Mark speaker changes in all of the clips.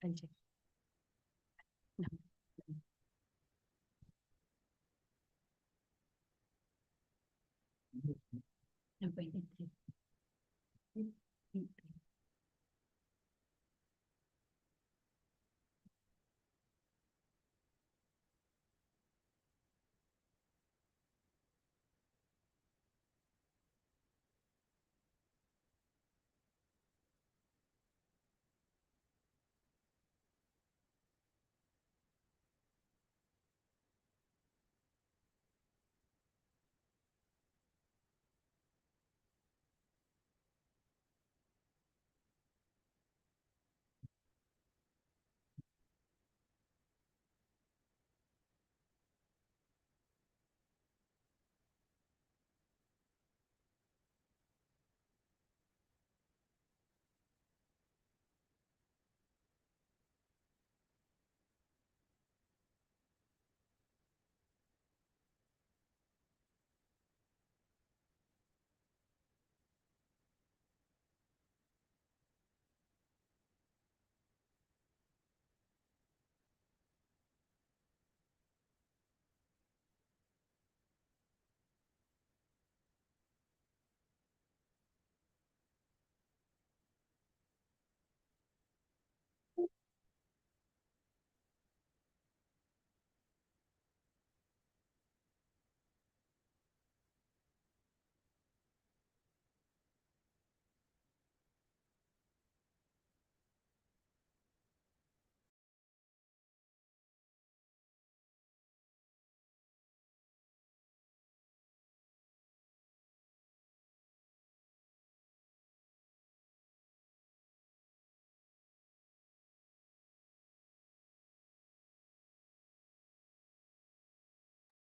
Speaker 1: I'll check. No. No, wait, wait.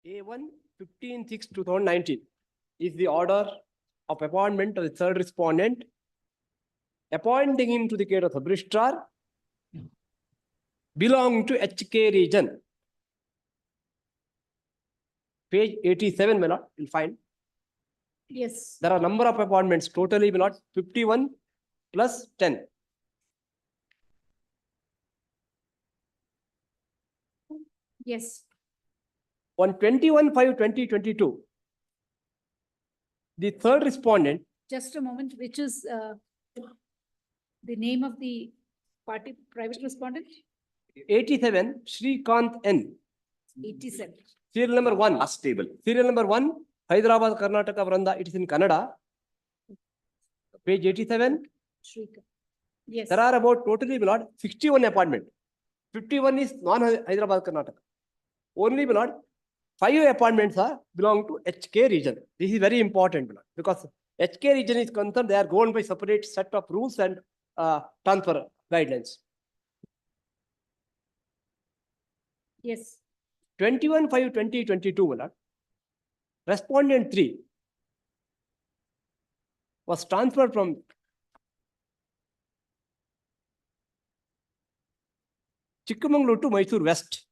Speaker 2: A1 15/6/2019 is the order of appointment of the third respondent, appointing him to the care of the registrar belonging to HK region. Page 87, my lord, you'll find.
Speaker 1: Yes.
Speaker 2: There are number of appointments, totally, my lord, 51 plus 10.
Speaker 1: Yes.
Speaker 2: On 21/5/2022, the third respondent,
Speaker 1: Just a moment, which is the name of the party private respondent?
Speaker 2: 87, Shrikant N.
Speaker 1: 87.
Speaker 2: Serial number 1.
Speaker 3: Last table.
Speaker 2: Serial number 1, Hyderabad, Karnataka, Vranda. It is in Kannada. Page 87.
Speaker 1: Shrika. Yes.
Speaker 2: There are about totally, my lord, 61 appointments. 51 is non-Hyderabad, Karnataka. Only, my lord, 5 appointments are belong to HK region. This is very important, my lord, because HK region is concerned, they are governed by separate set of rules and transfer guidelines.
Speaker 1: Yes.
Speaker 2: 21/5/2022, my lord, respondent 3 was transferred from Chikmagalur to Mysore West.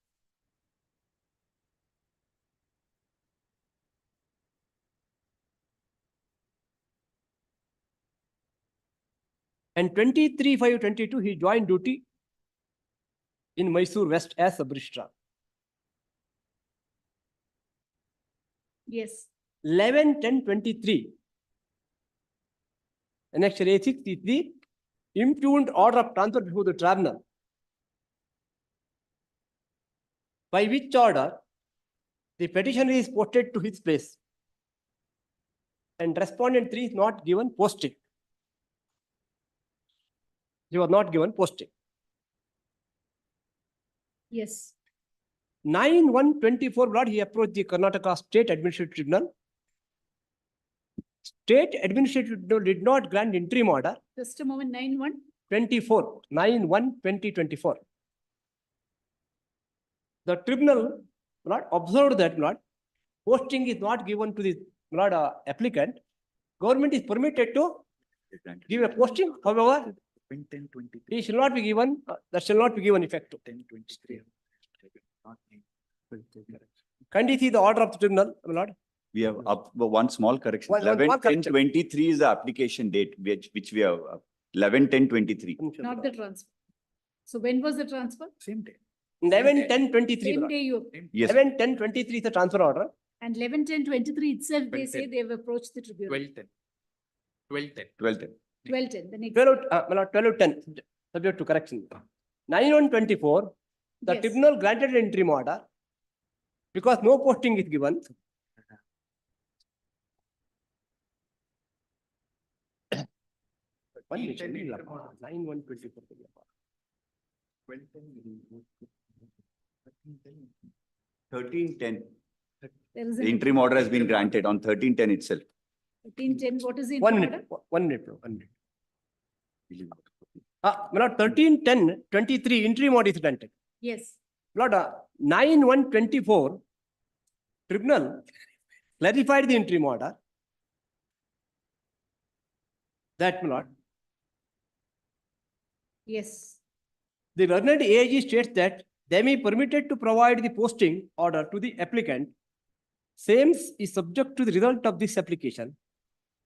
Speaker 2: And 23/5/22, he joined duty in Mysore West as a registrar.
Speaker 1: Yes.
Speaker 2: 11/10/23. Annexure A6 is the impugned order of transfer before the tribunal, by which order the petitioner is posted to his place and respondent 3 is not given posting. He was not given posting.
Speaker 1: Yes.
Speaker 2: 9/1/24, Lord, he approached the Karnataka State Administrative Tribunal. State Administrative Tribunal did not grant interim order.
Speaker 1: Just a moment, 9/1.
Speaker 2: 24, 9/1/2024. The tribunal, Lord, observed that, Lord, posting is not given to the, Lord, applicant. Government is permitted to give a posting. However,
Speaker 3: 10/23.
Speaker 2: he shall not be given, that shall not be given effect to.
Speaker 3: 10/23.
Speaker 2: Can you see the order of the tribunal, my lord?
Speaker 3: We have up one small correction.
Speaker 2: One small correction.
Speaker 3: 11/10/23 is the application date which we have 11/10/23.
Speaker 1: Not the transfer. So when was the transfer?
Speaker 3: Same day.
Speaker 2: 11/10/23.
Speaker 1: Same day you,
Speaker 3: Yes.
Speaker 2: 11/10/23 is the transfer order.
Speaker 1: and 11/10/23 itself, they say
Speaker 4: 12/10.
Speaker 1: they have approached the tribunal.
Speaker 4: 12/10. 12/10.
Speaker 3: 12th.
Speaker 1: 12/10, the next.
Speaker 2: 12/10, subject to correction. 9/1/24, the
Speaker 1: Yes.
Speaker 2: tribunal granted an interim order because no posting is given. One minute, 9/1/24.
Speaker 3: 1310.
Speaker 1: There is
Speaker 3: The
Speaker 1: an
Speaker 3: interim order has been granted on 1310 itself.
Speaker 1: 13/10, what is the
Speaker 2: One
Speaker 1: interim
Speaker 2: minute,
Speaker 1: order?
Speaker 2: 1 minute, bro, 1 minute. My lord, 13/10/23 interim order is granted.
Speaker 1: Yes,
Speaker 2: Lord, 9/1/24, tribunal clarified the interim order. That, my lord,
Speaker 1: yes,
Speaker 2: the learned AIG states that they may be permitted to provide the posting order to the applicant. Same is subject to the result of this application.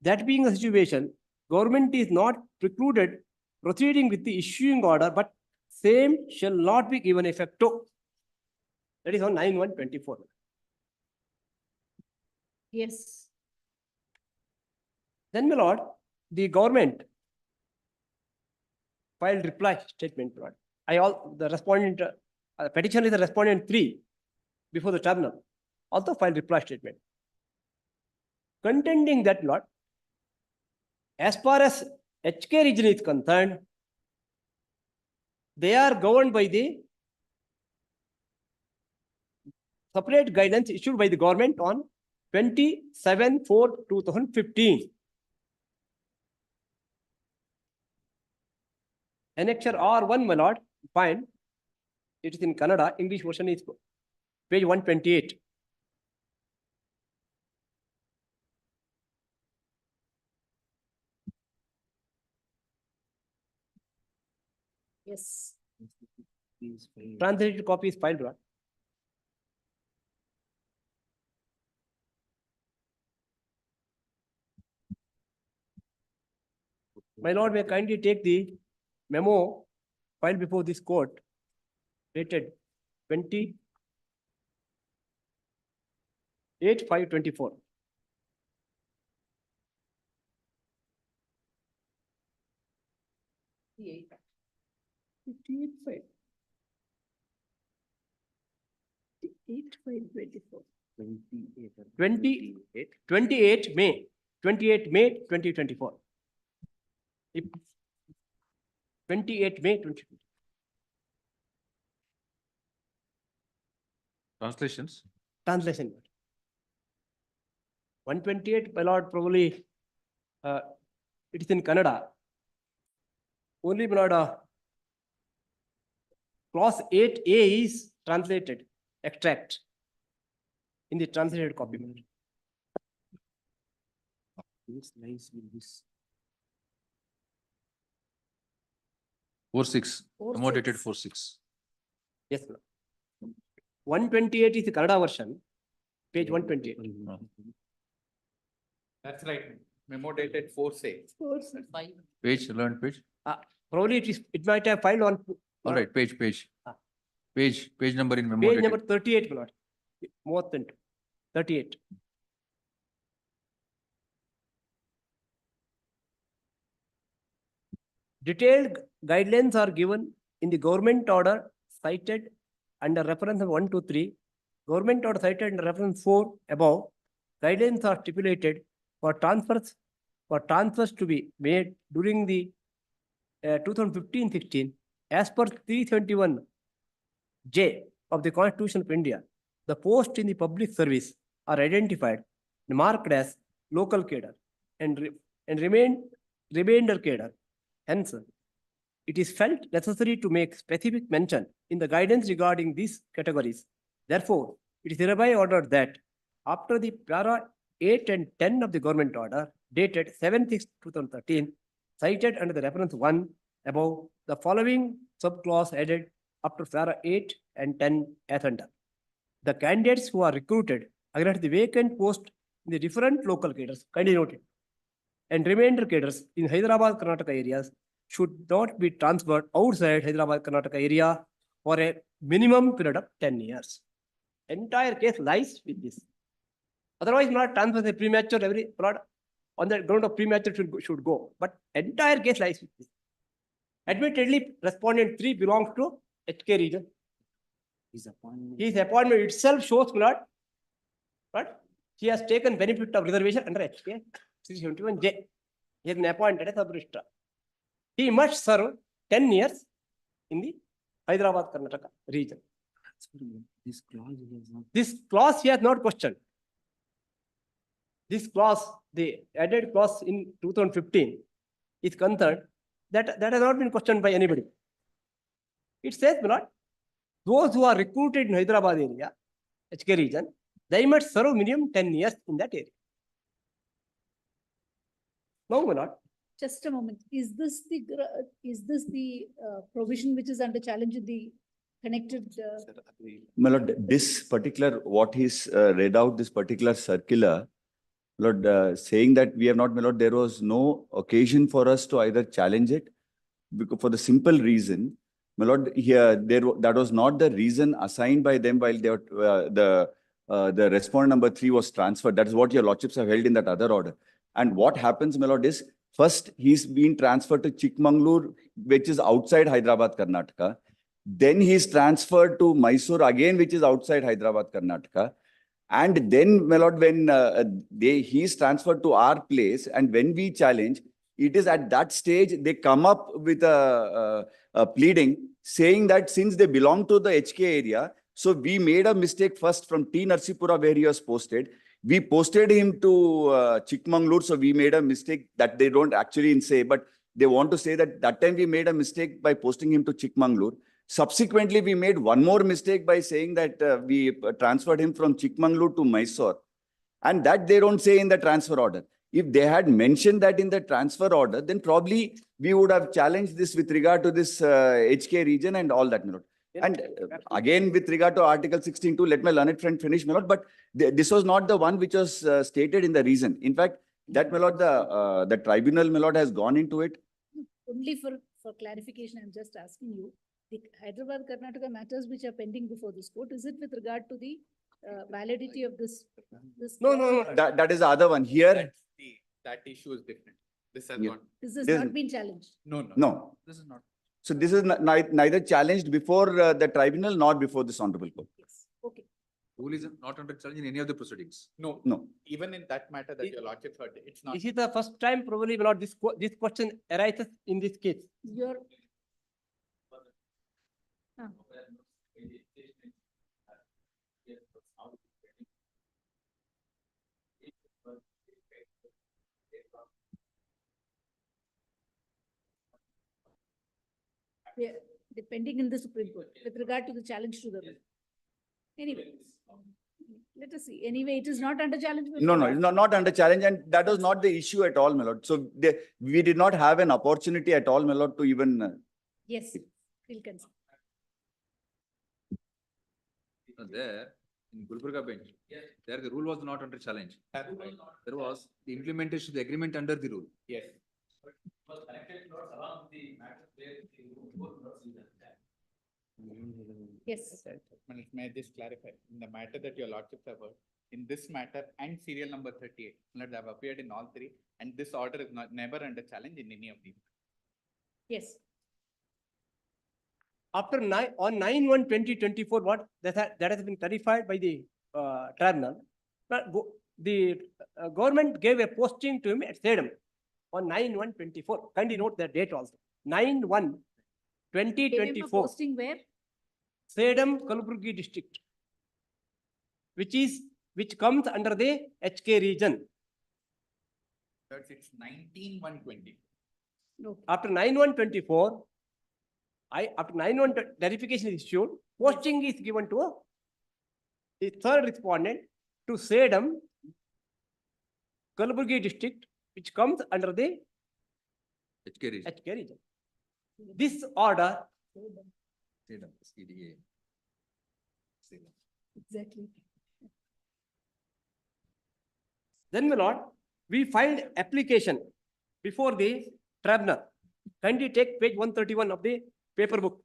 Speaker 2: That being the situation, government is not precluded proceeding with the issuing order, but same shall not be given effect to. That is on 9/1/24.
Speaker 1: yes,
Speaker 2: Then, my lord, the government filed reply statement, my lord. The respondent, petition is the respondent 3 before the tribunal, also filed reply statement. Contending that, Lord, as far as HK region is concerned, they are governed by the separate guidance issued by the government on 27/4/2015. Annexure R1, my lord, fine. It is in Kannada, English version is page 128.
Speaker 1: yes.
Speaker 2: Translated copy is filed, Lord. My lord, may I kindly take the memo filed before this court dated 28/5/24.
Speaker 1: Yeah.
Speaker 2: 58/5.
Speaker 1: 58/5/24.
Speaker 2: 28 May 2024. 28 May 2024.
Speaker 4: Translations.
Speaker 2: Translation. 128, my lord, probably it is in Kannada. Only, my lord, clause 8A is translated, extract in the translated copy. my lord.
Speaker 4: This lies with this. 4/6, memo dated 4/6.
Speaker 2: Yes, my lord. 128 is the Kannada version, page 128.
Speaker 4: That's right. Memo dated 4/6. Page, learned page.
Speaker 2: Probably it might have filed on
Speaker 4: All right, page.
Speaker 2: Ah.
Speaker 4: Page number in memo
Speaker 2: page
Speaker 4: dated.
Speaker 2: number 38, my lord. More than 38. Detailed guidelines are given in the government order cited under reference of 1 to 3. Government order cited under reference 4 above. Guidelines are stipulated for transfers to be made during the 2015-16 as per 371J of the Constitution of India. The posts in the public service are identified and marked as local cadre and remainder cadre. Hence, it is felt necessary to make specific mention in the guidance regarding these categories. Therefore, it is hereby ordered that after the para 8 and 10 of the government order dated 7/6/2013, cited under the reference 1 above, the following subclause added after para 8 and 10 as under. The candidates who are recruited against the vacant post in the different local cadres, kindly noted, and remainder cadres in Hyderabad, Karnataka areas should not be transferred outside Hyderabad, Karnataka area for a minimum period of 10 years. Entire case lies with this. Otherwise, not transfer the premature every plot on the ground of premature should go. But entire case lies with this. Admittedly, respondent 3 belongs to HK region. His appointment itself shows not, but he has taken benefit of reservation under HK 371J. He has been appointed as sub-registrar. He must serve 10 years in the Hyderabad, Karnataka region. This clause he has not questioned. This clause, the added clause in 2015 is concerned that has not been questioned by anybody. It says, Lord, those who are recruited in Hyderabad area, HK region, they must serve minimum 10 years in that area. No, my lord.
Speaker 1: Just a moment. Is this the provision which is under challenge in the connected?
Speaker 3: My lord, this particular, what he's read out, this particular circular, my lord, saying that we have not, my lord, there was no occasion for us to either challenge it, because for the simple reason, my lord, here, that was not the reason assigned by them while they were, the respondent number 3 was transferred. That is what your lordships have held in that other order. And what happens, my lord, is first he's been transferred to Chikmagalur, which is outside Hyderabad, Karnataka. Then he's transferred to Mysore again, which is outside Hyderabad, Karnataka. And then, my lord, when he's transferred to our place, and when we challenge, it is at that stage they come up with a pleading saying that since they belong to the HK area, so we made a mistake first from T. Narsipura where he was posted. We posted him to Chikmagalur, so we made a mistake that they don't actually say, but they want to say that that time we made a mistake by posting him to Chikmagalur. Subsequently, we made one more mistake by saying that we transferred him from Chikmagalur to Mysore. And that they don't say in the transfer order. If they had mentioned that in the transfer order, then probably we would have challenged this with regard to this HK region and all that, my lord. And again, with regard to Article 16.2, let my learned friend finish, my lord, but this was not the one which was stated in the reason. In fact, that, my lord, the tribunal, my lord, has gone into it.
Speaker 1: Only for clarification, I'm just asking you, the Hyderabad, Karnataka matters which are pending before this court, is it with regard to the validity of this?
Speaker 2: No.
Speaker 3: That is the other one. Here,
Speaker 4: That issue is different. This has
Speaker 3: Yeah.
Speaker 4: not,
Speaker 1: This has
Speaker 3: This-
Speaker 1: not been challenged.
Speaker 4: no.
Speaker 3: no.
Speaker 4: This is not.
Speaker 3: So this is neither challenged before the tribunal nor before this honorable court.
Speaker 1: Yes, okay.
Speaker 4: Rule is not under challenge in any of the proceedings. No,
Speaker 3: No.
Speaker 4: even in that matter that your lordship heard, it's not.
Speaker 2: This is the first time probably, my lord, this question arises in this case.
Speaker 1: Your. Ah. Yeah, depending in the Supreme Court with regard to the challenge to the bill. Anyway, let us see. Anyway, it is not under challenge.
Speaker 3: No, it's not under challenge, and that was not the issue at all, my lord. So we did not have an opportunity at all, my lord, to even.
Speaker 1: Yes, we'll consider.
Speaker 4: There, in Gulbarga bench, there the rule was not under challenge. There was the implementation of the agreement under the rule. Yes.
Speaker 1: Yes.
Speaker 4: May I just clarify, in the matter that your lordships have heard, in this matter and serial number 38, they have appeared in all three, and this order is never under challenge in any of these.
Speaker 1: Yes.
Speaker 2: After on 9/1/2024, what that has been clarified by the tribunal. But the government gave a posting to him at Sedam on 9/1/24. Kindly note that date also. 9/1/2024.
Speaker 1: Posting where?
Speaker 2: Sedam, Kalaburgi district, which comes under the HK region.
Speaker 4: It's 19/1/20.
Speaker 1: No.
Speaker 2: After 9/1/24, after 9/1 verification is issued, posting is given to the third respondent to Sedam, Kalaburgi district, which comes under the
Speaker 4: HK region.
Speaker 2: HK region. This order,
Speaker 4: CDA.
Speaker 1: Exactly.
Speaker 2: then my lord, we filed application before the tribunal Kindly take page 131 of the paper book.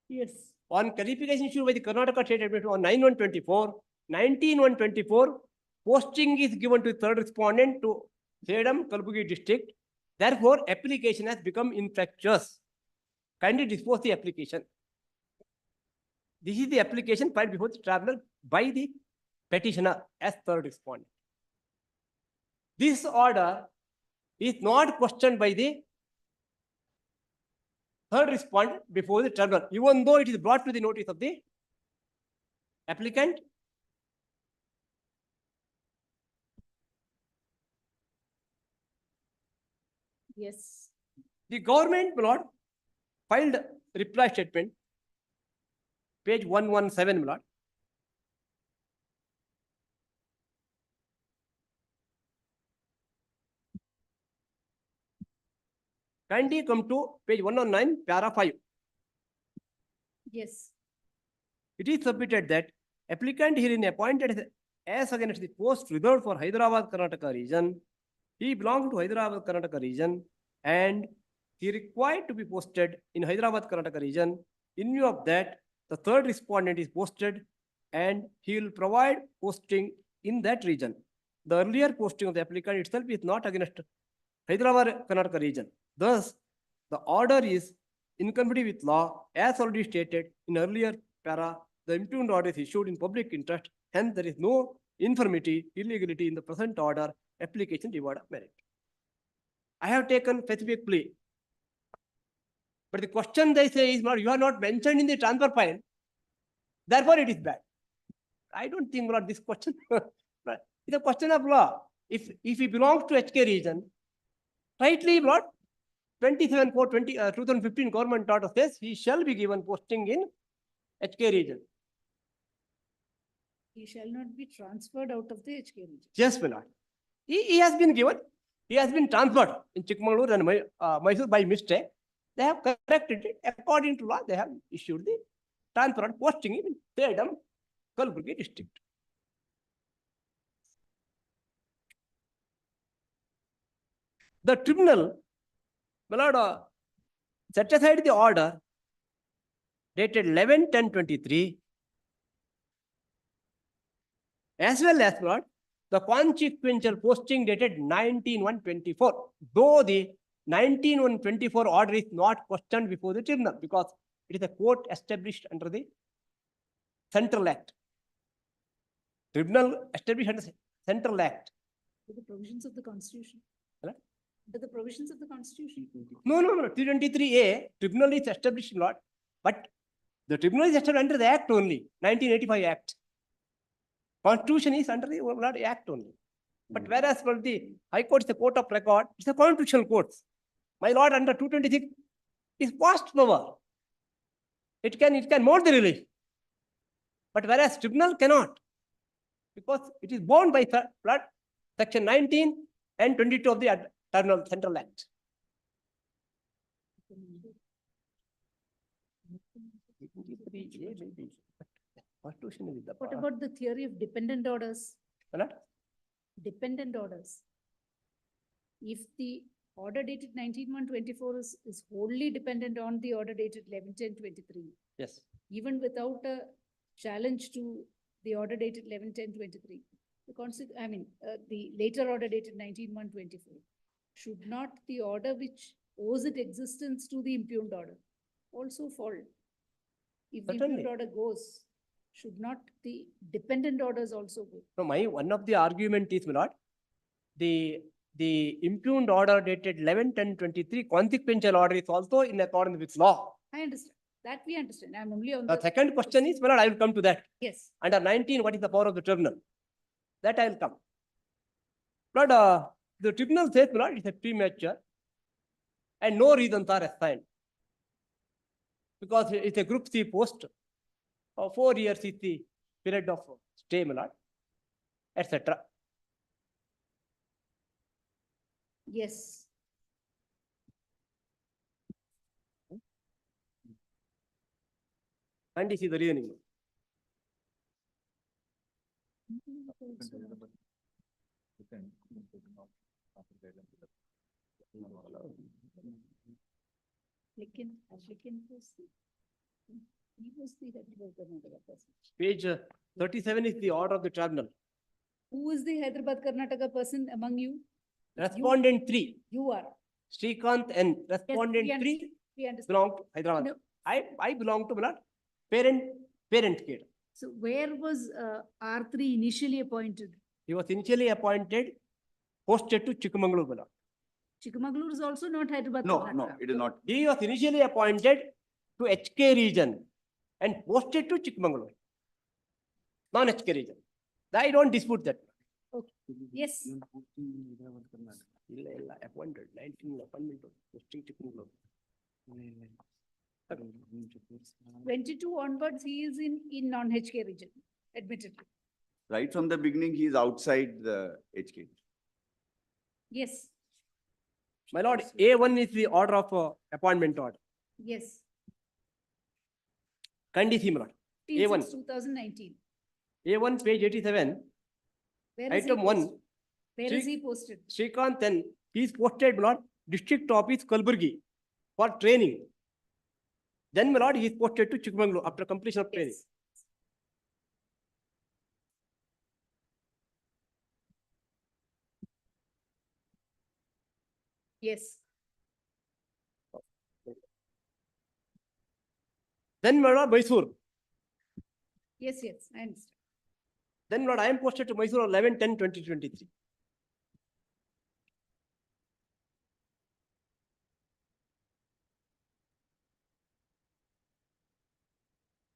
Speaker 1: Yes.
Speaker 2: On clarification issued by the Karnataka State Administration on 9/1/24, 19/1/24, posting is given to third respondent to Sedam, Kalbugi district. Therefore, application has become infructuous. Kindly dispose the application. This is the application filed before the tribunal by the petitioner as third respondent. This order is not questioned by the third respondent before the tribunal, even though it is brought to the notice of the applicant.
Speaker 1: Yes.
Speaker 2: The government, my lord, filed reply statement, page 117, my lord. Kindly come to page 109, para 5.
Speaker 1: Yes.
Speaker 2: It is submitted that applicant herein appointed as against the post reserved for Hyderabad, Karnataka region. He belonged to Hyderabad, Karnataka region, and he required to be posted in Hyderabad, Karnataka region. In view of that, the third respondent is posted and he will provide posting in that region. The earlier posting of the applicant itself is not against Hyderabad, Karnataka region. Thus, the order is in conformity with law as already stated in earlier para. The impugned order is issued in public interest. Hence, there is no infirmity, illegality in the present order. Application reward of merit. I have taken specific plea. But the question they say is not, you are not mentioned in the transfer file. Therefore, it is bad. I don't think about this question. It's a question of law. If he belongs to HK region, rightly what 27/4/2015 government order says he shall be given posting in HK region.
Speaker 1: He shall not be transferred out of the HK region.
Speaker 2: Yes, my lord. He has been given. He has been transferred in Chikmagalur and Mysore by mistake. They have corrected it according to law. They have issued the transfer and posting in Sedam, Kalburgi district. The tribunal, my lord, set aside the order dated 11/10/23, as well as my lord, the consequential posting dated 19/1/24. Though the 19/1/24 order is not questioned before the tribunal because it is a court established under the Central Act. Tribunal established under Central Act.
Speaker 1: With the provisions of the Constitution.
Speaker 2: Hello?
Speaker 1: With the provisions of the Constitution.
Speaker 2: No. 323A, tribunal is established in law, but the tribunal is established under the Act only, 1985 Act. Constitution is under the Act only. But whereas for the High Court is a court of record, it's a constitutional court. My lord, under 226 is past power. It can more the relief. But whereas tribunal cannot, because it is bound by section 19 and 22 of the Central Act.
Speaker 1: What about the theory of dependent orders? Dependent orders. If the order dated 19/1/24 is wholly dependent on the order dated 11/10/23,
Speaker 2: Yes.
Speaker 1: even without a challenge to the order dated 11/10/23, the later order dated 19/1/24, should not the order which owes its existence to the impugned order also fall? If the
Speaker 2: Certainly.
Speaker 1: impugned order goes, should not the dependent orders also go?
Speaker 2: No, one of the argument is, my lord, the impugned order dated 11/10/23 consequential order is also in accordance with law.
Speaker 1: I understand. That we understand. I'm only on
Speaker 2: The second question is, my lord, I will come to that.
Speaker 1: Yes.
Speaker 2: Under 19, what is the power of the tribunal? That I will come. But the tribunal says, my lord, it's a premature and no reasons are assigned. Because it's a group C post, 4 years is the period of stay, my lord, etc.
Speaker 1: Yes.
Speaker 2: And this is the reasoning.
Speaker 1: Applicant was he was the Hyderabad Karnataka person.
Speaker 2: Page 37 is the order of the tribunal.
Speaker 1: Who is the Hyderabad Karnataka person among you?
Speaker 2: Respondent 3,
Speaker 1: You are.
Speaker 2: Srikanth and respondent 3
Speaker 1: We understand.
Speaker 2: belong to Hyderabad.
Speaker 1: No.
Speaker 2: I belong to Malad, parent kid.
Speaker 1: So where was R3 initially appointed?
Speaker 2: He was initially appointed, posted to Chikmagalur, Malad.
Speaker 1: Chikmagalur is also not Hyderabad
Speaker 3: No,
Speaker 1: Karnataka.
Speaker 3: no, it is not.
Speaker 2: He was initially appointed to HK region and posted to Chikmagalur, non-HK region. I don't dispute that.
Speaker 1: Yes.
Speaker 2: Appointed, 19 appointment, posting Chikmagalur.
Speaker 1: 22 onwards, he is in non-HK region, admittedly.
Speaker 3: Right from the beginning, he is outside the HK.
Speaker 1: Yes,
Speaker 2: My lord, A1 is the order of appointment order.
Speaker 1: yes.
Speaker 2: Kindly see, my lord. A1.
Speaker 1: 2019.
Speaker 2: A1, page 87,
Speaker 1: Where is he
Speaker 2: item 1,
Speaker 1: posted? Where is he posted?
Speaker 2: Srikanth and he is posted, my lord, district office Kalburgi for training. Then, my lord, he is posted to Chikmagalur after completion of training.
Speaker 1: Yes. Yes,
Speaker 2: Then, my lord, Mysore.
Speaker 1: yes, yes, I understand.
Speaker 2: Then, my lord, I am posted to Mysore 11/10/2023.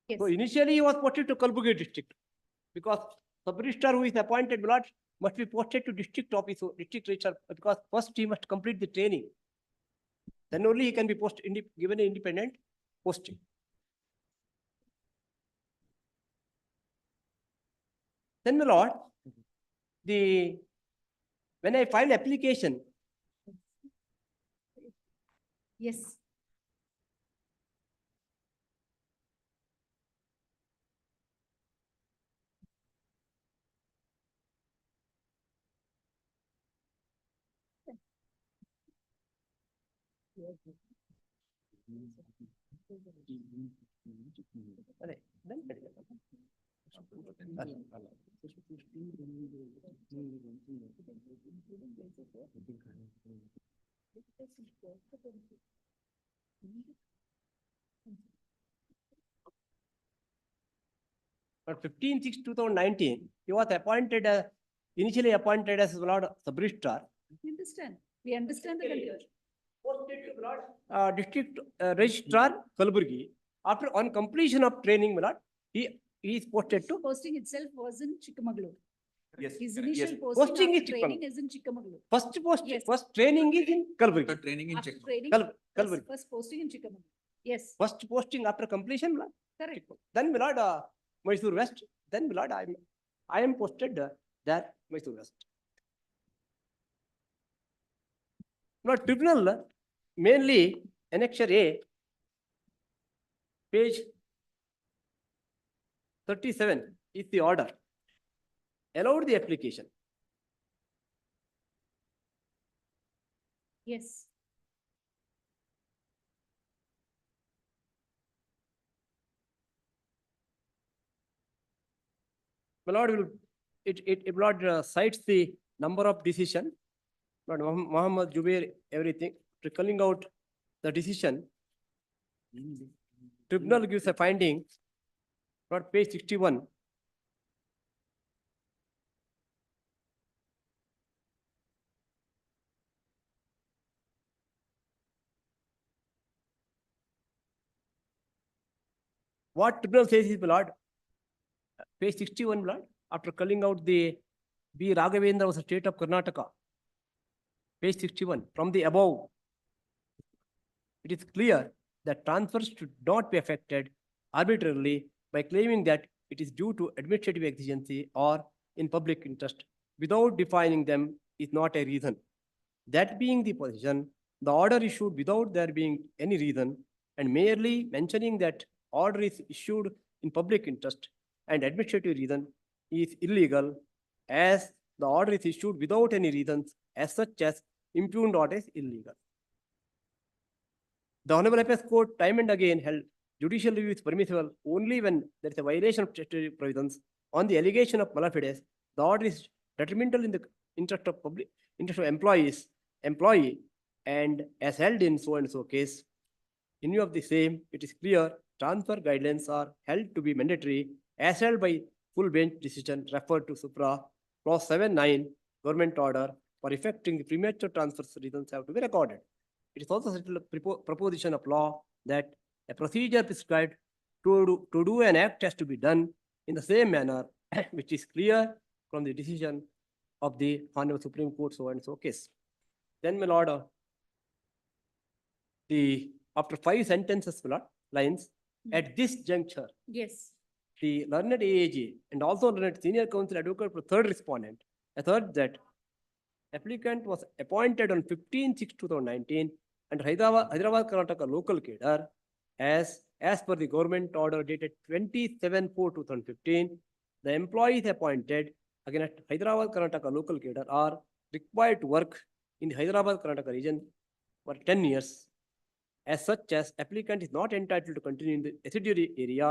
Speaker 1: Yes,
Speaker 2: So initially he was posted to Kalburgi district because sub-registrar who is appointed, my lord, must be posted to district office, or district registrar, because first he must complete the training. Then only he can be given an independent posting. Then, my lord, when I filed application,
Speaker 1: yes.
Speaker 2: but 15/6/2019, he was appointed, initially appointed as Lord sub-registrar.
Speaker 1: We understand. We understand the confusion.
Speaker 2: Posted to Lord district registrar Kalburgi. After on completion of training, my lord, he is posted to.
Speaker 1: Posting itself was in Chikmagalur.
Speaker 3: Yes.
Speaker 1: His
Speaker 3: correct.
Speaker 1: initial
Speaker 3: Yes.
Speaker 1: posting
Speaker 2: Posting
Speaker 1: after
Speaker 2: is
Speaker 1: training is in Chikmagalur. Yes.
Speaker 2: First training is in Kalburgi.
Speaker 4: Training in
Speaker 1: After
Speaker 4: check.
Speaker 1: training,
Speaker 2: Kalburgi.
Speaker 1: first posting in Chikmagalur. Yes,
Speaker 2: First posting after completion, my lord.
Speaker 1: correct.
Speaker 2: Then, my lord, Mysore West. Then, my lord, I am posted there, Mysore West. Now, tribunal, mainly annexure A, page 37 is the order. Allowed the application.
Speaker 1: Yes,
Speaker 2: My lord, it Lord cites the number of decision. Lord Muhammad Jubair, everything, calling out the decision. Tribunal gives a finding, Lord, page 61. What tribunal says is, my lord, page 61, my lord, after calling out the B. Raghavendra was a state of Karnataka. Page 61, from the above, it is clear that transfers should not be affected arbitrarily by claiming that it is due to administrative exigency or in public interest without defining them is not a reason. That being the position, the order issued without there being any reason and merely mentioning that order is issued in public interest and administrative reason is illegal, as the order is issued without any reasons as such as impugned order is illegal. The Honorable Appeals Court time and again held judicial review is permissible only when there is a violation of statutory provisions. On the allegation of malafide, the order is detrimental in the interest of employee, and as held in so and so case. In view of the same, it is clear transfer guidelines are held to be mandatory as held by full bench decision referred to supra clause 7(9) government order for effecting the premature transfers reasons have to be recorded. It is also settled proposition of law that a procedure prescribed to do an act has to be done in the same manner, which is clear from the decision of the Honorable Supreme Court so and so case. Then, my lord, after 5 sentences, my lord, lines, at this juncture,
Speaker 1: Yes.
Speaker 2: the learned AAG and also learned senior counsel advocate for third respondent asserts that applicant was appointed on 15/6/2019 and Hyderabad Karnataka local cadre as per the government order dated 27/4/2015. The employees appointed again at Hyderabad Karnataka local cadre are required to work in the Hyderabad Karnataka region for 10 years. As such, as applicant is not entitled to continue in the residuary area,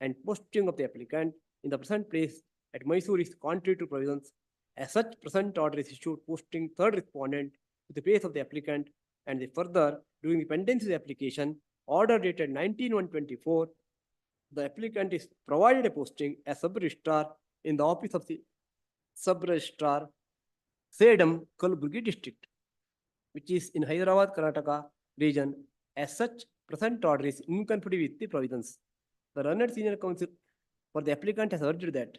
Speaker 2: and posting of the applicant in the present place at Mysore is contrary to provisions. As such, present order is issued posting third respondent to the place of the applicant, and the further, during the pendency of the application, order dated 19/1/24, the applicant is provided a posting as sub-registrar in the office of the sub-registrar, Sedam, Kalburgi district, which is in Hyderabad, Karnataka region. As such, present order is incompatible with the provisions. The learned senior counsel for the applicant has urged that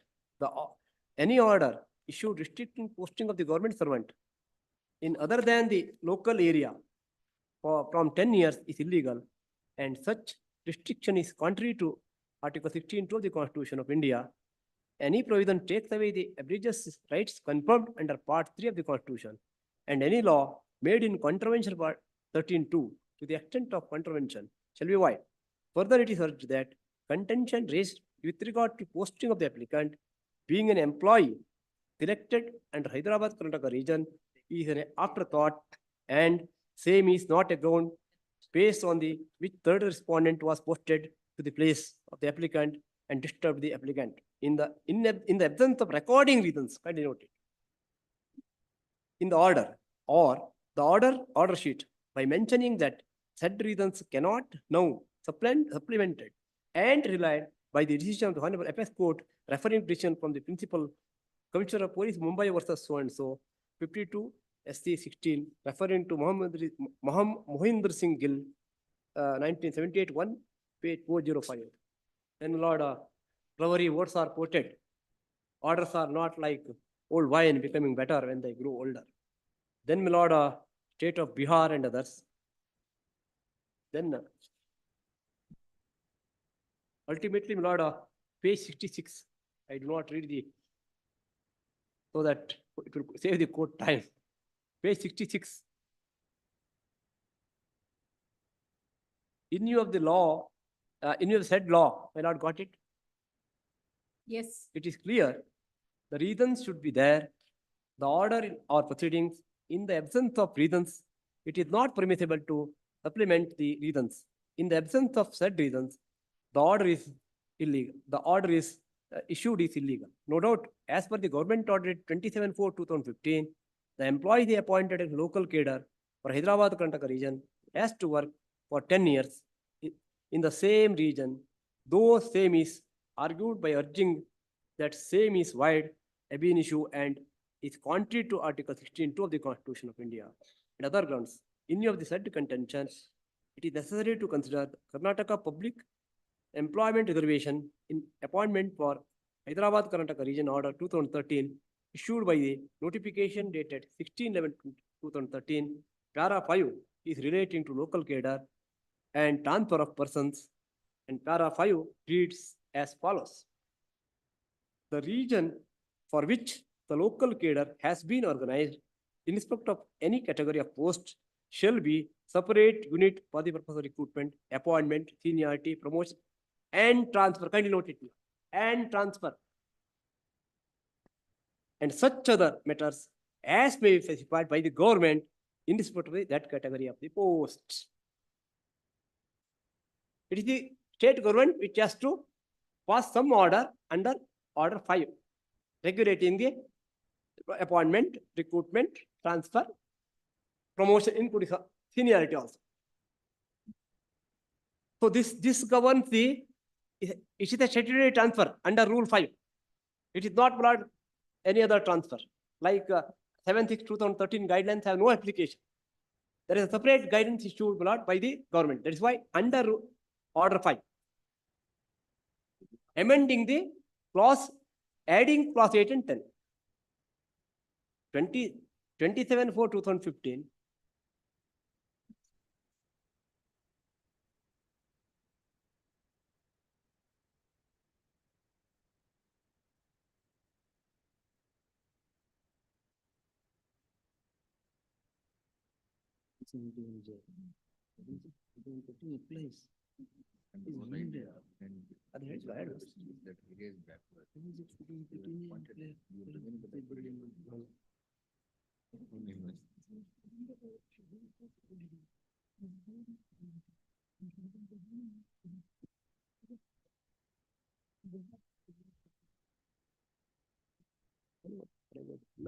Speaker 2: any order issued restricting posting of the government servant in other than the local area from 10 years is illegal, and such restriction is contrary to Article 16(2) of the Constitution of India. Any provision takes away the abridges rights confirmed under Part 3 of the Constitution, and any law made in contravention of Part 13(2) to the extent of contravention shall be void. Further, it is urged that contention raised with regard to posting of the applicant being an employee selected under Hyderabad Karnataka region is an afterthought, and same is not a ground based on the which third respondent was posted to the place of the applicant and disturbed the applicant. In the absence of recording reasons, kindly note it, in the order or the order sheet by mentioning that said reasons cannot now supplemented and relied by the decision of the Honorable Appeals Court referring decision from the Principal Commissioner of Police Mumbai versus so and so 52 SC 16 referring to Mohinder Singh Gill 1978 1 page 405. Then Lord, flowery words are quoted. Orders are not like old wine becoming better when they grow older. Then my lord, state of Bihar and others. Then ultimately, my lord, page 66. I do not read the so that it will save the court time. Page 66. In view of the law, in view of said law, my lord got it.
Speaker 1: Yes.
Speaker 2: It is clear the reasons should be there. The order or proceedings, in the absence of reasons, it is not permissible to supplement the reasons. In the absence of said reasons, the order is illegal. The order is issued is illegal. No doubt, as per the government order 27/4/2015, the employee they appointed as local cadre for Hyderabad Karnataka region has to work for 10 years in the same region, though same is argued by urging that same is wide, ab initio, and is contrary to Article 16(2) of the Constitution of India and other grounds. In view of the said contentions, it is necessary to consider the Karnataka Public Employment Reservation in appointment for Hyderabad Karnataka Region Order 2013 issued by the notification dated 16/11/2013. Para 5 is relating to local cadre and transfer of persons, and para 5 reads as follows. The region for which the local cadre has been organized in respect of any category of post shall be separate unit for the purpose of recruitment, appointment, seniority, promotion, and transfer, kindly note it, and transfer, and such other matters as may be specified by the government in respect of that category of the posts. It is the state government which has to pass some order under Order 5, regulating the appointment, recruitment, transfer, promotion, including seniority also. So this governs the, it is a statutory transfer under Rule 5. It is not blood any other transfer. Like 7/6/2013 guidelines have no application. There is a separate guidance issued blood by the government. That is why under Order 5, amending the clause, adding clause 8 and 10. 27/4/2015.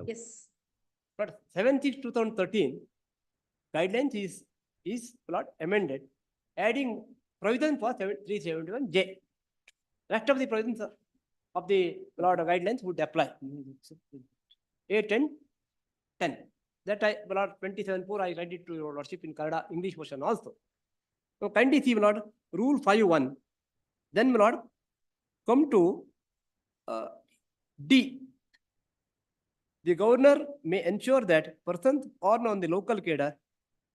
Speaker 1: Yes.
Speaker 2: But 7/6/2013 guidelines is amended, adding provision for 371J. Rest of the provisions of the guidelines would apply. 8 and 10. That 27/4 I read it to your lordship in Kannada English version also. So kindly see Rule 5.1. Then come to D. The governor may ensure that persons born on the local cadre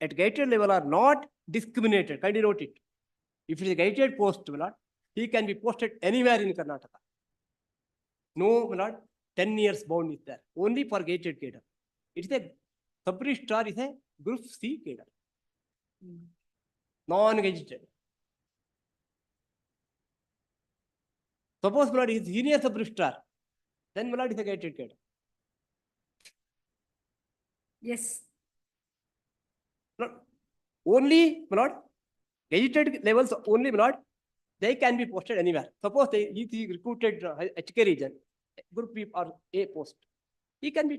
Speaker 2: at gated level are not discriminated. Kindly note it. If it is a gated post, he can be posted anywhere in Karnataka. No, 10 years bound is there. Only for gated cadre. It is a sub-registrar is a Group C cadre. Non-gazetted. Suppose he is senior sub-registrar, then it is a gated cadre.
Speaker 1: Yes.
Speaker 2: Only gazetted levels only they can be posted anywhere. Suppose he is recruited HK region, Group B or A post. He can be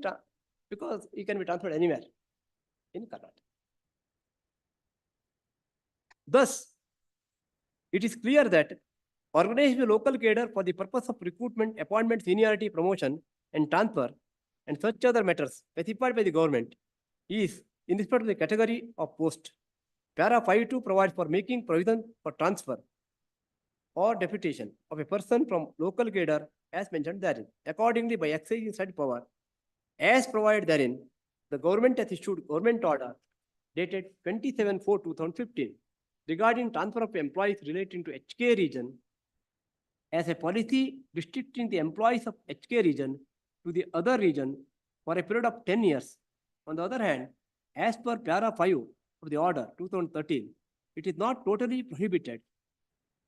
Speaker 2: because he can be transferred anywhere in Karnataka. Thus, it is clear that organizing the local cadre for the purpose of recruitment, appointment, seniority, promotion, and transfer, and such other matters specified by the government is in respect of the category of post. Para 5.2 provides for making provision for transfer or deputation of a person from local cadre as mentioned therein. Accordingly, by exercising such power, as provided therein, the government has issued government order dated 27/4/2015 regarding transfer of employees relating to HK region as a policy restricting the employees of HK region to the other region for a period of 10 years. On the other hand, as per Para 5 of the order 2013, it is not totally prohibited,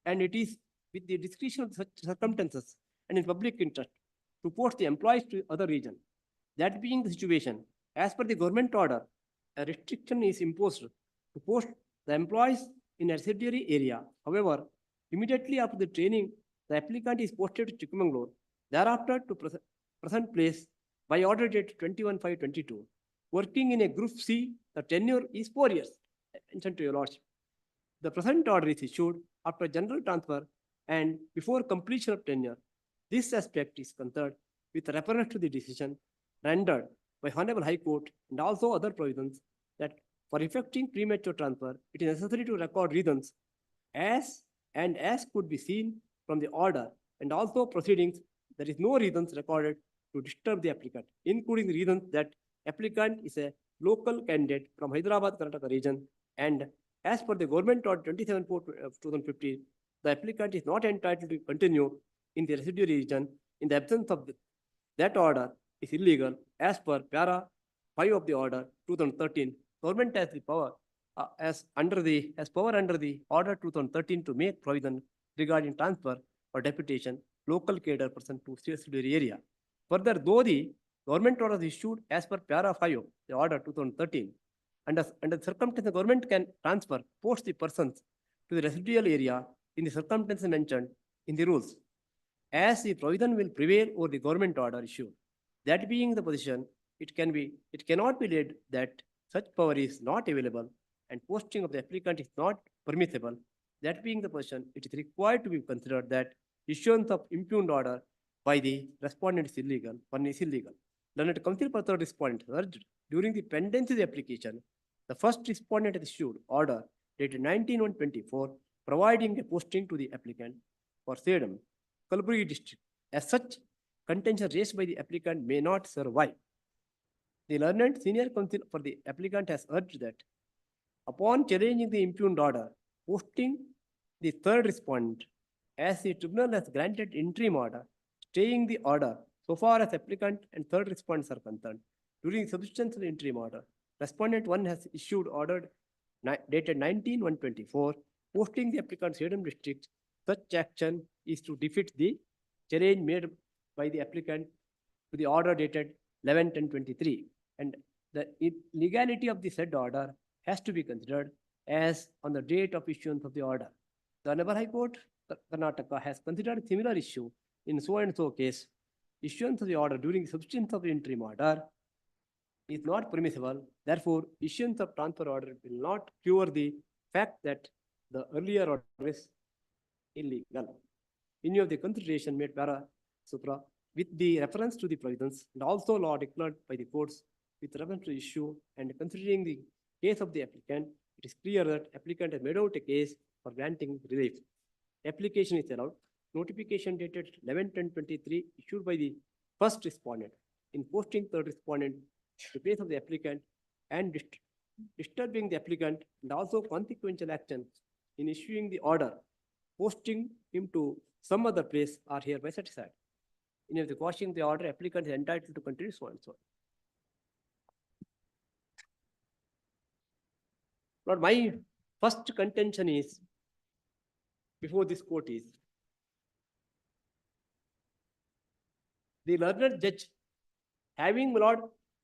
Speaker 2: and it is with the discretion of such circumstances and in public interest to post the employees to other region. That being the situation, as per the government order, a restriction is imposed to post the employees in a subsidiary area. However, immediately after the training, the applicant is posted to Chikmagalur, thereafter to present place by order date 21/5/22. Working in a Group C, the tenure is 4 years. Mentioned to your lordship. The present order is issued after general transfer and before completion of tenure. This aspect is concerned with reference to the decision rendered by Honorable High Court and also other provisions that for effecting premature transfer, it is necessary to record reasons as could be seen from the order and also proceedings. There is no reasons recorded to disturb the applicant, including the reasons that applicant is a local candidate from Hyderabad, Karnataka region, and as per the government order 27/4/2015, the applicant is not entitled to continue in the residuary region. In the absence of that order is illegal as per Para 5 of the order 2013. Government has the power as power under the order 2013 to make provision regarding transfer or deputation local cadre person to subsidiary area. Further, though the government order is issued as per para 5 of the order 2013, under circumstances, the government can transfer post the persons to the residual area in the circumstances mentioned in the rules, as the provision will prevail over the government order issued. That being the position, it cannot be laid that such power is not available and posting of the applicant is not permissible. That being the position, it is required to be considered that issuance of impugned order by the respondent is illegal. One is illegal. Learned Counsel for third respondent urged during the pendency of the application, the first respondent has issued order dated 19/1/24, providing a posting to the applicant for Sedam, Kalburgi district. As such, contention raised by the applicant may not survive. The learned senior counsel for the applicant has urged that upon challenging the impugned order, posting the third respondent, as the tribunal has granted interim order, staying the order so far as applicant and third respondents are concerned. During substance of the interim order, respondent 1 has issued order dated 19/1/24, posting the applicant's Sedam district. Such action is to defeat the challenge made by the applicant to the order dated 11/10/23, and the legality of the said order has to be considered as on the date of issuance of the order. The Honorable High Court, Karnataka, has considered a similar issue in so and so case. Issuance of the order during substance of the interim order is not permissible. Therefore, issuance of transfer order will not cure the fact that the earlier order is illegal. In view of the consideration made para supra with the reference to the provisions and also law declared by the courts with reference to issue and considering the case of the applicant, it is clear that applicant has made out a case for granting relief. Application is allowed. Notification dated 11/10/23 issued by the first respondent in posting third respondent to place of the applicant and disturbing the applicant, and also consequential action in issuing the order posting him to some other place are hereby satisfied. In the quashing the order, applicant is entitled to continue so and so. Lord, my first contention is before this court is the learned judge, having, my lord,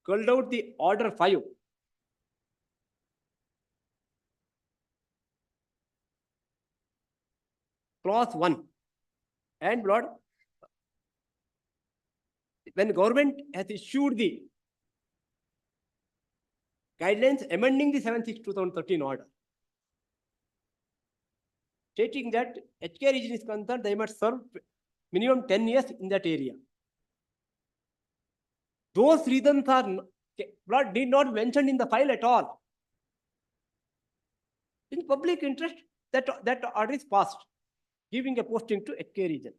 Speaker 2: called out the order 5, clause 1, and, my lord, when government has issued the guidelines amending the 7/6/2013 order, stating that HK region is concerned, they must serve minimum 10 years in that area. Those reasons are did not mentioned in the file at all. In public interest, that order is passed, giving a posting to HK region.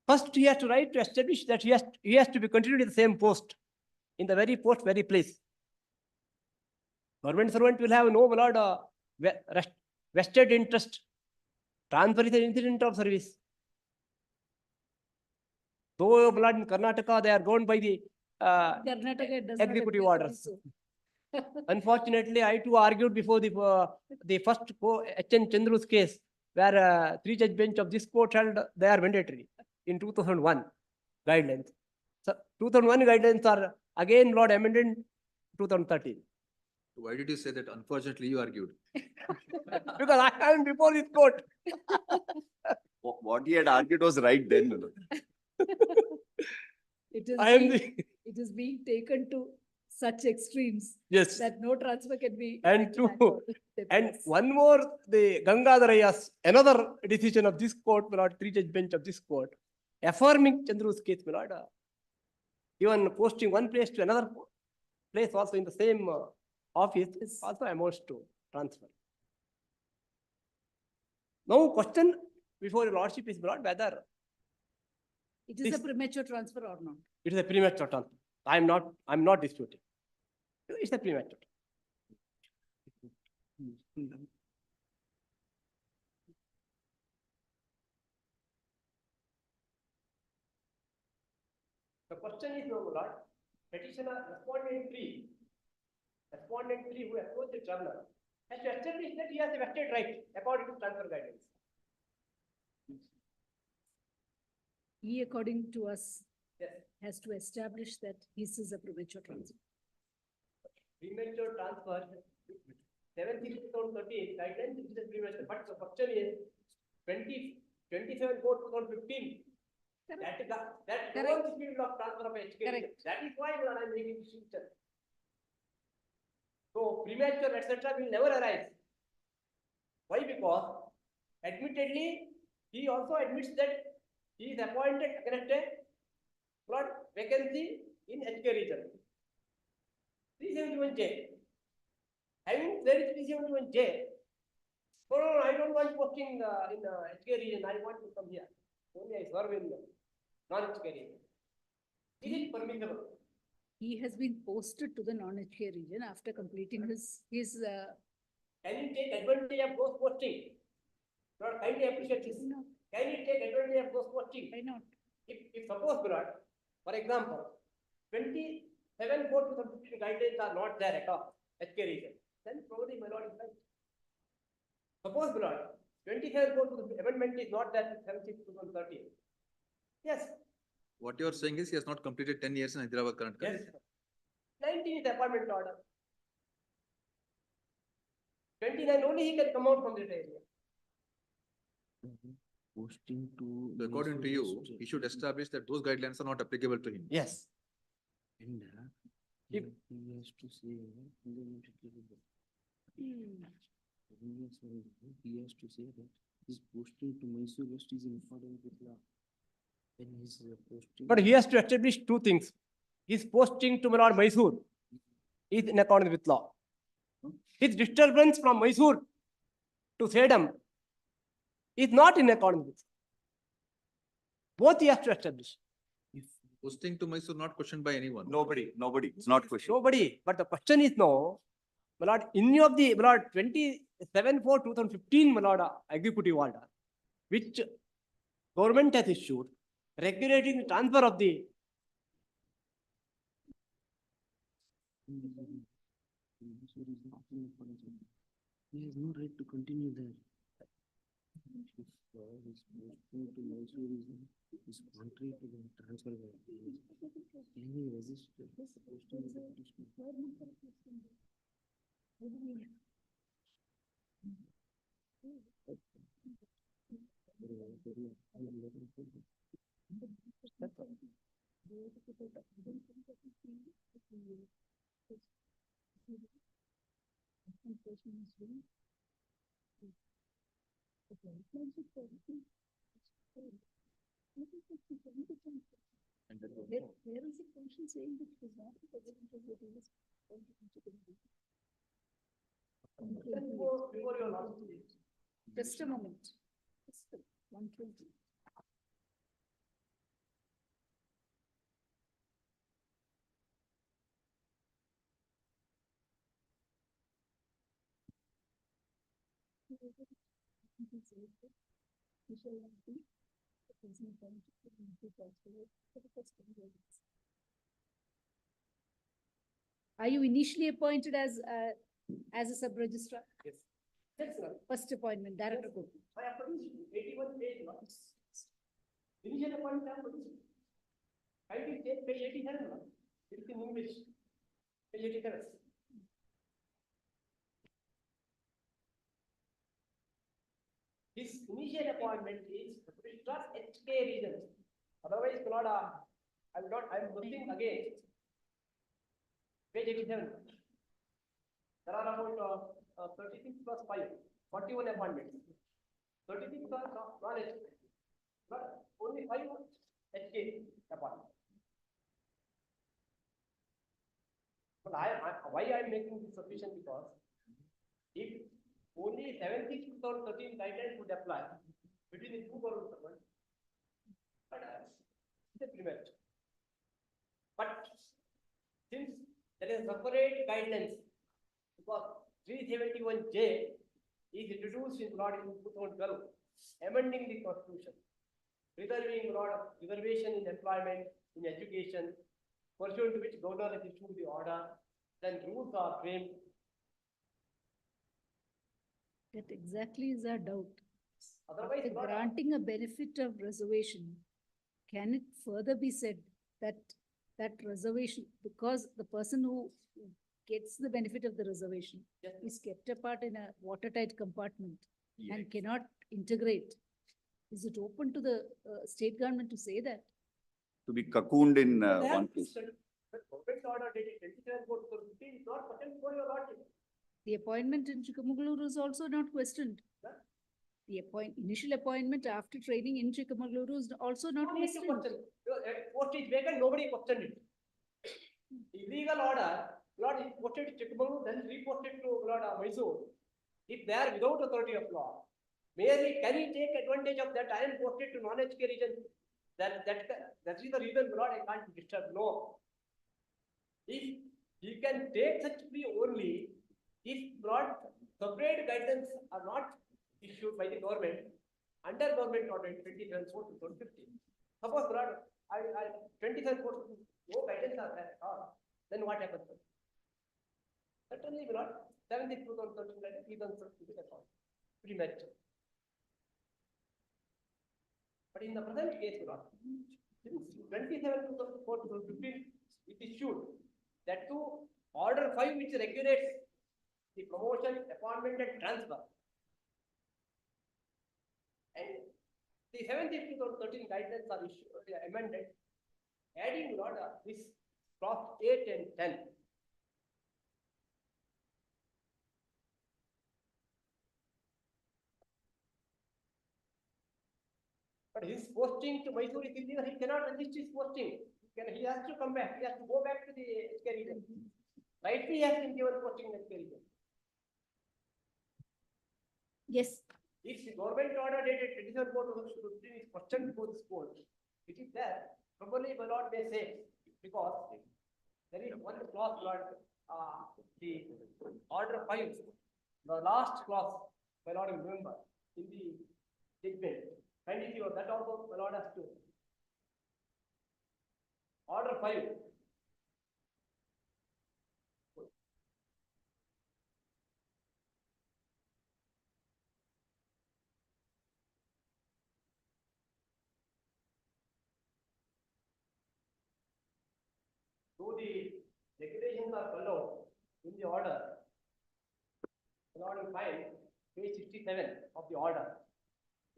Speaker 2: First, he has to write to establish that he has to be continued in the same post, in the very post, very place. Government servant will have no, my lord, vested interest. Transfer is an incident of service. Though, my lord, in Karnataka, they are governed by the
Speaker 1: Karnataka does not
Speaker 2: executive
Speaker 1: apply
Speaker 2: orders.
Speaker 1: also.
Speaker 2: Unfortunately, I too argued before the first H.N. Chandru's case, where 3-judge bench of this court held they are mandatory in 2001 guidelines. So 2001 guidelines are again, Lord, amended in 2013.
Speaker 5: Why did you say that? Unfortunately, you argued.
Speaker 2: Because I am before this court.
Speaker 3: What he had argued was right then. You know.
Speaker 1: It is
Speaker 2: I am
Speaker 1: being, it is being taken to such extremes
Speaker 2: yes.
Speaker 1: that no transfer can be.
Speaker 2: And
Speaker 1: effected at
Speaker 2: two-
Speaker 1: all.
Speaker 2: And
Speaker 1: Yes.
Speaker 2: one more, the Gangadharayas, another decision of this court, my lord, 3-judge bench of this court, affirming Chandru's case, my lord, even posting one place to another place also in the same office
Speaker 1: Yes.
Speaker 2: also amounts to transfer. Now, question before your lordship is brought whether
Speaker 1: It is a
Speaker 2: this-
Speaker 1: premature transfer or not.
Speaker 2: it is a premature transfer. I'm not disputing. It's a premature. The question is, no, my lord, petitioner respondent 3 has respondent 3 who approached the tribunal has to establish that he has a vested right according to transfer guidelines.
Speaker 1: He, according to us,
Speaker 2: Yes.
Speaker 1: has to establish that his is a premature transfer.
Speaker 2: Premature transfer, 7/6/2013 guidelines, it is a premature, but the question is 27/4/2015. That
Speaker 1: Correct.
Speaker 2: governs the field of transfer of education.
Speaker 1: Correct.
Speaker 2: That is why I am making this distinction. So premature, etc. will never arise. Why? Because admittedly, he also admits that he is appointed against a plot vacancy in HK region. 371J. Having there is 371J. No, I don't want posting in HK region. I want to come here. Only I serve in non-HK region. Is it permissible?
Speaker 1: He has been posted to the non-HK region after completing his
Speaker 2: Can you take advantage of those posting? Lord, kindly appreciate this.
Speaker 1: No,
Speaker 2: Can you take advantage of those posting?
Speaker 1: why not?
Speaker 2: If suppose, Lord, for example, 27/4/2015 guidelines are not there at all, HK region, then probably my Lord is right. Suppose, Lord, 27/4 amendment is not there, 7/6/2013. Yes,
Speaker 5: What you are saying is he has not completed 10 years in Hyderabad, Karnataka.
Speaker 2: yes. 19 is appointment order. 29 only he can come out from that area.
Speaker 6: Posting to.
Speaker 5: So according to you, he should establish that those guidelines are not applicable to him.
Speaker 2: Yes.
Speaker 6: And
Speaker 2: If-
Speaker 6: he has to say. He has to say that his posting to Mysore West is in accordance with law. And his posting.
Speaker 2: But he has to establish two things. His posting to Lord Mysore is in accordance with law. His disturbance from Mysore to Sedam is not in accordance with. Both he has to establish.
Speaker 5: Posting to Mysore not questioned by anyone.
Speaker 3: Nobody, it's not question.
Speaker 2: Nobody. But the question is no, my Lord, any of the, my Lord, 27/4/2015, my Lord, executive order, which government has issued, regulating the transfer of the.
Speaker 6: Mysore is not in accordance with law. He has no right to continue there. If his posting to Mysore is contrary to the transfer guidelines, can he resist the posting of the petitioner?
Speaker 1: There is a function saying that it is not a president of the previous.
Speaker 2: Before your last.
Speaker 1: Just a moment. Just 120. Are you initially appointed as a sub-registrar?
Speaker 2: Yes. Yes, sir.
Speaker 1: First appointment, director court.
Speaker 2: I have produced 81 page lots. Initial appointment I have produced. Kindly take page 87, no? It's in English. Page 87. His initial appointment is Registrar HK region. Otherwise, cannot, I am looking again. Page 87. There are about 36 plus 5, 41 appointments. 36 are non-HK. But only 5 HK appointments. But why I am making this sufficient because if only 7/6/2013 guidelines would apply between the two government servants, but it's a premature. But since there is separate guidelines, because 371J is introduced in law in 2012, amending the constitution, reserving a lot of reservation in employment, in education, pursuant to which governor has issued the order then rules are framed.
Speaker 1: That exactly is our doubt.
Speaker 2: Otherwise,
Speaker 1: After
Speaker 2: not-
Speaker 1: granting a benefit of reservation, can it further be said that that reservation, because the person who gets the benefit of the reservation
Speaker 2: Yes.
Speaker 1: is kept apart in a watertight compartment
Speaker 3: Yeah.
Speaker 1: and cannot integrate, is it open to the state government to say that?
Speaker 3: To be cocooned in
Speaker 2: They have
Speaker 3: one place.
Speaker 2: the government order dated 27/4/2015 is not pertinent for your lordship.
Speaker 1: The appointment in Chikmagalur is also not questioned.
Speaker 2: Huh?
Speaker 1: The initial appointment after training in Chikmagalur is also not
Speaker 2: No need to
Speaker 1: questioned.
Speaker 2: question. Post is vacant, nobody questioned it. Illegal order, Lord, is posted to Chikmagalur, then reposted to Lord Mysore. If they are without authority of law, merely can he take advantage of that? I am posted to non-HK region. That is the reason, Lord, I can't disturb. No. If he can take such plea only, if Lord, separate guidance are not issued by the government under government order 27/4/2015. Suppose Lord, I 27/4, no guidance are there at all. Then what happens? Certainly, Lord, 7/6/2013 guidance, please answer to the record. Premature. But in the present case, Lord, since 27/4/2015, it issued that to order 5 which regulates the promotion, appointment and transfer. And the 7/6/2013 guidelines are issued, amended, adding Lord, this clause 8 and 10. But his posting to Mysore is illegal, he cannot resist his posting. He has to come back, he has to go back to the HK region. Rightly, he has been given posting in HK region.
Speaker 1: Yes,
Speaker 2: If the government order dated 27/4/2015 is questioned before this court, it is there, probably my lord may say, because there is one clause, Lord, the order 5, the last clause, my lord, you remember, in the judgment. And if you are that also, my lord has to. Order 5. So the regulations are followed in the order. My lord, you find page 67 of the order.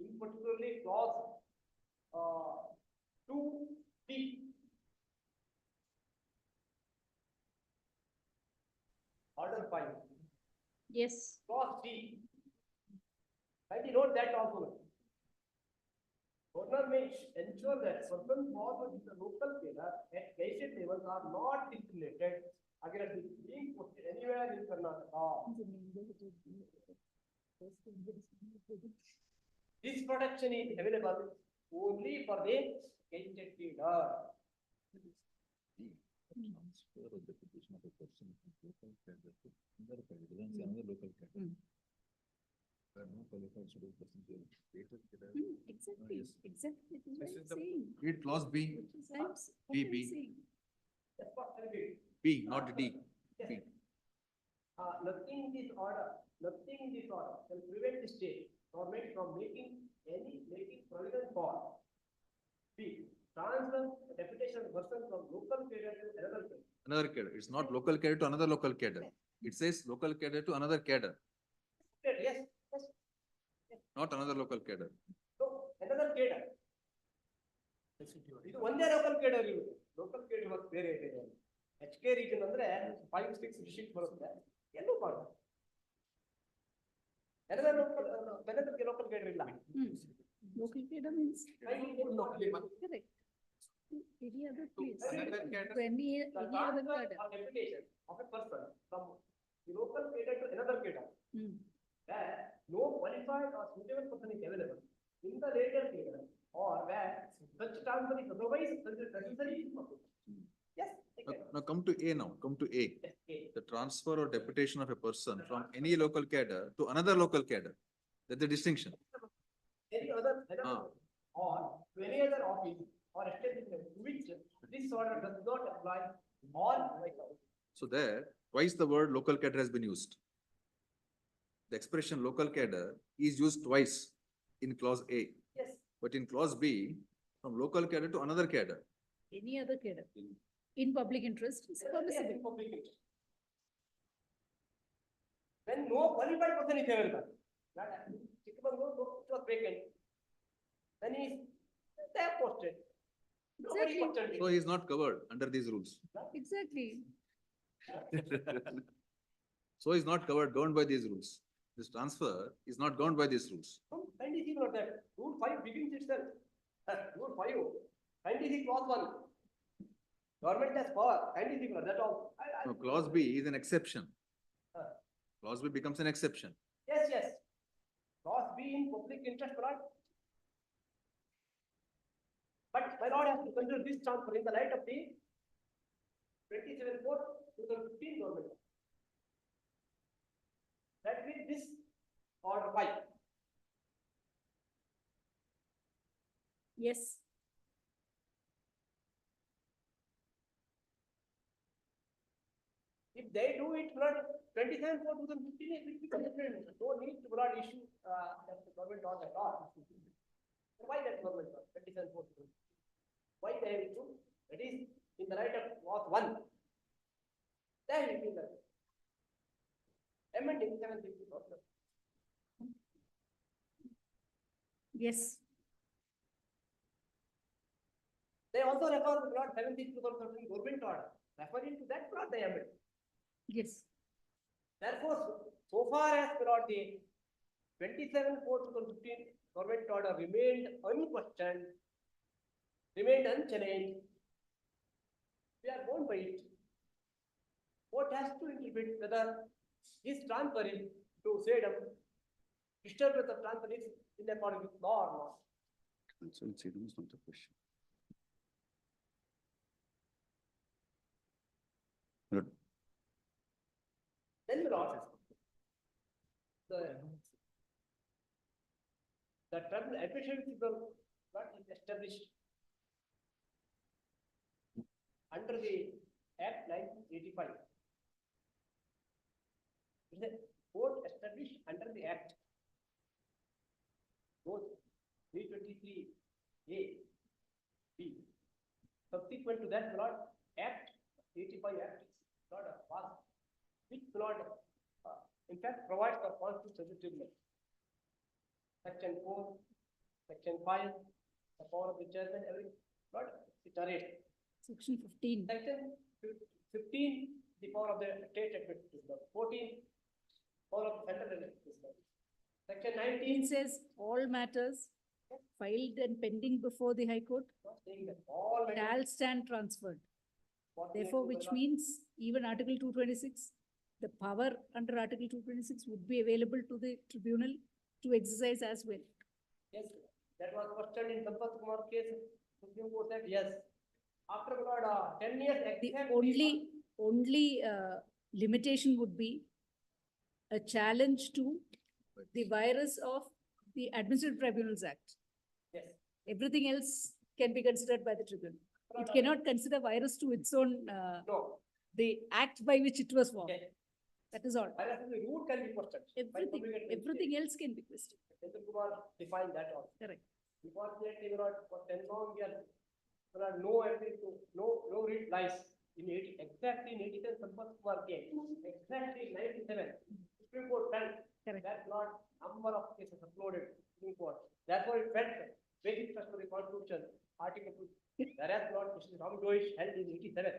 Speaker 2: In particularly clause 2P. Order 5,
Speaker 1: yes.
Speaker 2: clause D. Kindly note that also. Governor may ensure that certain laws in the local cadre at gazetted levels are not discriminated against being posted anywhere in Karnataka. This protection is available only for the gazetted cadre.
Speaker 5: Transfer of the petition of a person from local cadre to another cadre, then say another local cadre.
Speaker 1: Mm.
Speaker 5: There are no qualified suitable persons here. Stated cadre.
Speaker 1: Exactly,
Speaker 5: yes.
Speaker 1: exactly, that is what
Speaker 5: This
Speaker 1: I'm
Speaker 5: is the-
Speaker 1: saying.
Speaker 5: Read clause B,
Speaker 1: That is what
Speaker 5: B,
Speaker 1: I'm
Speaker 5: B.
Speaker 1: saying.
Speaker 2: That's what I mean.
Speaker 5: B, not D.
Speaker 2: Yes.
Speaker 5: B.
Speaker 2: Nothing in this order will prevent the state government from making provision for B. Transfer deputation of person from local cadre to another cadre.
Speaker 5: Another cadre. It's not local cadre to another local cadre. It says local cadre to another cadre,
Speaker 2: Yes,
Speaker 5: not another local cadre.
Speaker 2: so another cadre. ಇದು ಒಂದೇ local cadre ಇರುತ್ತೆ local cadre ಇವತ್ತು ಬೇರೆ ಇದೆ HK region ಅಂದ್ರೆ 5-6 district ಬರುತ್ತೆ ಎಲ್ಲೂ ಬರುತ್ತೆ ಎಲ್ಲ ಲೋಕಲ್ ಕೇಡರ್ ಇಲ್ಲ
Speaker 1: Local cadre means, correct. Any other place,
Speaker 4: Another cadre.
Speaker 1: to any
Speaker 2: The
Speaker 1: other
Speaker 2: transfer
Speaker 1: cadre.
Speaker 2: or deputation of a person from the local cadre to another cadre,
Speaker 1: Hmm.
Speaker 2: where no qualified or suitable person is available in the later cadre, or where such transfer is otherwise necessary. Yes,
Speaker 5: Now come to A now, come to A.
Speaker 2: okay.
Speaker 5: The transfer or deputation of a person from any local cadre to another local cadre. That's the distinction.
Speaker 2: Any other,
Speaker 5: Ah.
Speaker 2: or to any other office or establishment to which this order does not apply, all like
Speaker 5: So there, twice the word local cadre has been used. The expression local cadre is used twice in clause A,
Speaker 2: Yes.
Speaker 5: but in clause B, from local cadre to another cadre.
Speaker 1: Any other cadre in public interest is
Speaker 2: Yes,
Speaker 1: permissible.
Speaker 2: in public interest. When no qualified person is available, that Chikkamangaluru was vacant. Then they are posted. Nobody
Speaker 1: Exactly.
Speaker 2: posted it.
Speaker 5: So he is not covered under these rules.
Speaker 1: Exactly.
Speaker 5: So he is not governed by these rules. This transfer is not governed by these rules.
Speaker 2: Kindly see about that. Rule 5 begins itself. Rule 5. Kindly see clause 1. Government has power. Kindly see about that all.
Speaker 5: No, clause B is an exception.
Speaker 2: Uh.
Speaker 5: Clause B becomes an exception.
Speaker 2: Yes, yes. Clause B in public interest, my lord. But my lord has to consider this transfer in the light of the 27/4/2015 government. That means this order 5.
Speaker 1: Yes.
Speaker 2: If they do it, blood 27/4/2015, it will become different. No need to blood issue that the government order at all. Why that government order 27/4/2015? Why they have issued? That is in the right of clause 1. There will be the amending 750.
Speaker 1: Yes.
Speaker 2: They also refer to blood 750 government order. Referring to that blood they amend.
Speaker 1: Yes.
Speaker 2: Therefore, so far as blood the 27/4/2015 government order remained unquestioned, remained unchallenged, we are bound by it. Court has to interpret whether this transfer is to say them disturbance of transfer is in accordance with law or not.
Speaker 3: Consultation is not the question. But
Speaker 2: Then the law, the tribunal efficiency of what is established under the Act 1985. Is a court established under the Act. Both 323A, B. Subsequent to that, Lord, Act 85 Act is not a pass, which Lord, in fact, provides for constitutional tribunal. Section 4, Section 5, the power of the chairman, every, Lord, it arrests.
Speaker 1: Section 15.
Speaker 2: Section 15, the power of the state executive. 14, power of the central executive. Section 19
Speaker 1: It says all matters filed and pending before the High Court
Speaker 2: not saying that all matters-
Speaker 1: shall stand transferred.
Speaker 2: what
Speaker 1: Therefore,
Speaker 2: matters
Speaker 1: which
Speaker 2: are-
Speaker 1: means even Article 226, the power under Article 226 would be available to the tribunal to exercise as well.
Speaker 2: Yes, that was questioned in Sampath Kumar case. Supreme Court said yes. After about 10 years.
Speaker 1: The
Speaker 2: exactly-
Speaker 1: only limitation would be a challenge to the virus of the Administrative Tribunals Act.
Speaker 2: Yes.
Speaker 1: Everything else can be considered by the tribunal. It cannot consider virus to its own,
Speaker 2: No.
Speaker 1: the act by which it was formed.
Speaker 2: Okay.
Speaker 1: That is all.
Speaker 2: Whereas the root can be questioned. by
Speaker 1: Everything,
Speaker 2: public administration.
Speaker 1: everything else can be questioned.
Speaker 2: Chandra Kumar defined that also.
Speaker 1: Correct.
Speaker 2: Unfortunately, for 10 long years, there are no evidence to, no replies in 80, exactly in 87 Sampath Kumar case, exactly in 97. Supreme Court felt
Speaker 1: Correct.
Speaker 2: that not number of cases uploaded Supreme Court. Therefore, it felt basic trust of the Constitution, Article 2. Whereas Lord Justice Ramjoish held in 87.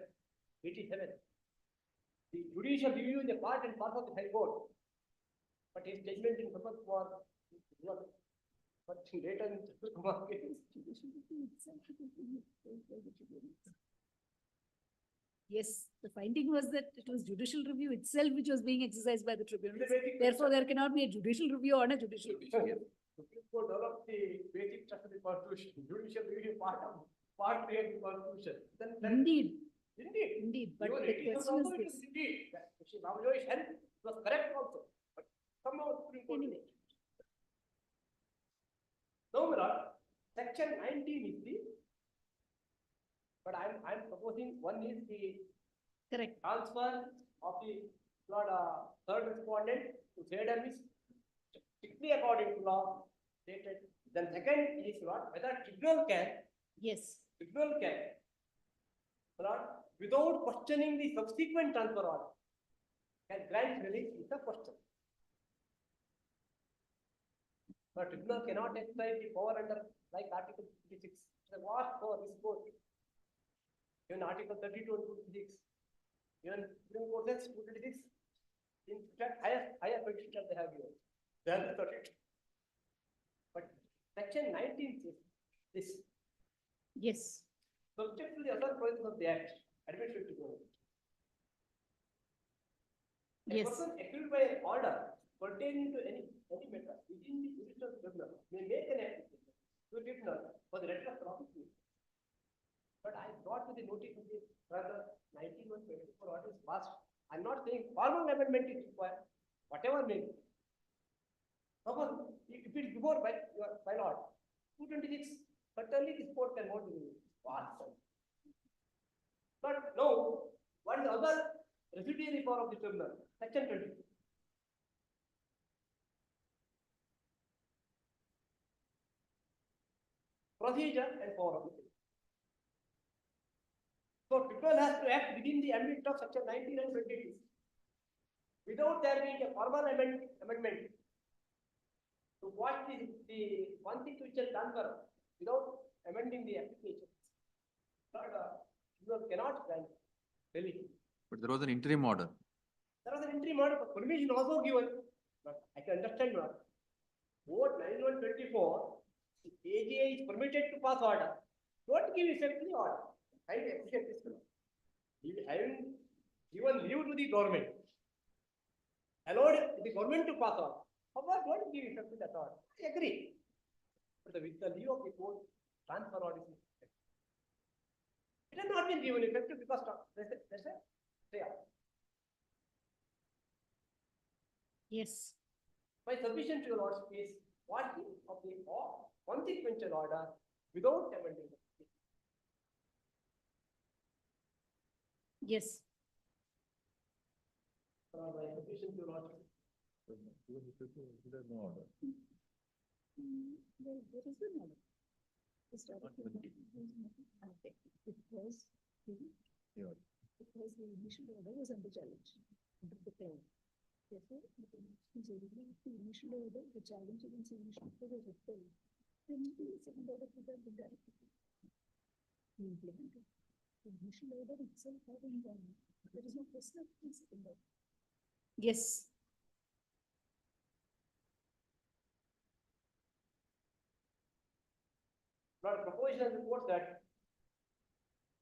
Speaker 2: 87. The judicial review is a part and parcel of the High Court. But his judgment in Sampath Kumar was, but later in Sampath Kumar case,
Speaker 1: Yes, the finding was that it was judicial review itself which was being exercised by the tribunal.
Speaker 2: the basic
Speaker 1: Therefore, there cannot be a judicial review on a judicial review.
Speaker 2: Supreme Court developed the basic trust of the Constitution, judicial review part 3 of the Constitution. Then
Speaker 1: Indeed,
Speaker 2: indeed.
Speaker 1: indeed, but
Speaker 2: Even
Speaker 1: the
Speaker 2: 87
Speaker 1: question
Speaker 2: also
Speaker 1: is
Speaker 2: it was
Speaker 1: this.
Speaker 2: indeed, that Justice Ramjoish held was correct also, but somehow Supreme Court.
Speaker 1: Anyway.
Speaker 2: Now, my lord, section 19 is the, but I'm proposing one is the
Speaker 1: Correct.
Speaker 2: transfer of the third respondent to say them is strictly according to law stated. Then second is whether tribunal can
Speaker 1: Yes.
Speaker 2: without questioning the subsequent transfer order can grant relief is the question. But tribunal cannot exercise the power under like Article 56. The vast for this court. Even Article 32 and 26. Even Supreme Court says 226. In fact, higher petition they have given. Than the 32. But Section 19 says this.
Speaker 1: Yes.
Speaker 2: Subject to the other provisions of the Act, admitted to go. A
Speaker 1: Yes.
Speaker 2: person accused by an order pertaining to any matter within the judicial tribunal may make an application to the tribunal for the letter of prosecution. But I brought to the notice of the rather 1924 order is passed. I'm not saying formal amendment is required, whatever may be. Suppose if it is before by law, 226, certainly this court cannot do it. But no, what is the other residuary power of the tribunal? Section 20. Procedure and power of the tribunal. So tribunal has to act within the ambit of section 19 and 22 without there being a formal amendment to watch the consequential transfer without amending the application. Tribunal cannot grant relief.
Speaker 5: But there was an interim order.
Speaker 2: There was an interim order, but permission also given. But I can understand what. Vote 9124, the AGA is permitted to pass order. Don't give effect to the order. I appreciate this. Having given leave to the government, allowed the government to pass order. However, don't give effect to that order. I agree. But with the leave of the court, transfer order is effective. It has not been given effect because there's a stay out.
Speaker 1: Yes.
Speaker 2: By submission to your Lord's case, what is of the consequential order without amending the case.
Speaker 1: Yes.
Speaker 2: By submission to your Lord's case.
Speaker 1: There is no order. This order was not affected because the initial order was under challenge, under the claim. Therefore, the initial order, the challenge against the initial order was upheld. Then the second order could have been directly implemented. The initial order itself having done, there is no question of the second order. Yes.
Speaker 2: Now, proposition reports that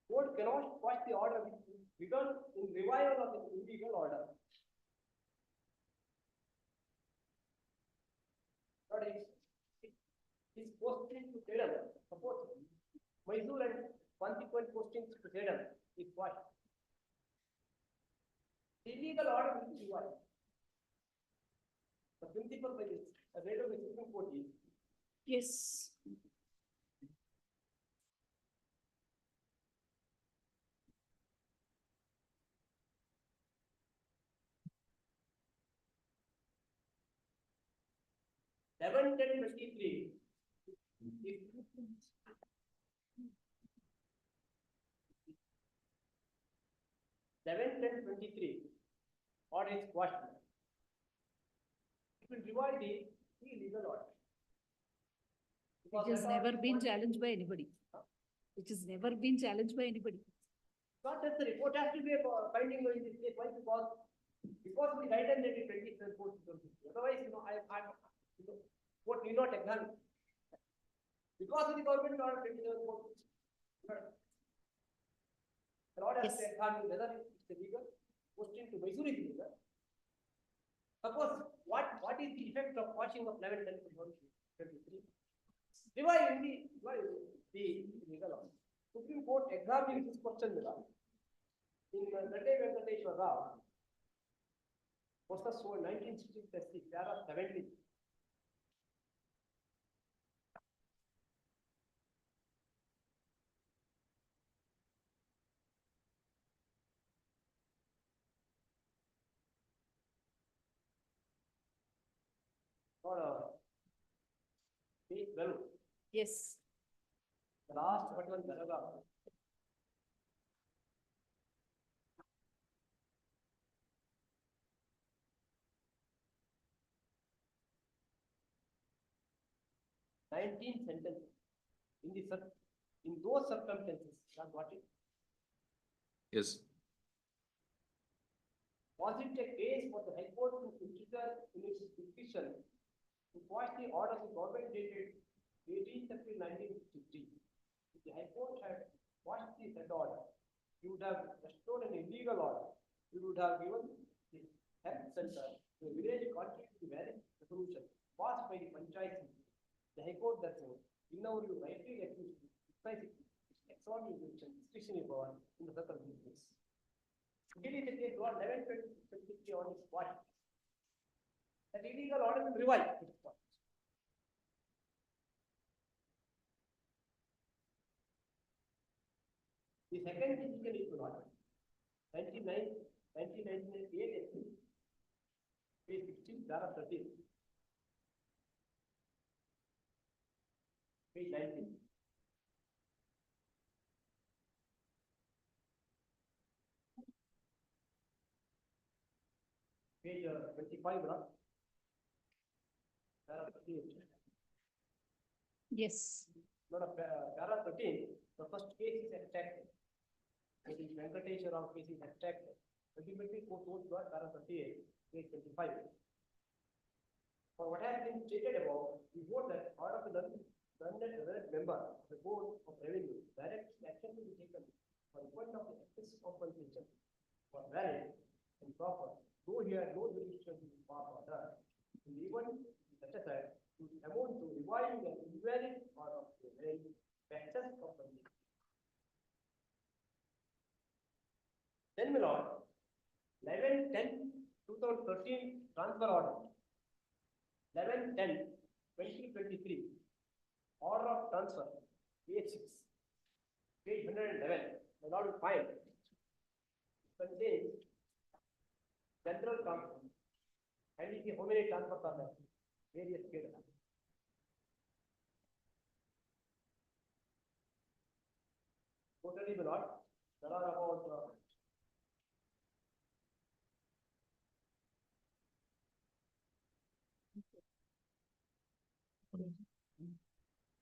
Speaker 2: court cannot quash the order which is begun in revival of the illegal order. But his posting to Sedam, suppose Mysore and consequent postings to Sedam is quashed. The illegal order will be revived. The principle by this, as read of the Supreme Court is
Speaker 1: Yes.
Speaker 2: Eleven 10/23. 11/10/23 order is quashed. It will revive the illegal order.
Speaker 1: It has never been challenged by anybody. It has never been challenged by anybody.
Speaker 2: Not that the report has to be a finding in this case. Why? Because the guidance that is 27 otherwise, court need not examine. Because of the government order 27 the order has to
Speaker 1: Yes.
Speaker 2: examine whether it's illegal, posting to Mysore is illegal. Suppose what is the effect of quashing of 11/10/23? Revive the legal order. Supreme Court examining this question in Nande Venkateshwar Rao versus 1960, para 70. 12,
Speaker 1: Yes.
Speaker 2: the last particular paragraph. Nineteen sentences. In those circumstances, that what it
Speaker 5: Yes.
Speaker 2: was it a case for the High Court to consider in its decision to quash the order of the government dated 18/30/1953? If the High Court had quashed the said order, you would have restored an illegal order. You would have given the health center to a village contrary to the valid resolution passed by the Panchayat. The High Court therefore, in our view, rightly accused the exercising its extraordinary discretionary power in the circumstances. Delhi Secretary got 11/20/23 on its body. That illegal order will revive its point. The second decision is not 1998, page 16, para 13, page 19. Page 25, para 13.
Speaker 1: Yes.
Speaker 2: Not a para 13, the first case is extracted. It is Venkateshwara case is extracted. Ultimately, court goes to para 38, page 25. For what has been stated above, we vote that order of the learned member of the Board of Revenue directs action to be taken for the point of the excess compensation for valid and proper, though here no jurisdiction is part of that. In the event set aside to amount to reviving an invalid part of the valid excess compensation. Then, my lord, 11/10/2013 transfer order. 11/10/2023, order of transfer, page 6, page 111, my lord will find contains general transfer. And you see how many transfers are there? Various cases. Totally, my lord, there are about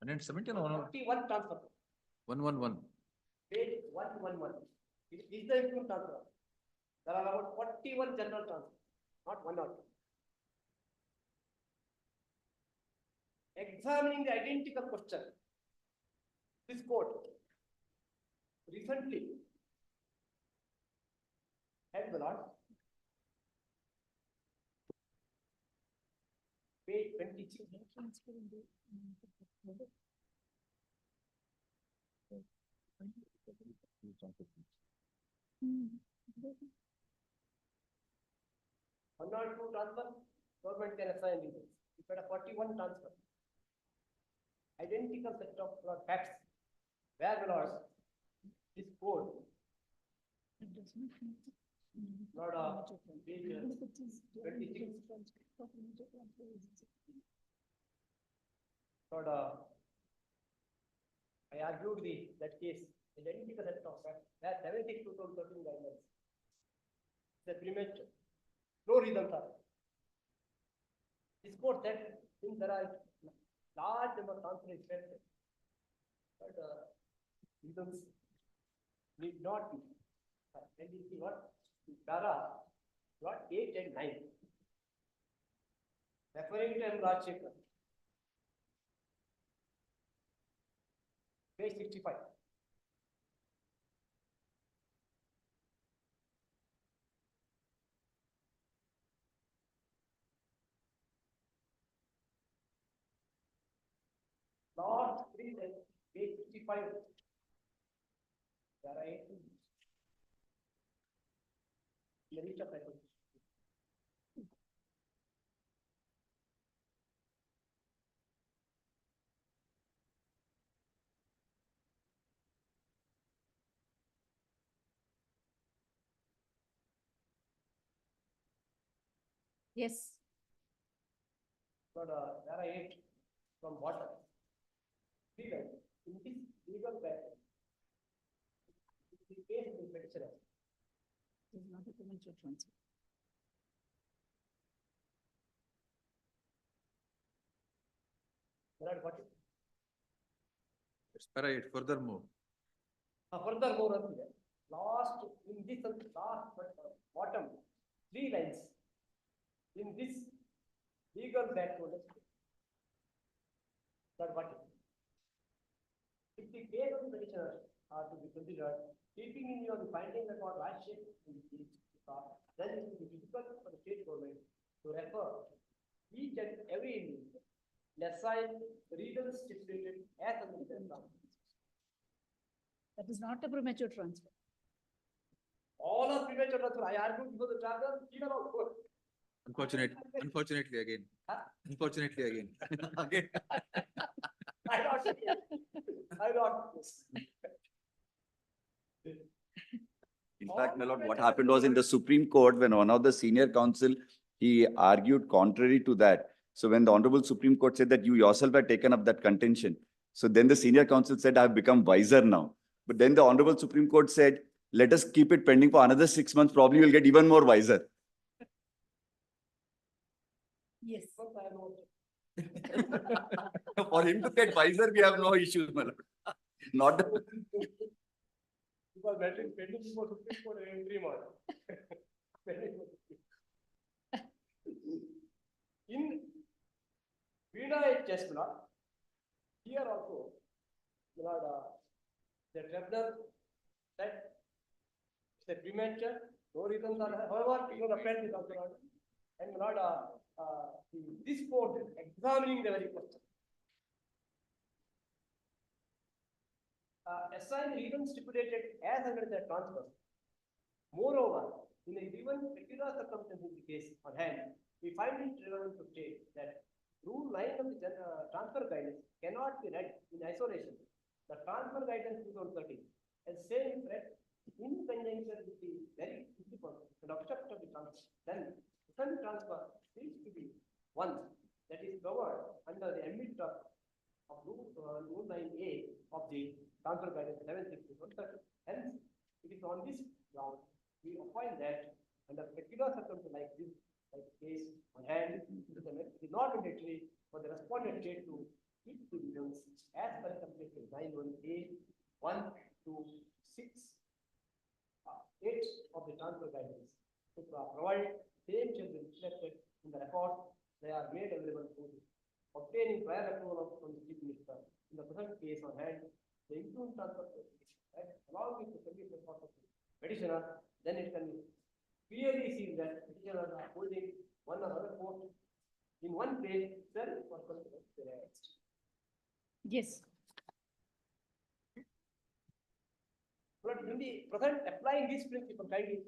Speaker 5: 117 or
Speaker 2: 41 transfer.
Speaker 5: 111?
Speaker 2: Page 111. It is the include transfer. There are about 41 general transfer, not one or two. Examining the identical question, this court recently held the lot, page 26. One or two transfer, government can assign details. If you had a 41 transfer, identical set of facts, where the laws, this code, not a page 26. Not I argued that case, identical set of facts, where 76/2013 guidelines. The premature, no reasons are. This court said, since there are large number of transfer expected, but reasons need not be. And you see what? Para, what 8 and 9. Referring to M. Rajshekar, page 65. Last three, page 65. There are 8.
Speaker 1: Yes.
Speaker 2: But there are 8 from water. Legal, in this legal matter, the case of the petitioner,
Speaker 1: It is not a premature transfer.
Speaker 2: Lord, what is?
Speaker 5: It's para 8, furthermore.
Speaker 2: Furthermore, last, in this last bottom, 3 lines, in this legal backward. Lord, what is? If the case of the petitioner are to be considered, keeping in view the findings about last shape, then it will be difficult for the state government to refer each and every individual, assign reasons stipulated as under the law.
Speaker 1: That is not a premature transfer.
Speaker 2: All are premature transfer. I argued before the tribunal, even also.
Speaker 5: Unfortunately again.
Speaker 2: Huh?
Speaker 5: Unfortunately again. Again.
Speaker 2: I don't. I don't.
Speaker 3: In fact, my lord, what happened was in the Supreme Court, when one of the senior counsel, he argued contrary to that. So when the Honorable Supreme Court said that you yourself had taken up that contention, so then the senior counsel said, I have become wiser now. But then the Honorable Supreme Court said, let us keep it pending for another 6 months, probably you'll get even more wiser.
Speaker 1: Yes.
Speaker 3: For him to get wiser, we have no issues, my lord. Not the...
Speaker 2: Because that is pending before Supreme Court and 3 months. In Veena chess block, here also, Lord, the tribunal said it's a premature, no reasons are, however, you know, the friend is also not. And Lord, this court is examining the very question. Assign reasons stipulated as under the transfer. Moreover, in a given particular circumstance in the case on hand, we find it relevant to state that Rule 9 of the transfer guidance cannot be read in isolation. The transfer guidance 2013 and same read in conjunction with the very principle and object of the transfer. Then the transfer needs to be one that is covered under the ambit of Rule 9A of the transfer guidance 760. Hence, it is on this ground we find that under particular circumstances like this, like case on hand, it is not mandatory for the respondent state to keep the reasons as per section 91A 1 to 6, 8 of the transfer guidance to provide same shall be reflected in the record. They are made available to obtaining prior approval from the chief minister. In the present case on hand, the include transfer right, along with the service report of the petitioner, then it can be clearly seen that petitioners are holding one or other post in one place, then for consequence.
Speaker 1: Yes.
Speaker 2: But in the present applying this principle, kindly,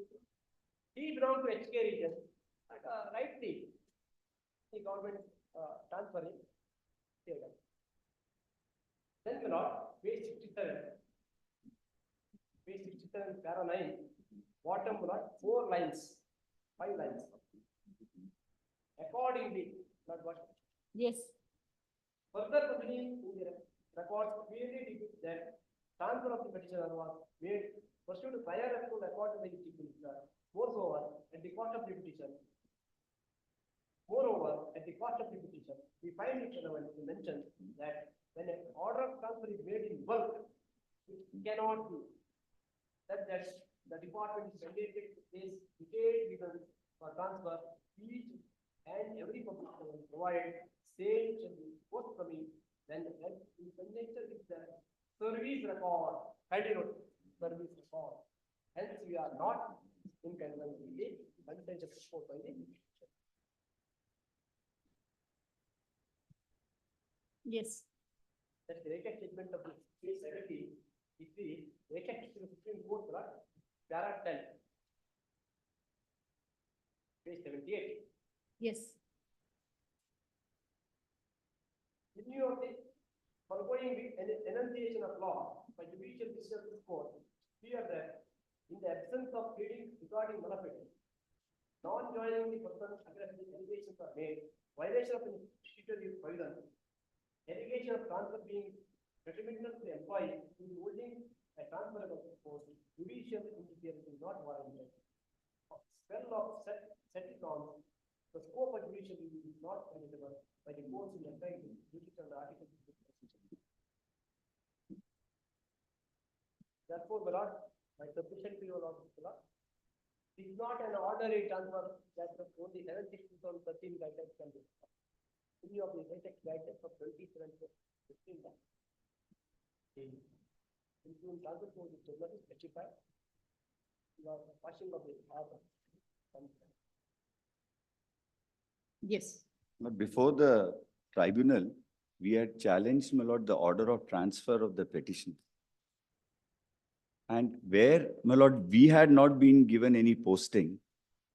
Speaker 2: he belongs to HK region, and rightly the government transferring here. Then the law, page 67, para 9, bottom lot, 4 lines, 5 lines. Accordingly, not what?
Speaker 1: Yes.
Speaker 2: Further continuing in the record clearly depicts that transfer of the petitioner was made pursuant to prior approval according to the chief minister. Moreover, at the cost of the petition, we find it relevant to mention that when an order of transfer is made in bulk, it cannot be that the department is mandated to place detailed reasons for transfer. Each and every public will provide same shall be forthcoming when in conjunction with the service record, service record. Hence, we are not in conjunction with the consensus report by the
Speaker 1: Yes.
Speaker 2: That's the record statement of the case 70 is the record to the Supreme Court, para 10, page 78.
Speaker 1: Yes.
Speaker 2: In view of the foregoing enunciation of law by judicial decision of this court, clear that in the absence of pleading regarding malafide, non-joining the person against the allegations are made, violation of the statutory provision, allegation of transfer being detrimental to the employee who is holding a transferable post, judicial interference is not warranted. Spell of set norms, the scope of judicial review is not permissible by the courts in applying to judicial articles. Therefore, my lord, my submission to your lord, is not an ordinary transfer that only 11/6/2013 guidelines can be. Any of the latest guidelines of 27/15 that. Including transfer to the tribunal is specified. Your passing of the order.
Speaker 1: Yes.
Speaker 3: But before the tribunal, we had challenged, my lord, the order of transfer of the petition. And where, my lord, we had not been given any posting.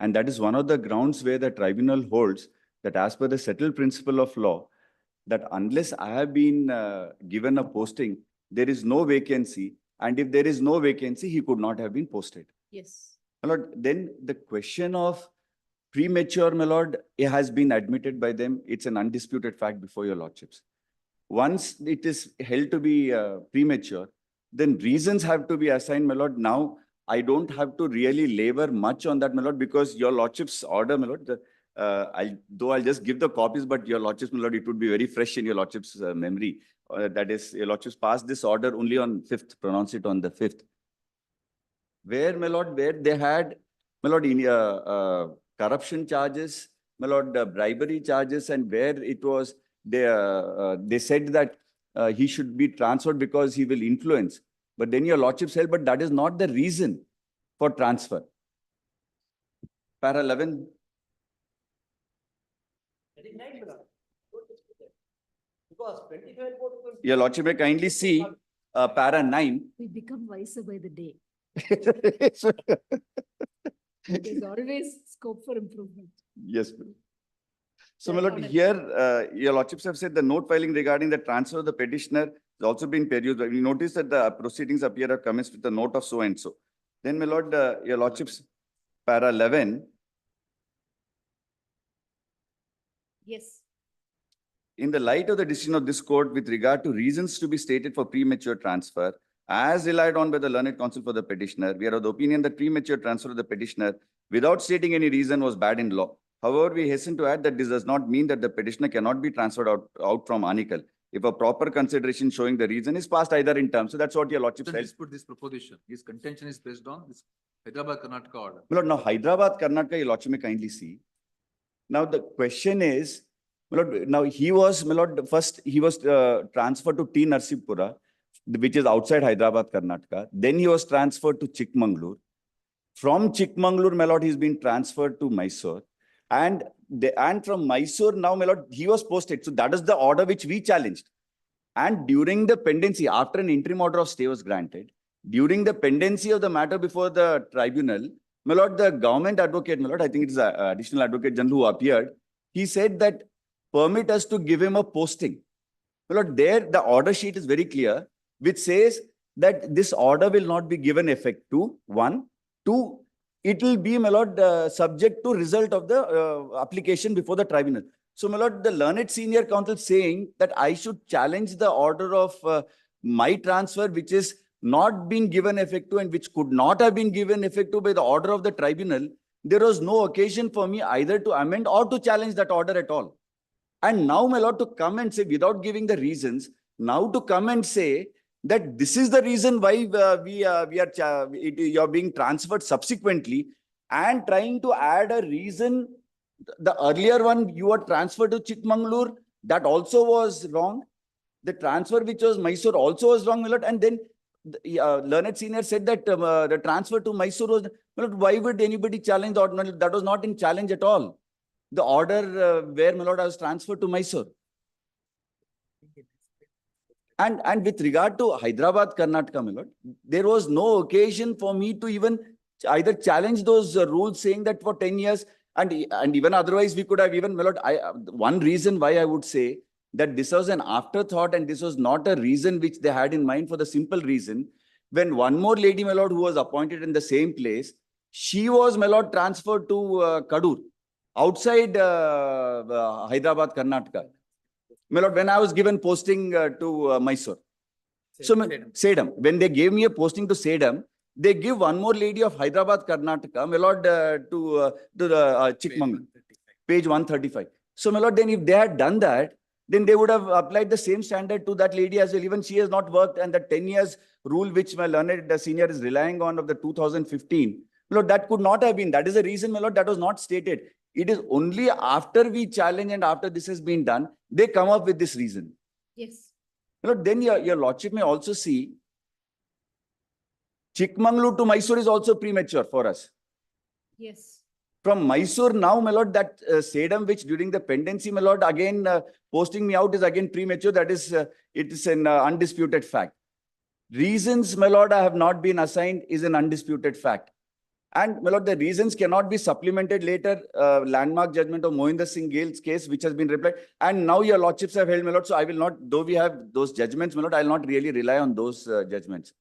Speaker 3: And that is one of the grounds where the tribunal holds that as per the settled principle of law, that unless I have been given a posting, there is no vacancy. And if there is no vacancy, he could not have been posted.
Speaker 1: Yes.
Speaker 3: My lord, then the question of premature, my lord, it has been admitted by them. It's an undisputed fact before your lordships. Once it is held to be premature, then reasons have to be assigned, my lord. Now, I don't have to really labor much on that, my lord, because your lordship's order, my lord, I'll just give the copies, but your lordships, my lord, it would be very fresh in your lordship's memory. That is, your lordships passed this order only on 5th, pronounce it on the 5th. Where, my lord, where they had, my lord, in corruption charges, my lord, bribery charges, and where it was, they said that he should be transferred because he will influence. But then your lordship said, but that is not the reason for transfer. Para 11.
Speaker 2: That is right, my lord. Don't dispute that. Because 25 votes.
Speaker 3: Your lordship may kindly see para 9.
Speaker 1: We become wiser by the day.
Speaker 3: Yes,
Speaker 1: There's always scope for improvement.
Speaker 3: yes. So, my
Speaker 1: Yeah,
Speaker 3: lord,
Speaker 1: honest.
Speaker 3: here, your lordships have said the note filing regarding the transfer of the petitioner has also been perused. We notice that the proceedings appear have commenced with the note of so and so. Then, my lord, your lordships, para 11,
Speaker 1: Yes.
Speaker 3: in the light of the decision of this court with regard to reasons to be stated for premature transfer, as relied on by the learned counsel for the petitioner, we are of the opinion that premature transfer of the petitioner without stating any reason was bad in law. However, we hasten to add that this does not mean that the petitioner cannot be transferred out from Anikal if a proper consideration showing the reason is passed either in terms. So that's what your lordship
Speaker 5: Then
Speaker 3: said.
Speaker 5: dispute this proposition. His contention is based on this Hyderabad Karnataka order.
Speaker 3: My lord, now Hyderabad, Karnataka, your lordship may kindly see. Now the question is, my lord, now he was, my lord, first he was transferred to T. Narsipura, which is outside Hyderabad, Karnataka. Then he was transferred to Chikmagalur. From Chikmagalur, my lord, he's been transferred to Mysore. And from Mysore, now, my lord, he was posted. So that is the order which we challenged. And during the pendency, after an interim order of stay was granted, during the pendency of the matter before the tribunal, my lord, the government advocate, my lord, I think it is additional advocate general who appeared, he said that permit us to give him a posting. My lord, there the order sheet is very clear, which says that this order will not be given effect to 1, 2, it will be, my lord, subject to result of the application before the tribunal. So, my lord, the learned senior counsel saying that I should challenge the order of my transfer, which is not being given effect to and which could not have been given effect to by the order of the tribunal. There was no occasion for me either to amend or to challenge that order at all. And now, my lord, to come and say, without giving the reasons, now to come and say that this is the reason why you are being transferred subsequently and trying to add a reason. The earlier one, you were transferred to Chikmagalur, that also was wrong. The transfer which was Mysore also was wrong, my lord. And then learned senior said that the transfer to Mysore was, my lord, why would anybody challenge the order? My lord, that was not in challenge at all. The order where, my lord, I was transferred to Mysore. And with regard to Hyderabad, Karnataka, my lord, there was no occasion for me to even either challenge those rules saying that for 10 years and even otherwise we could have even, my lord, one reason why I would say that this was an afterthought and this was not a reason which they had in mind for the simple reason, when one more lady, my lord, who was appointed in the same place, she was, my lord, transferred to Kadur, outside Hyderabad, Karnataka. My lord, when I was given posting to Mysore. So, Sedam, when they gave me a posting to Sedam, they give one more lady of Hyderabad, Karnataka, my lord, to the Chikmagalur, page 135. So, my lord, then if they had done that, then they would have applied the same standard to that lady as well. Even she has not worked, and the 10 years rule which my learned senior is relying on of the 2015, my lord, that could not have been. That is the reason, my lord, that was not stated. It is only after we challenge and after this has been done, they come up with this reason.
Speaker 1: Yes,
Speaker 3: My lord, then your lordship may also see Chikmagalur to Mysore is also premature for us.
Speaker 1: yes,
Speaker 3: From Mysore now, my lord, that Sedam which during the pendency, my lord, again posting me out is again premature. That is, it is an undisputed fact. Reasons, my lord, I have not been assigned is an undisputed fact. And, my lord, the reasons cannot be supplemented later. Landmark judgment of Mohinder Singh Gill's case, which has been replied. And now your lordships have held, my lord. So I will not, though we have those judgments, my lord, I will not really rely on those judgments.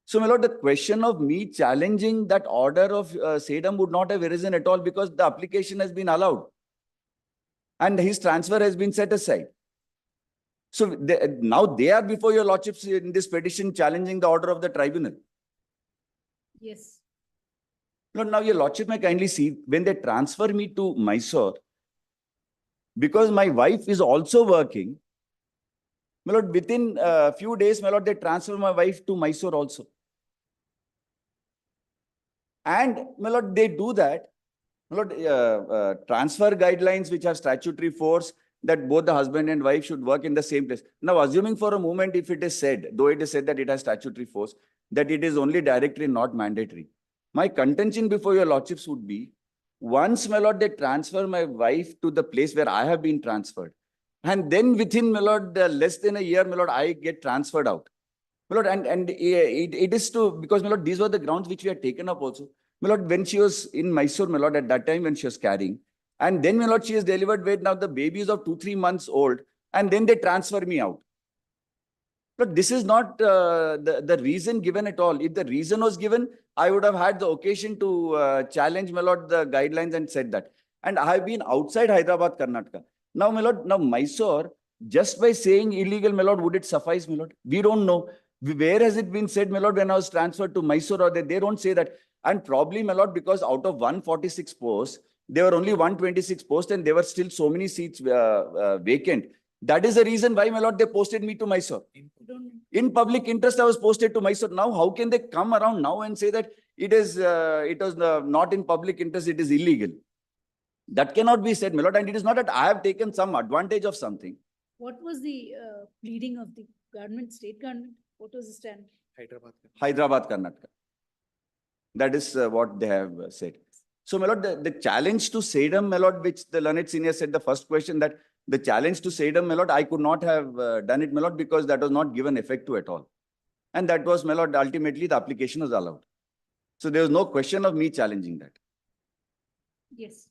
Speaker 3: So, my lord, the question of me challenging that order of Sedam would not have arisen at all because the application has been allowed. And his transfer has been set aside. So, now they are before your lordships in this petition challenging the order of the tribunal.
Speaker 1: yes,
Speaker 3: Lord, now your lordship may kindly see, when they transfer me to Mysore, because my wife is also working, my lord, within a few days, my lord, they transfer my wife to Mysore also. And, my lord, they do that, my lord, transfer guidelines which have statutory force that both the husband and wife should work in the same place. Now, assuming for a moment, if it is said, though it is said that it has statutory force, that it is only directory, not mandatory. My contention before your lordships would be, once, my lord, they transfer my wife to the place where I have been transferred. And then within, my lord, less than a year, my lord, I get transferred out. My lord, and it is to, because, my lord, these were the grounds which we had taken up also. My lord, when she was in Mysore, my lord, at that time when she was carrying, and then, my lord, she is delivered with now the baby is of 2-3 months old, and then they transfer me out. But this is not the reason given at all. If the reason was given, I would have had the occasion to challenge, my lord, the guidelines and said that. And I have been outside Hyderabad, Karnataka. Now, my lord, now Mysore, just by saying illegal, my lord, would it suffice, my lord? We don't know. Where has it been said, my lord, when I was transferred to Mysore, or they don't say that. And probably, my lord, because out of 146 posts, there were only 126 posts and there were still so many seats vacant. That is the reason why, my lord, they posted me to Mysore.
Speaker 1: I don't know.
Speaker 3: In public interest, I was posted to Mysore. Now, how can they come around now and say that it was not in public interest, it is illegal? That cannot be said, my lord. And it is not that I have taken some advantage of something.
Speaker 1: What was the pleading of the government, state government? What was the stand?
Speaker 3: Hyderabad, Karnataka. That is what they have said. So, my lord, the challenge to Sedam, my lord, which the learned senior said the first question, that the challenge to Sedam, my lord, I could not have done it, my lord, because that was not given effect to at all. And that was, my lord, ultimately the application was allowed. So there was no question of me challenging that.
Speaker 1: Yes,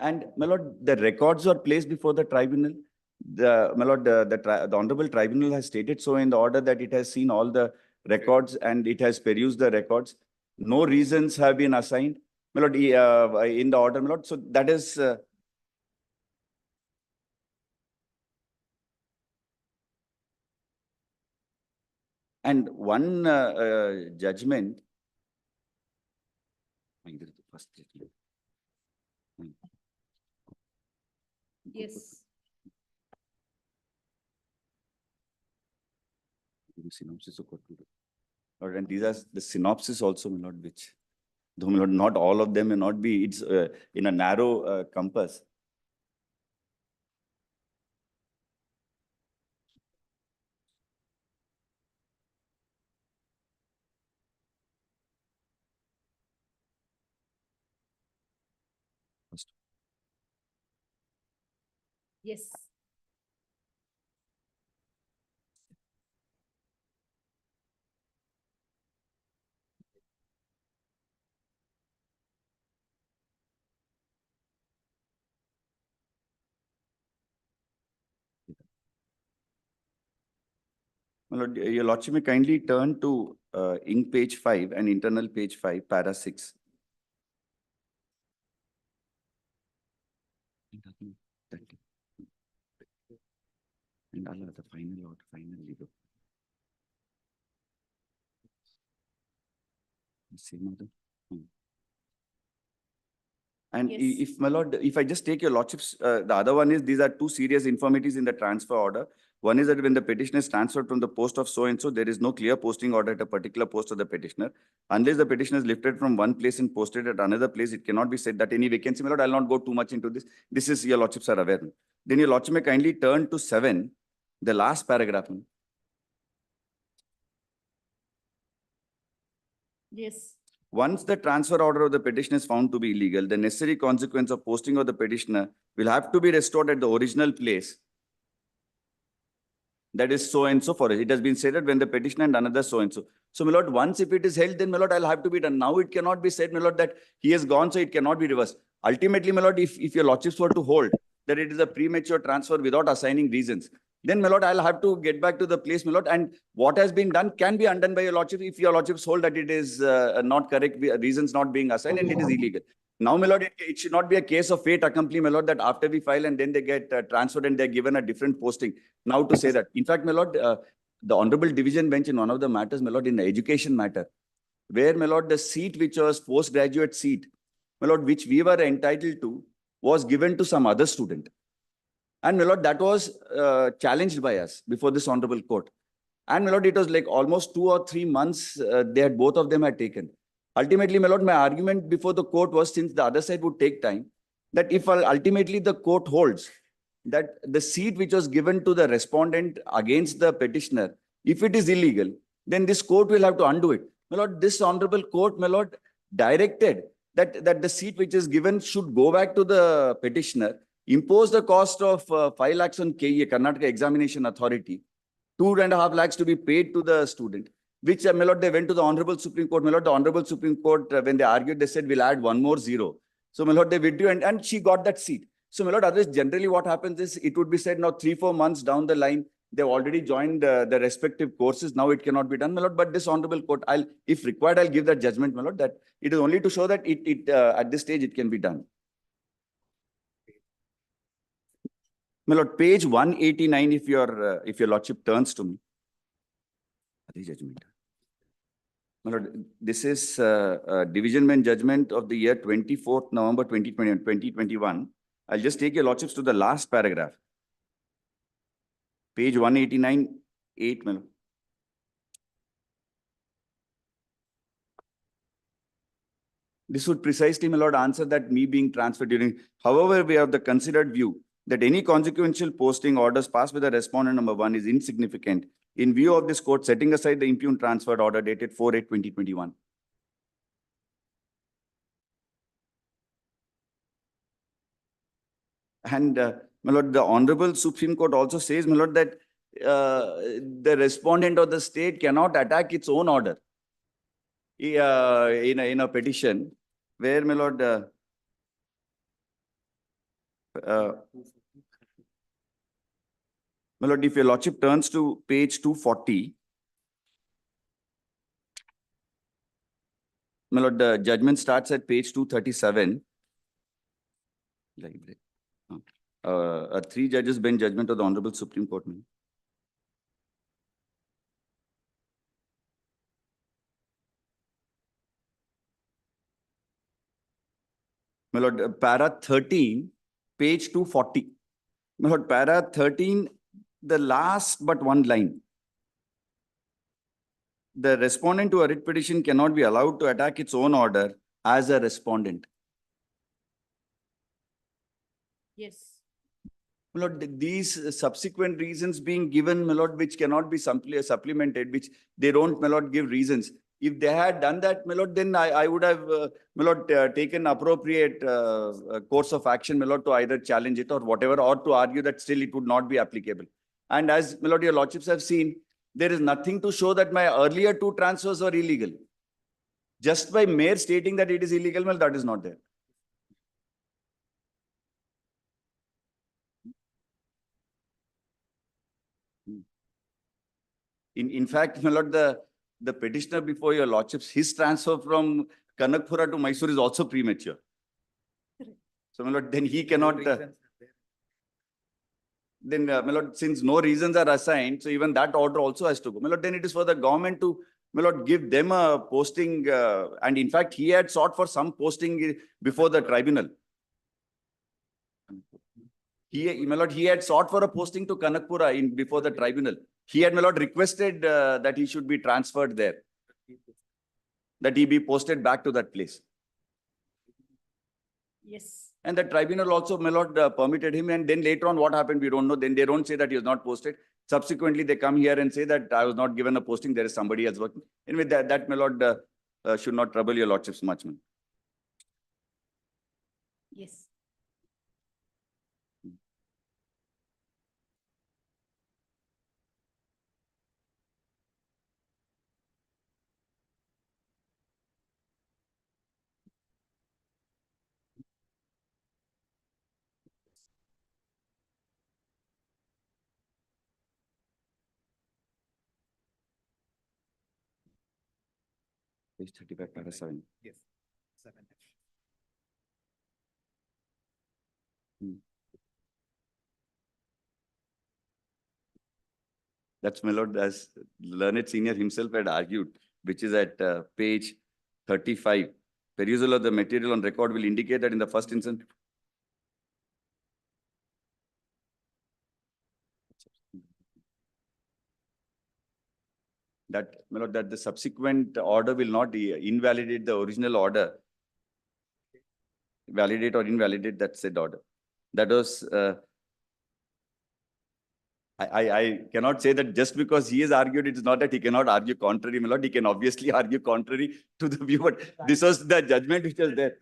Speaker 3: And, my lord, the records were placed before the tribunal. My lord, the Honorable Tribunal has stated so in the order that it has seen all the records and it has perused the records. No reasons have been assigned, my lord, in the order, my lord. So that is... and one judgment.
Speaker 1: yes,
Speaker 3: Synopsis of court order. Lord, and these are the synopsis also, my lord, which, though, my lord, not all of them may not be, it's in a narrow compass.
Speaker 1: yes.
Speaker 3: My lord, your lordship may kindly turn to ink page 5 and internal page 5, para 6. And Allah, the final order, finally. Same order. And
Speaker 1: Yes.
Speaker 3: if, my lord, if I just take your lordships, the other one is, these are two serious infirmities in the transfer order. One is that when the petitioner is transferred from the post of so-and-so, there is no clear posting order at a particular post of the petitioner. Unless the petitioner is lifted from one place and posted at another place, it cannot be said that any vacancy. My lord, I'll not go too much into this. This is, your lordships are aware. Then your lordship may kindly turn to 7, the last paragraph.
Speaker 1: Yes.
Speaker 3: Once the transfer order of the petition is found to be illegal, the necessary consequence of posting of the petitioner will have to be restored at the original place. That is so and so for it. It has been stated when the petitioner and another so and so. So, my lord, once if it is held, then, my lord, I'll have to be done. Now it cannot be said, my lord, that he has gone, so it cannot be reversed. Ultimately, my lord, if your lordships were to hold that it is a premature transfer without assigning reasons, then, my lord, I'll have to get back to the place, my lord, and what has been done can be undone by your lordship if your lordships hold that it is not correct, reasons not being assigned and it is illegal. Now, my lord, it should not be a case of fate accompli, my lord, that after we file and then they get transferred and they're given a different posting. Now to say that. In fact, my lord, the Honorable Division Bench in one of the matters, my lord, in the education matter, where, my lord, the seat which was postgraduate seat, my lord, which we were entitled to, was given to some other student. And, my lord, that was challenged by us before this honorable court. And, my lord, it was like almost 2 or 3 months both of them had taken. Ultimately, my lord, my argument before the court was, since the other side would take time, that if ultimately the court holds that the seat which was given to the respondent against the petitioner, if it is illegal, then this court will have to undo it. My lord, this honorable court, my lord, directed that the seat which is given should go back to the petitioner, impose the cost of 5 lakhs on KEA, Karnataka Examination Authority, 2.5 lakhs to be paid to the student, which, my lord, they went to the Honorable Supreme Court. My lord, the Honorable Supreme Court, when they argued, they said, we'll add one more zero. So, my lord, they withdrew and she got that seat. So, my lord, otherwise, generally what happens is, it would be said now 3-4 months down the line, they've already joined the respective courses. Now it cannot be done, my lord. But this honorable court, if required, I'll give that judgment, my lord, that it is only to show that at this stage, it can be done. My lord, page 189, if your lordship turns to me. Judgment. My lord, this is division bench judgment of the year 24th November 2021. I'll just take your lordships to the last paragraph. Page 189, 8, my lord. This would precisely, my lord, answer that me being transferred during. However, we have the considered view that any consequential posting orders passed with the respondent number 1 is insignificant in view of this court setting aside the impugned transferred order dated 4/8/2021. And, my lord, the Honorable Supreme Court also says, my lord, that the respondent of the state cannot attack its own order in a petition where, my lord, my lord, if your lordship turns to page 240, my lord, the judgment starts at page 237. A 3 judges bench judgment of the Honorable Supreme Court. My lord, para 13, page 240. My lord, para 13, the last but one line. The respondent to a writ petition cannot be allowed to attack its own order as a respondent.
Speaker 1: Yes.
Speaker 3: My lord, these subsequent reasons being given, my lord, which cannot be supplemented, which they don't, my lord, give reasons. If they had done that, my lord, then I would have, my lord, taken appropriate course of action, my lord, to either challenge it or whatever, or to argue that still it would not be applicable. And as, my lord, your lordships have seen, there is nothing to show that my earlier 2 transfers were illegal. Just by mere stating that it is illegal, well, that is not there. In fact, my lord, the petitioner before your lordships, his transfer from Kanakpura to Mysore is also premature. So, my lord, then he cannot. then, my lord, since no reasons are assigned, so even that order also has to go. My lord, then it is for the government to, my lord, give them a posting, and in fact, he had sought for some posting before the tribunal. My lord, he had sought for a posting to Kanakpura before the tribunal. He had, my lord, requested that he should be transferred there, that he be posted back to that place.
Speaker 1: Yes.
Speaker 3: And the tribunal also, my lord, permitted him. And then later on, what happened, we don't know. Then they don't say that he was not posted. Subsequently, they come here and say that I was not given a posting. There is somebody else working. Anyway, that my lord, should not trouble your lordships much, man.
Speaker 1: Yes.
Speaker 3: Page 35, para 7.
Speaker 4: Yes. 7.
Speaker 3: That's, my lord, as learned senior himself had argued, which is at page 35. Perusal of the material on record will indicate that in the first instance. That, my lord, that the subsequent order will not invalidate the original order. Validate or invalidate that said order. That was, I cannot say that just because he has argued, it's not that he cannot argue contrary, my lord. He can obviously argue contrary to the view, but this was the judgment which was there.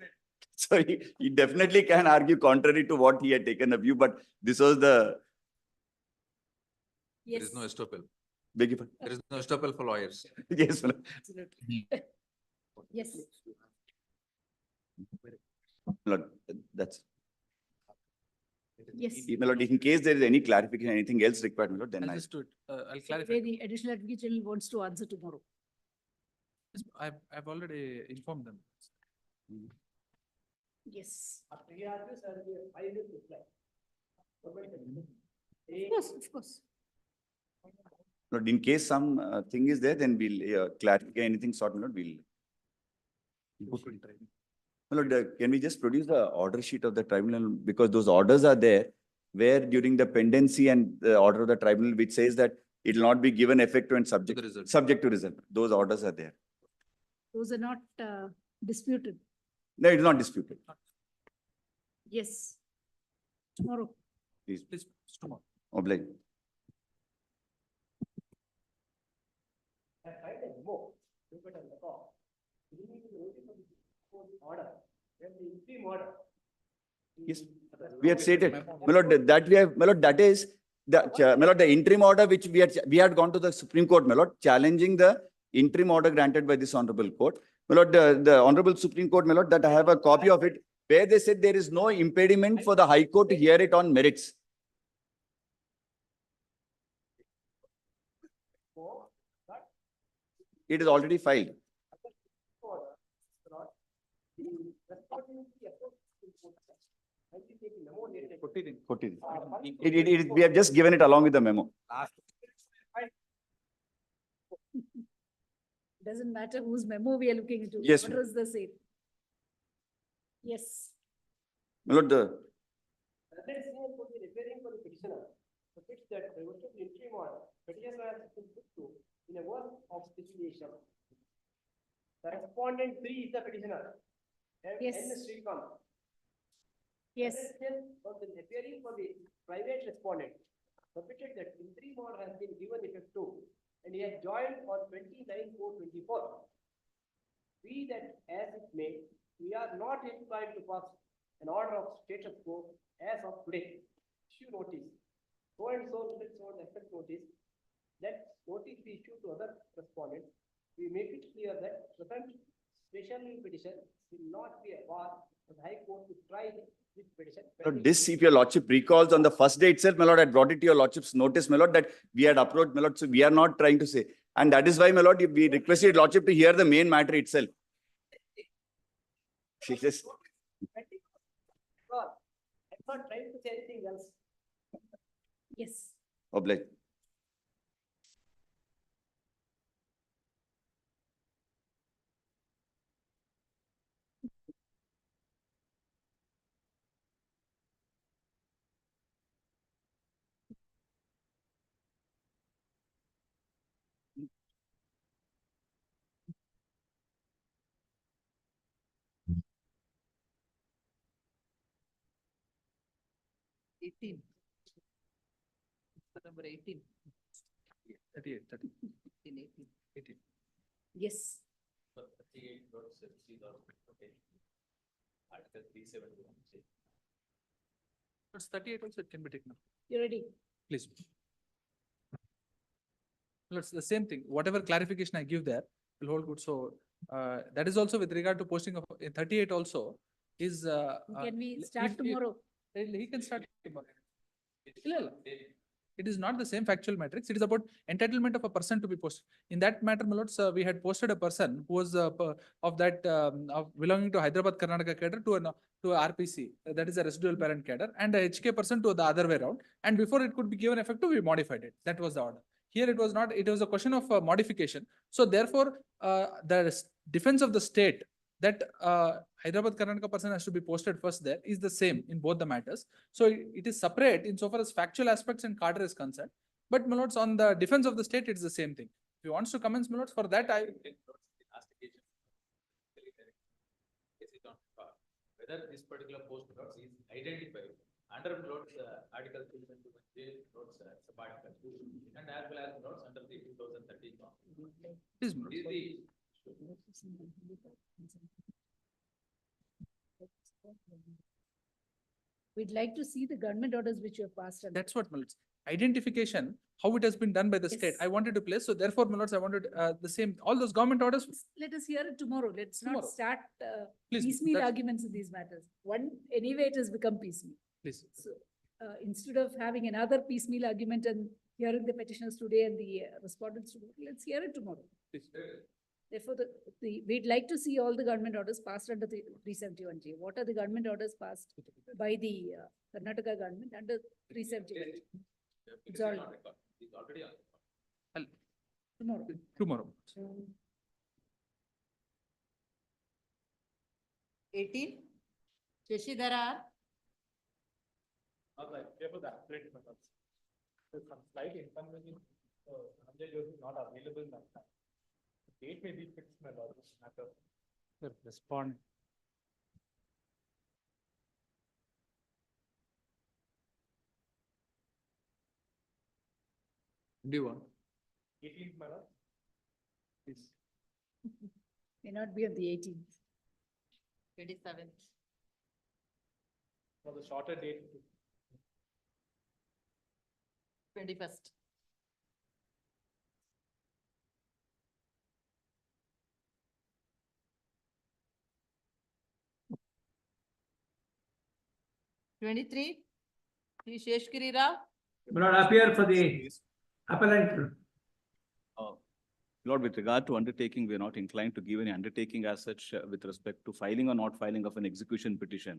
Speaker 3: So he definitely can argue contrary to what he had taken a view, but this was the.
Speaker 5: There
Speaker 1: Yes.
Speaker 5: is no estoppel.
Speaker 3: Beg your pardon?
Speaker 5: There is no estoppel for lawyers.
Speaker 3: Yes, my lord.
Speaker 1: Absolutely. Yes.
Speaker 3: My lord, that's.
Speaker 1: Yes.
Speaker 3: My lord, in case there is any clarification, anything else required, my lord, then
Speaker 5: Understood. I'll clarify.
Speaker 1: Where the additional advocate general wants to answer tomorrow.
Speaker 5: Yes, I've already informed them.
Speaker 1: Yes. Of course, of course.
Speaker 3: Lord, in case some thing is there, then we'll clarify anything sort, my lord, we'll. My lord, can we just produce the order sheet of the tribunal? Because those orders are there, where during the pendency and the order of the tribunal, which says that it will not be given effect to and subject to result. Those orders are there.
Speaker 1: Those are not disputed.
Speaker 3: No, it is not disputed.
Speaker 1: Yes. Tomorrow.
Speaker 3: Please,
Speaker 5: Please, tomorrow.
Speaker 3: oblige. Yes, we had stated, my lord, that we have, my lord, that is the, my lord, the interim order which we had gone to the Supreme Court, my lord, challenging the interim order granted by this honorable court. My lord, the honorable Supreme Court, my lord, that I have a copy of it, where they said there is no impediment for the High Court to hear it on merits. It is already filed. We have just given it along with the memo.
Speaker 1: Doesn't matter whose memo we are looking into.
Speaker 3: Yes,
Speaker 1: Order is the same. Yes.
Speaker 3: My lord,
Speaker 2: Referring for the petitioner, to fix that the interim order, petitioner has been put to in a work of stipulation. The respondent 3 is the petitioner. And
Speaker 1: Yes.
Speaker 2: N. Srikanth.
Speaker 1: Yes.
Speaker 2: For the appearing for the private respondent, submitted that interim order has been given effect to, and he has joined on 29/4/24. Be that as it may, we are not inclined to pass an order of status quo as of today. Issue notice. So and so, effect notice. That notice be issued to other respondents. We make it clear that present special petition will not be a bar for the High Court to try this petition.
Speaker 3: Lord, this, if your lordship recalls, on the first day itself, my lord, I brought it to your lordship's notice, my lord, that we had approached, my lord, so we are not trying to say. And that is why, my lord, we requested lordship to hear the main matter itself. Jesus.
Speaker 2: I'm not trying to say anything else.
Speaker 1: Yes.
Speaker 3: Oblige.
Speaker 6: Eighteen. Number 18.
Speaker 5: 38, 30,
Speaker 6: 18.
Speaker 1: Yes.
Speaker 5: It's 38 also, it can be taken up.
Speaker 1: You ready?
Speaker 5: Please. Well, it's the same thing. Whatever clarification I give there will hold good. So that is also with regard to posting of in 38 also is.
Speaker 1: Can we
Speaker 5: if-
Speaker 1: start
Speaker 5: if-
Speaker 1: tomorrow?
Speaker 5: He can start tomorrow. Illa. It is not the same factual matrix. It is about entitlement of a person to be posted. In that matter, my lords, we had posted a person who was of that of belonging to Hyderabad Karnataka cadre to a RPC, that is a residual parent cadre, and a HK person to the other way around. And before it could be given effective, we modified it. That was the order. Here it was not. It was a question of modification. So therefore, the defense of the state that Hyderabad Karnataka person has to be posted first there is the same in both the matters. So it is separate insofar as factual aspects and cadre is concerned. But my lords, on the defense of the state, it's the same thing. If you wants to commence, my lords, for that I.
Speaker 7: Whether this particular post notes is identified under notes article 321J notes sabbatical and as well as notes under the 2013 law.
Speaker 5: Please, my lords.
Speaker 7: Is the
Speaker 1: We'd like to see the government orders which you have passed. on.
Speaker 5: That's what, my lords. Identification, how it has been done by the state.
Speaker 1: Yes.
Speaker 5: I wanted to place. So therefore, my lords, I wanted the same, all those government orders.
Speaker 1: Let us hear it tomorrow. Let's not
Speaker 5: Tomorrow.
Speaker 1: start
Speaker 5: Please,
Speaker 1: piecemeal
Speaker 5: that's-
Speaker 1: arguments in these matters. One, anyway, it has become piecemeal.
Speaker 5: Please.
Speaker 1: So instead of having another piecemeal argument and hearing the petitioners today and the respondents today, let's hear it tomorrow.
Speaker 5: Please.
Speaker 1: Therefore, we'd like to see all the government orders passed under the 371J. What are the government orders passed by the Karnataka government under 371J? It's all
Speaker 7: It's already on.
Speaker 1: tomorrow.
Speaker 5: Tomorrow.
Speaker 8: 18. Shashidhara.
Speaker 7: Therefore, the upgrade methods. Some slight inconvenience, Sanjay Joseph is not available in that time. Date may be fixed, my lord, this matter.
Speaker 5: Respond. Do you want?
Speaker 7: 18th, my lord.
Speaker 5: Please.
Speaker 1: May not be on the 18th.
Speaker 8: 27th.
Speaker 7: For the shorter date.
Speaker 8: 21st. Twenty-three. Sheshgiri Rao.
Speaker 9: Will not appear for the appellant.
Speaker 3: Lord, with regard to undertaking, we are not inclined to give any undertaking as such with respect to filing or not filing of an execution petition.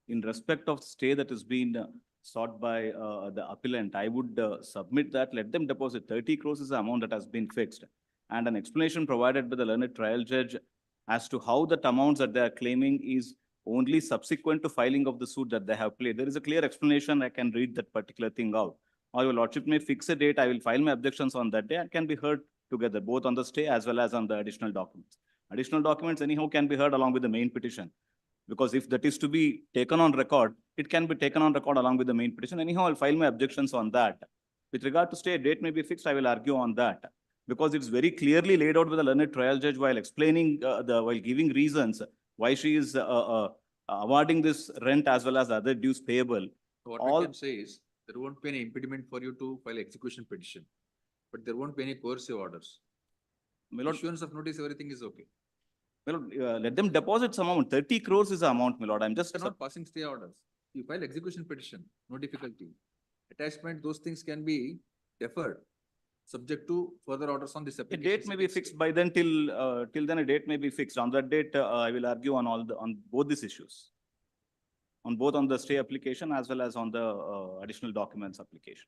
Speaker 3: In respect of stay that has been sought by the appellant, I would submit that let them deposit 30 crores is the amount that has been fixed. And an explanation provided by the learned trial judge as to how that amounts that they are claiming is only subsequent to filing of the suit that they have played. There is a clear explanation. I can read that particular thing out. Or your lordship may fix a date. I will file my objections on that day and can be heard together, both on the stay as well as on the additional documents. Additional documents anyhow can be heard along with the main petition. Because if that is to be taken on record, it can be taken on record along with the main petition. Anyhow, I'll file my objections on that. With regard to stay, date may be fixed. I will argue on that. Because it's very clearly laid out by the learned trial judge while explaining, while giving reasons why she is awarding this rent as well as other dues payable.
Speaker 5: What
Speaker 3: All-
Speaker 5: we can say is, there won't be any impediment for you to file execution petition, but there won't be any coercive orders.
Speaker 3: My lord,
Speaker 5: Issuance of notice, everything is okay.
Speaker 3: my lord, let them deposit some amount. 30 crores is the amount, my lord. I'm just.
Speaker 5: They're not passing stay orders. You file execution petition, no difficulty. Attachment, those things can be deferred, subject to further orders on this
Speaker 3: A
Speaker 5: application.
Speaker 3: date may be fixed by then till then a date may be fixed. On that date, I will argue on on both these issues. On both on the stay application as well as on the additional documents application.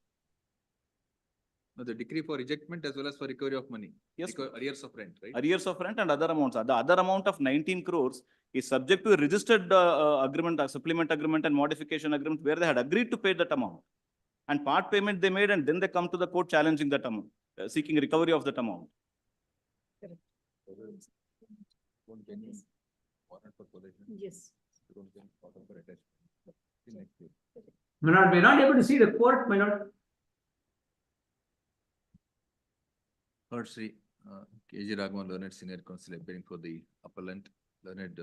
Speaker 7: No, the decree for ejectment as well as for recovery of money.
Speaker 3: Yes,
Speaker 7: Arrears of rent, right?
Speaker 3: arrears of rent and other amounts. The other amount of 19 crores is subject to a registered agreement, a supplement agreement and modification agreement where they had agreed to pay that amount. And part payment they made and then they come to the court challenging that amount, seeking recovery of that amount.
Speaker 7: Don't get any warrant for possession.
Speaker 1: Yes.
Speaker 7: Don't get warrant for attachment. Till next year.
Speaker 9: My lord, we're not able to see the court, my lord.
Speaker 7: Third Sri K.G. Raghavan, learned senior counsel appearing for the appellant, learned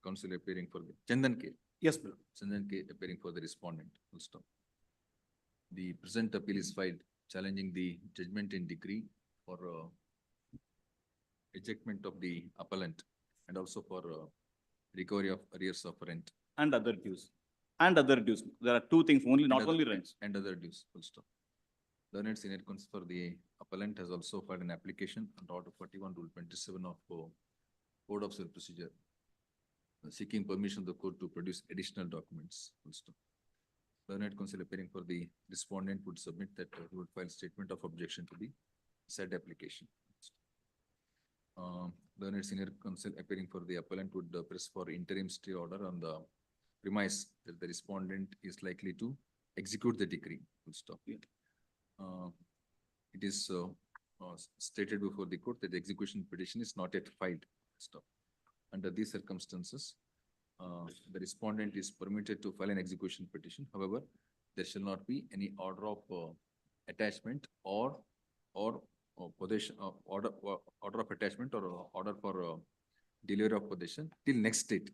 Speaker 7: counsel appearing for the Chandan K.
Speaker 2: Yes, my lord.
Speaker 7: Chandan K appearing for the respondent. Full stop. The present appeal is filed challenging the judgment in decree for ejectment of the appellant and also for recovery of arrears of rent
Speaker 3: And other dues. And other dues. There are two things, only, not
Speaker 7: other-
Speaker 3: only rents.
Speaker 7: and other dues. Full stop. Learned senior counsel for the appellant has also filed an application under Order 41 Rule 27 of Code of Civil Procedure, seeking permission of the court to produce additional documents. Full stop. Learned counsel appearing for the respondent would submit that he would file statement of objection to the said application. Learned senior counsel appearing for the appellant would press for interim stay order on the premise that the respondent is likely to execute the decree. Full stop. It is stated before the court that the execution petition is not yet filed. Stop. Under these circumstances, the respondent is permitted to file an execution petition. However, there shall not be any order of attachment or possession, order of attachment or order for delivery of possession till next date,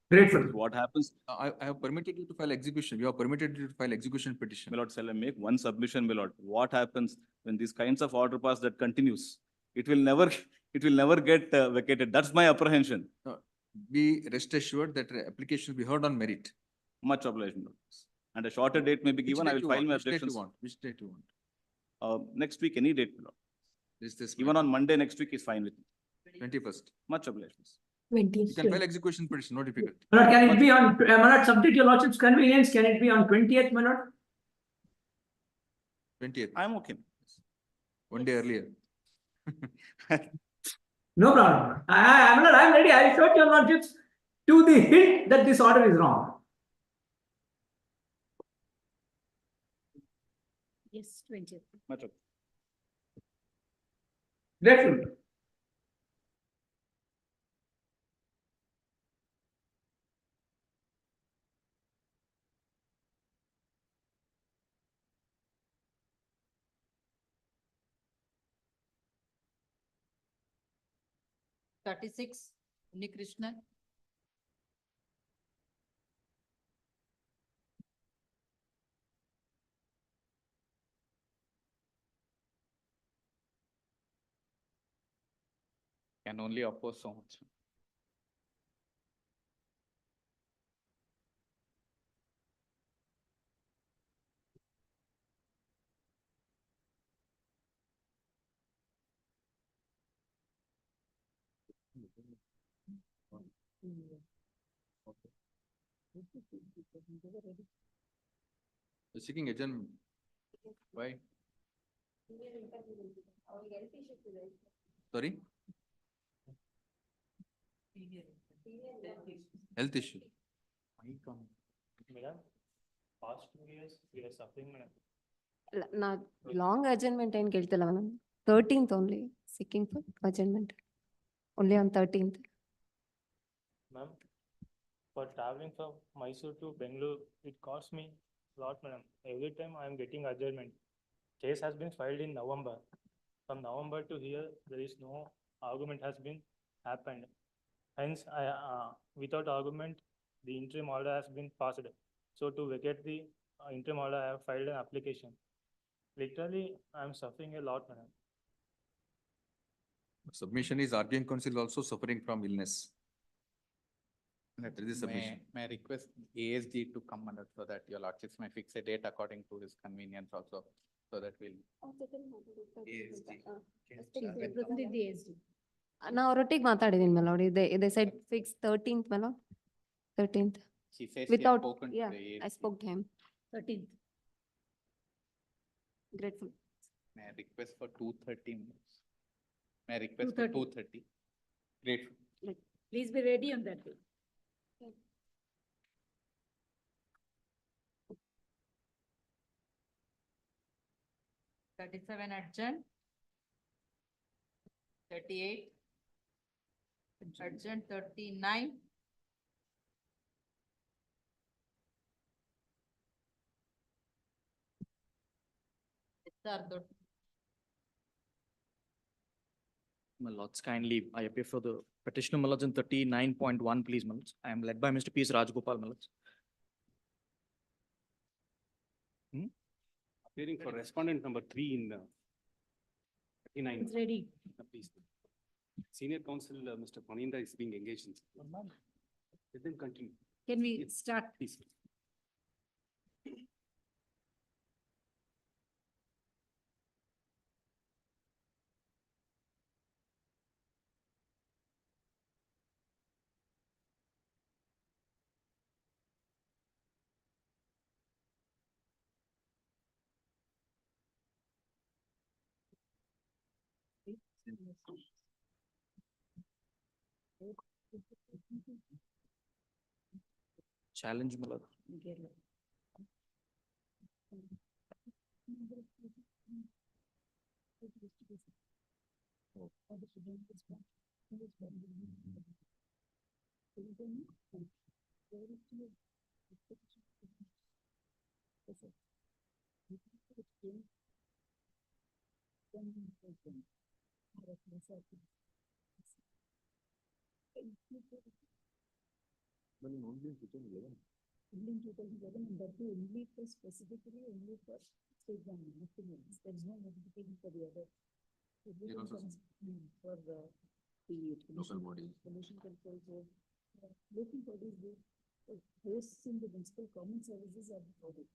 Speaker 9: Grateful.
Speaker 3: What happens,
Speaker 7: I have permitted you to file execution. You have permitted you to file execution petition.
Speaker 3: my lord, shall I make one submission, my lord? What happens when these kinds of order pass that continues? It will never get vacated. That's my apprehension.
Speaker 7: Be rest assured that the application will be heard on merit.
Speaker 3: Much obliged, my lord. And a shorter date may be
Speaker 7: Which
Speaker 3: given. I
Speaker 7: date
Speaker 3: will
Speaker 7: you
Speaker 3: file
Speaker 7: want?
Speaker 3: my
Speaker 7: Which date you
Speaker 3: objections.
Speaker 7: want? Which date you want?
Speaker 3: Next week, any date, my lord.
Speaker 7: This
Speaker 3: Even on Monday next week is fine with me.
Speaker 7: 21st.
Speaker 3: Much obliged.
Speaker 7: You can file execution petition, no difficult.
Speaker 9: My lord, can it be on, my lord, subject to your lordship's convenience, can it be on 20th, my lord?
Speaker 7: 20th,
Speaker 3: I'm okay.
Speaker 7: one day earlier.
Speaker 9: No problem. I'm not, I'm ready. I showed your lordships to the hint that this order is wrong.
Speaker 1: Yes, 20th.
Speaker 3: Much okay.
Speaker 9: Grateful.
Speaker 8: Thirty-six, Unikrishnan.
Speaker 4: Can only oppose so much.
Speaker 7: You're seeking adjournment. Why? Sorry? Health issue.
Speaker 6: Madam, past 2 years, we are suffering, madam.
Speaker 10: ನಾ long adjournment ಏನ್ ಕೇಳ್ತಿಲ್ಲ madam 13th only seeking for adjournment only on 13th.
Speaker 6: Ma'am, for traveling from Mysore to Bangalore, it costs me a lot, madam. Every time I am getting adjournment. Case has been filed in November. From November to here, there is no argument has been happened. Hence, without argument, the interim order has been passed. So to vacate the interim order, I have filed an application. Literally, I am suffering a lot, madam.
Speaker 7: Submission is RGN counsel also suffering from illness. That is the submission.
Speaker 4: May I request ASG to come under so that your lordships may fix a date according to his convenience also, so that we'll.
Speaker 1: Representing the ASD.
Speaker 10: ನಾ ಅವರೊಟ್ಟಿಗೆ ಮಾತಾಡಿದೀನಿ ಮೇಲೋಡಿ ಇದೆ side fix 13th ಮೇಲೋಡ್ 13th
Speaker 4: She says she has
Speaker 10: without
Speaker 4: spoken to
Speaker 10: yeah
Speaker 4: the
Speaker 10: I
Speaker 4: ASG.
Speaker 10: spoke to him.
Speaker 1: 13th.
Speaker 10: Grateful.
Speaker 4: May I request for 2:30 minutes? May I request for
Speaker 1: 2:30?
Speaker 4: 2:30? Great.
Speaker 1: Please be ready on that day.
Speaker 8: 37 adjourned. 38. Adjourned 39. Siddharth,
Speaker 11: My lords, kindly, I appear for the petitioner, my lords, in 39.1, please, my lords. I am led by Mr. P. S. Rajgopal, my lords.
Speaker 6: Appearing for respondent number 3 in the 39.
Speaker 1: It's ready.
Speaker 6: Please. Senior counsel, Mr. Paninda is being engaged in. Let them continue,
Speaker 1: Can we start?
Speaker 6: please.
Speaker 11: Challenge, my lord.
Speaker 1: Only 2011, and that too only for specifically only for state government, nothing else. There is no notification for the other. Everything
Speaker 7: also
Speaker 1: comes, for the
Speaker 7: Local body.
Speaker 1: pollution control board. Local bodies, they hosts in the municipal common services are the body.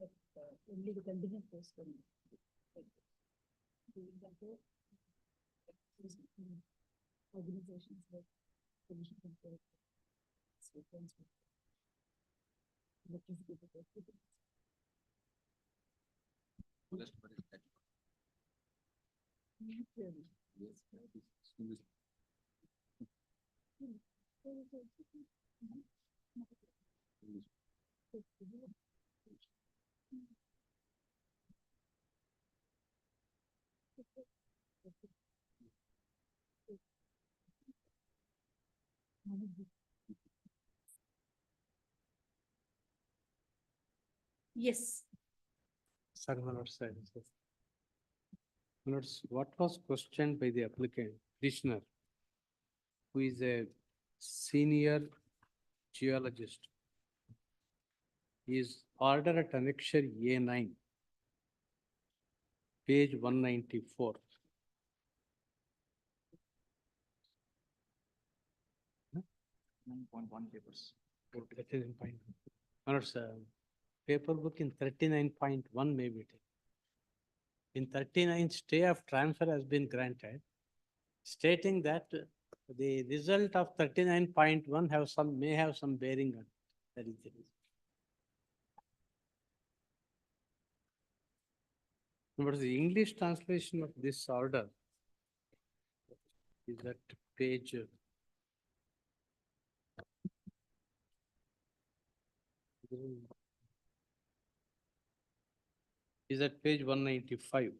Speaker 1: But only the contingent posts come. Organizations like pollution control. Electricity.
Speaker 7: Just for it, that-
Speaker 1: Yes.
Speaker 6: Sir, my lord, sir. My lords, what was questioned by the applicant, petitioner, who is a senior geologist, is order at annexure A9, page 194.
Speaker 11: 9.1 papers.
Speaker 6: 39.1. My lords, paper book in 39.1 may be taken. In 39, stay of transfer has been granted, stating that the result of 39.1 may have some bearing on. That is the reason. What is the English translation of this order? Is that page? Is at page 195.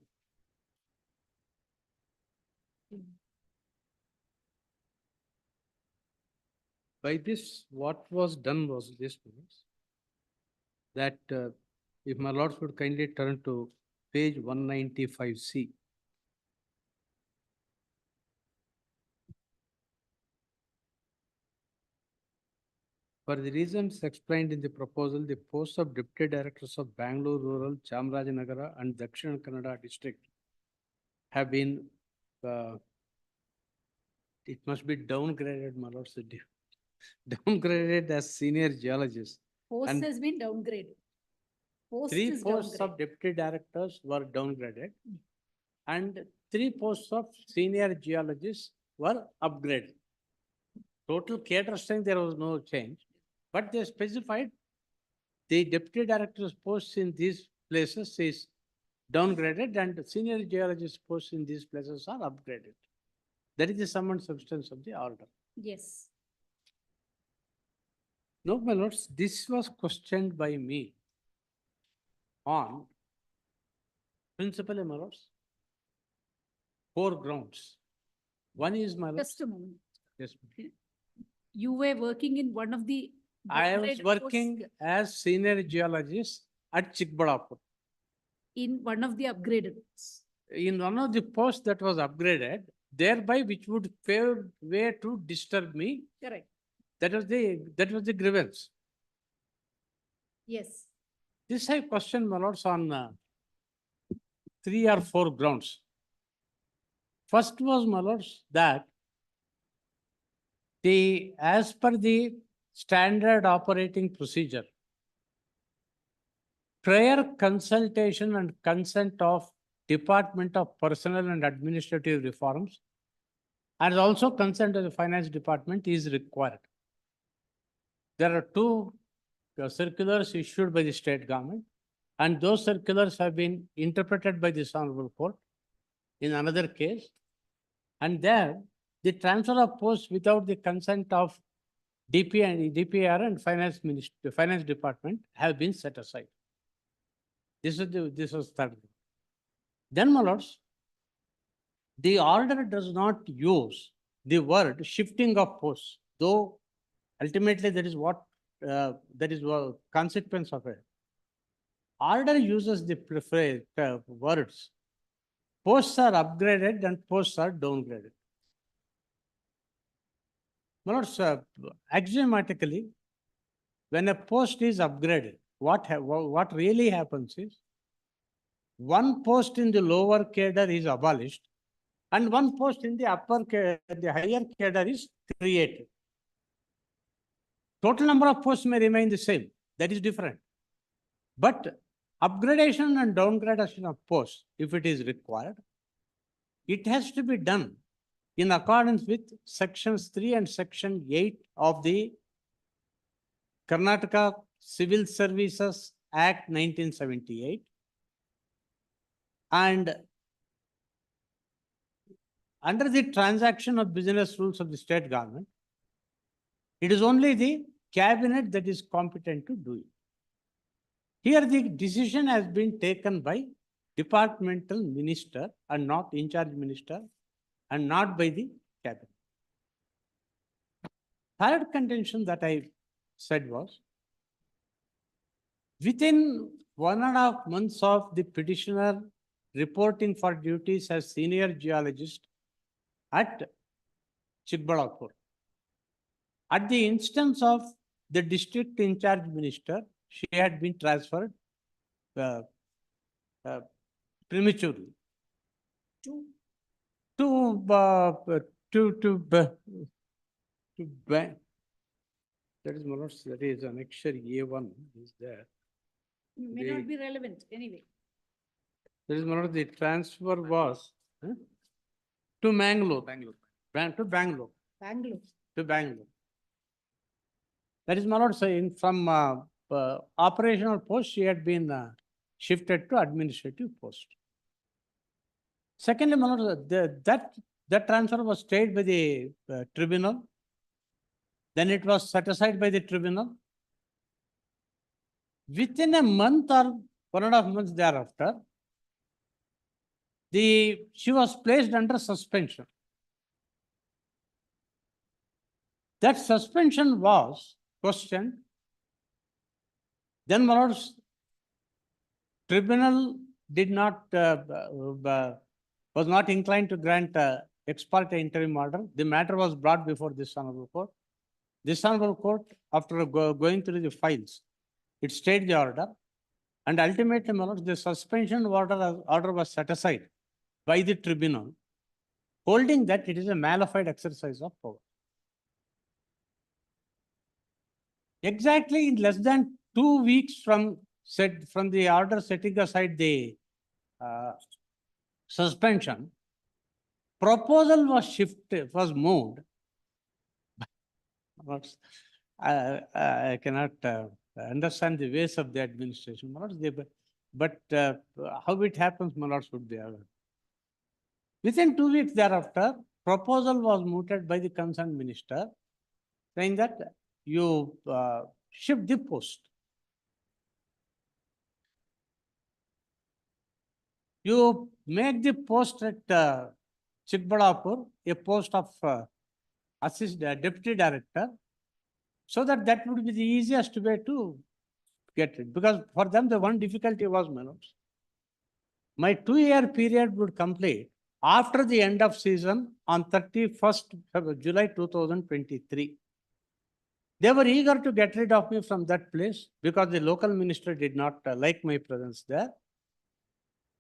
Speaker 6: By this, what was done was this, that if my lords would kindly turn to page 195C. For the reasons explained in the proposal, the posts of deputy directors of Bangalore Rural, Chamarajanagar and Dakshina Kannada district have been, it must be downgraded, my lords, downgraded as senior geologist.
Speaker 1: Post
Speaker 6: And
Speaker 1: has been downgraded. Post
Speaker 6: Three
Speaker 1: is
Speaker 6: posts of
Speaker 1: downgraded.
Speaker 6: deputy directors were downgraded and 3 posts of senior geologists were upgraded. Total cadre strength, there was no change, but they specified the deputy director's posts in these places is downgraded and senior geologist posts in these places are upgraded. That is the sum and substance of the order.
Speaker 1: Yes.
Speaker 6: No, my lords, this was questioned by me on principally, my lords, 4 grounds. One is, my lords,
Speaker 1: Just a moment.
Speaker 6: yes, ma'am.
Speaker 1: You were working in one of the.
Speaker 6: I was
Speaker 1: upgraded
Speaker 6: working
Speaker 1: posts
Speaker 6: as senior geologist at Chikbalapur.
Speaker 1: in one of the upgraded ones.
Speaker 6: In one of the posts that was upgraded, thereby which would pave way to disturb me.
Speaker 1: Correct.
Speaker 6: That was the grievance.
Speaker 1: Yes.
Speaker 6: This I question, my lords, on 3 or 4 grounds. First was, my lords, that as per the standard operating procedure, prior consultation and consent of Department of Personnel and Administrative Reforms and also consent of the Finance Department is required. There are 2 circulars issued by the state government, and those circulars have been interpreted by this honorable court in another case. And there, the transfer of posts without the consent of DPR and Finance Department have been set aside. This was third. Then, my lords, the order does not use the word shifting of posts, though ultimately that is what consequence of it. Order uses the words posts are upgraded and posts are downgraded. My lords, axiomatically, when a post is upgraded, what really happens is one post in the lower cadre is abolished and one post in the the higher cadre is created. Total number of posts may remain the same. That is different. But upgradation and downgradation of posts, if it is required, it has to be done in accordance with sections 3 and section 8 of the Karnataka Civil Services Act 1978. And under the transaction of business rules of the state government, it is only the cabinet that is competent to do it. Here the decision has been taken by departmental minister and not in charge minister and not by the cabinet. Third contention that I said was, within 1.5 months of the petitioner reporting for duties as senior geologist at Chikbalapur, at the instance of the district in charge minister, she had been transferred prematurely to that is, my lords, that is annexure A1 is there.
Speaker 1: May not be relevant anyway.
Speaker 6: That is, my lord, the transfer was to Mangalore. To Bangalore. That is, my lord, saying from operational post, she had been shifted to administrative post. Secondly, my lord, that transfer was stayed by the tribunal. Then it was set aside by the tribunal. Within a month or 1.5 months thereafter, she was placed under suspension. That suspension was questioned. Then, my lords, tribunal did not was not inclined to grant ex parte interim order. The matter was brought before this honorable court. This honorable court, after going through the files, it stayed the order, and ultimately, my lords, the suspension order was set aside by the tribunal, holding that it is a malified exercise of power. Exactly in less than 2 weeks from the order setting aside the suspension, proposal was moved. I cannot understand the ways of the administration. But how it happens, my lords, would be other. Within 2 weeks thereafter, proposal was mooted by the concerned minister, saying that you shift the post. You make the post at Chikballapur a post of deputy director, so that would be the easiest way to get it. Because for them, the one difficulty was, my lords, my 2-year period would complete after the end of season on 31st July 2023. They were eager to get rid of me from that place because the local minister did not like my presence there.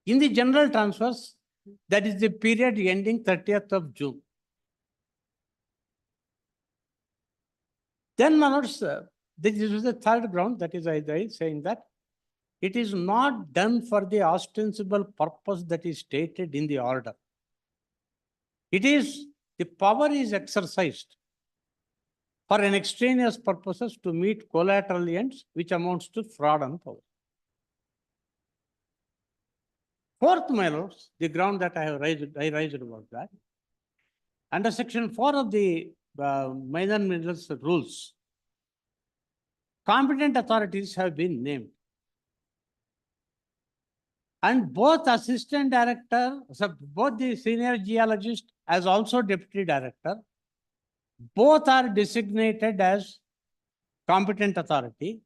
Speaker 6: In the general transfers, that is the period ending 30th of June. Then, my lords, this is the third ground, that is I saying that it is not done for the ostensible purpose that is stated in the order. It is, the power is exercised for an extraneous purposes to meet collateral ends, which amounts to fraud on power. Fourth, my lords, the ground that I raised about that. Under section 4 of the minor minerals rules, competent authorities have been named. And both assistant director, so both the senior geologist as also deputy director, both are designated as competent authority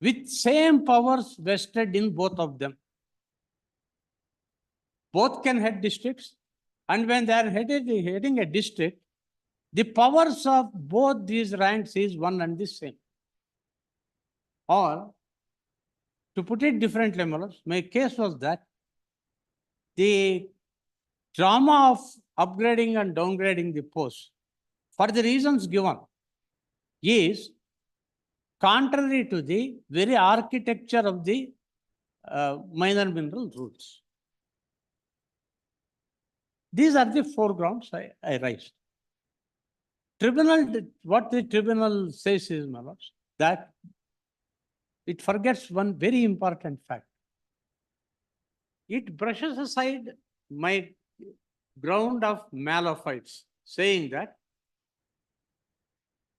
Speaker 6: with same powers vested in both of them. Both can head districts, and when they are heading a district, the powers of both these ranks is one and the same. Or, to put it differently, my case was that the drama of upgrading and downgrading the post, for the reasons given, is contrary to the very architecture of the minor mineral rules. These are the 4 grounds I raised. Tribunal, what the tribunal says is, my lords, that it forgets one very important fact. It brushes aside my ground of malafide, saying that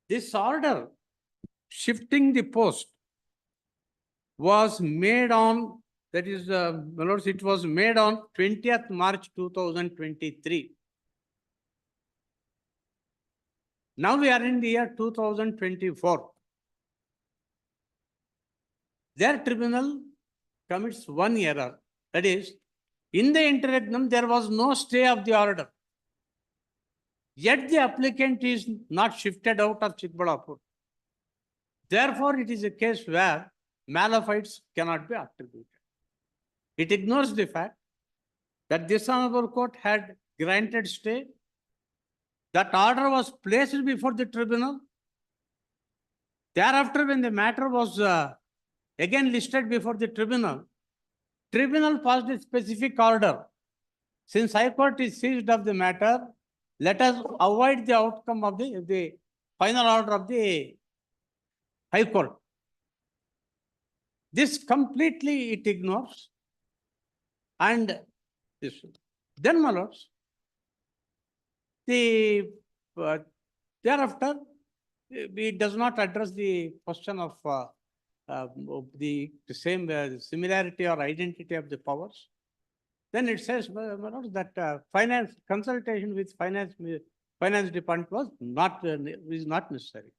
Speaker 6: this order shifting the post was made on, that is, my lords, it was made on 20th March 2023. Now we are in the year 2024. Their tribunal commits one error. That is, in the interregnum, there was no stay of the order. Yet the applicant is not shifted out of Chikballapur. Therefore, it is a case where malafides cannot be attributed. It ignores the fact that this honorable court had granted stay. That order was placed before the tribunal. Thereafter, when the matter was again listed before the tribunal, tribunal passed a specific order. Since High Court is seized of the matter, let us avoid the outcome of the final order of the High Court. This completely it ignores. And this, then, my lords, thereafter, it does not address the question of the same similarity or identity of the powers. Then it says, my lords, that finance consultation with finance department was is not necessary.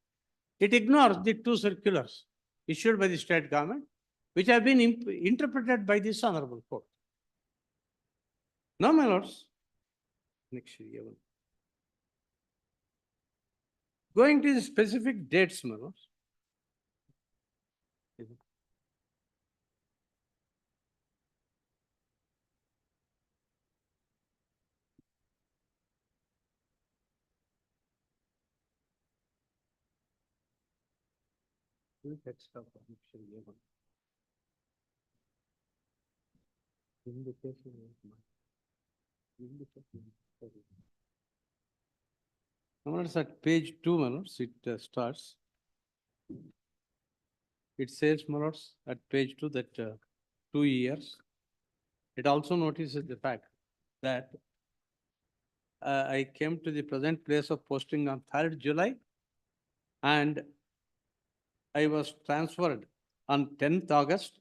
Speaker 6: It ignores the 2 circulars issued by the state government, which have been interpreted by this honorable court. Now, my lords, next year. Going to the specific dates, my lords. Notice at page 2, my lords, it starts. It says, my lords, at page 2 that 2 years. It also notices the fact that I came to the present place of posting on 3rd July and I was transferred on 10th August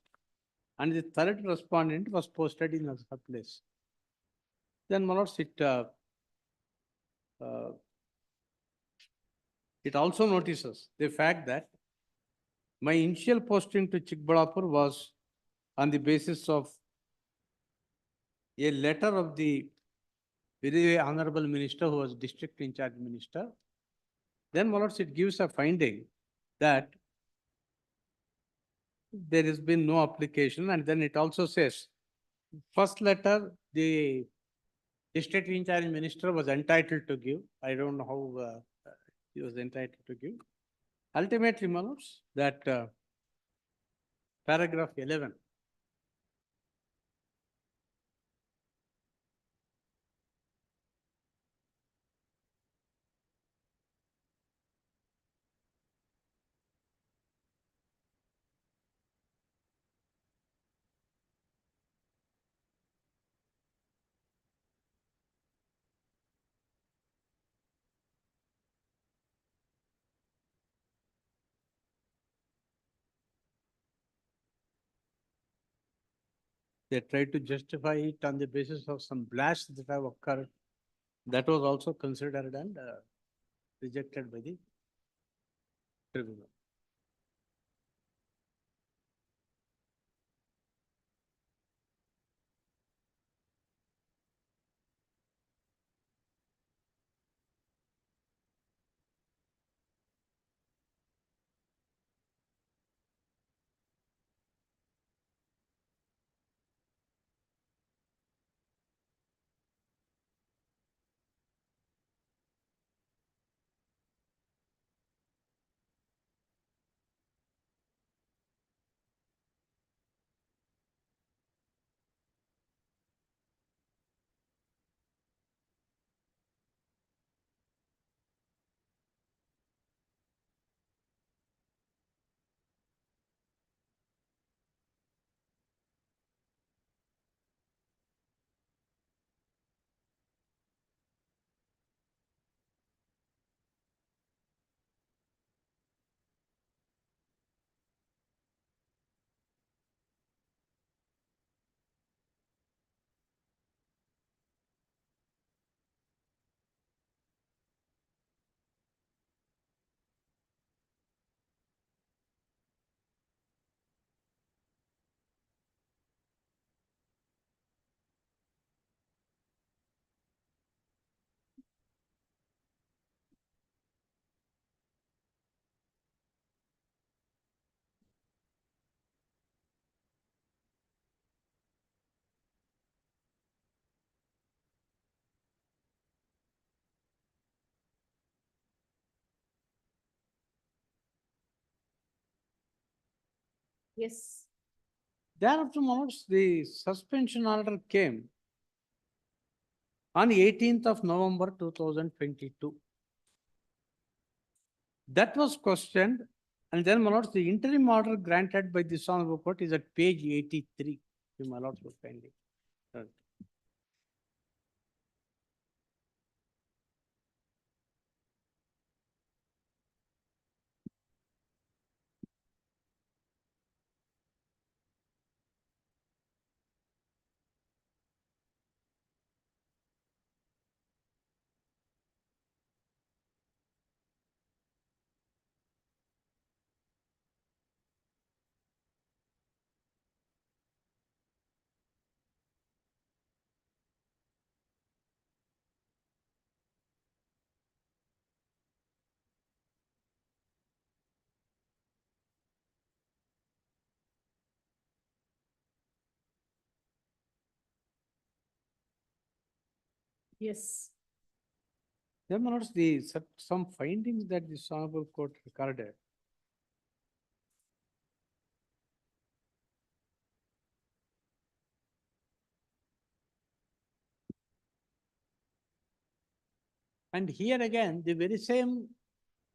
Speaker 6: and the third respondent was posted in another place. Then, my lords, it also notices the fact that my initial posting to Chikbalapur was on the basis of a letter of the very honorable minister who was district in charge minister. Then, my lords, it gives a finding that there has been no application, and then it also says, first letter, the district in charge minister was entitled to give. I don't know how he was entitled to give. Ultimately, my lords, that paragraph 11. They tried to justify it on the basis of some blasts that have occurred. That was also considered and rejected by the tribunal.
Speaker 1: Yes.
Speaker 6: Thereafter, my lords, the suspension order came on 18th of November 2022. That was questioned, and then, my lords, the interim order granted by this honorable court is at page 83. If my lords would kindly.
Speaker 1: Yes.
Speaker 6: Then, my lords, some findings that this honorable court recorded. And here again, the very same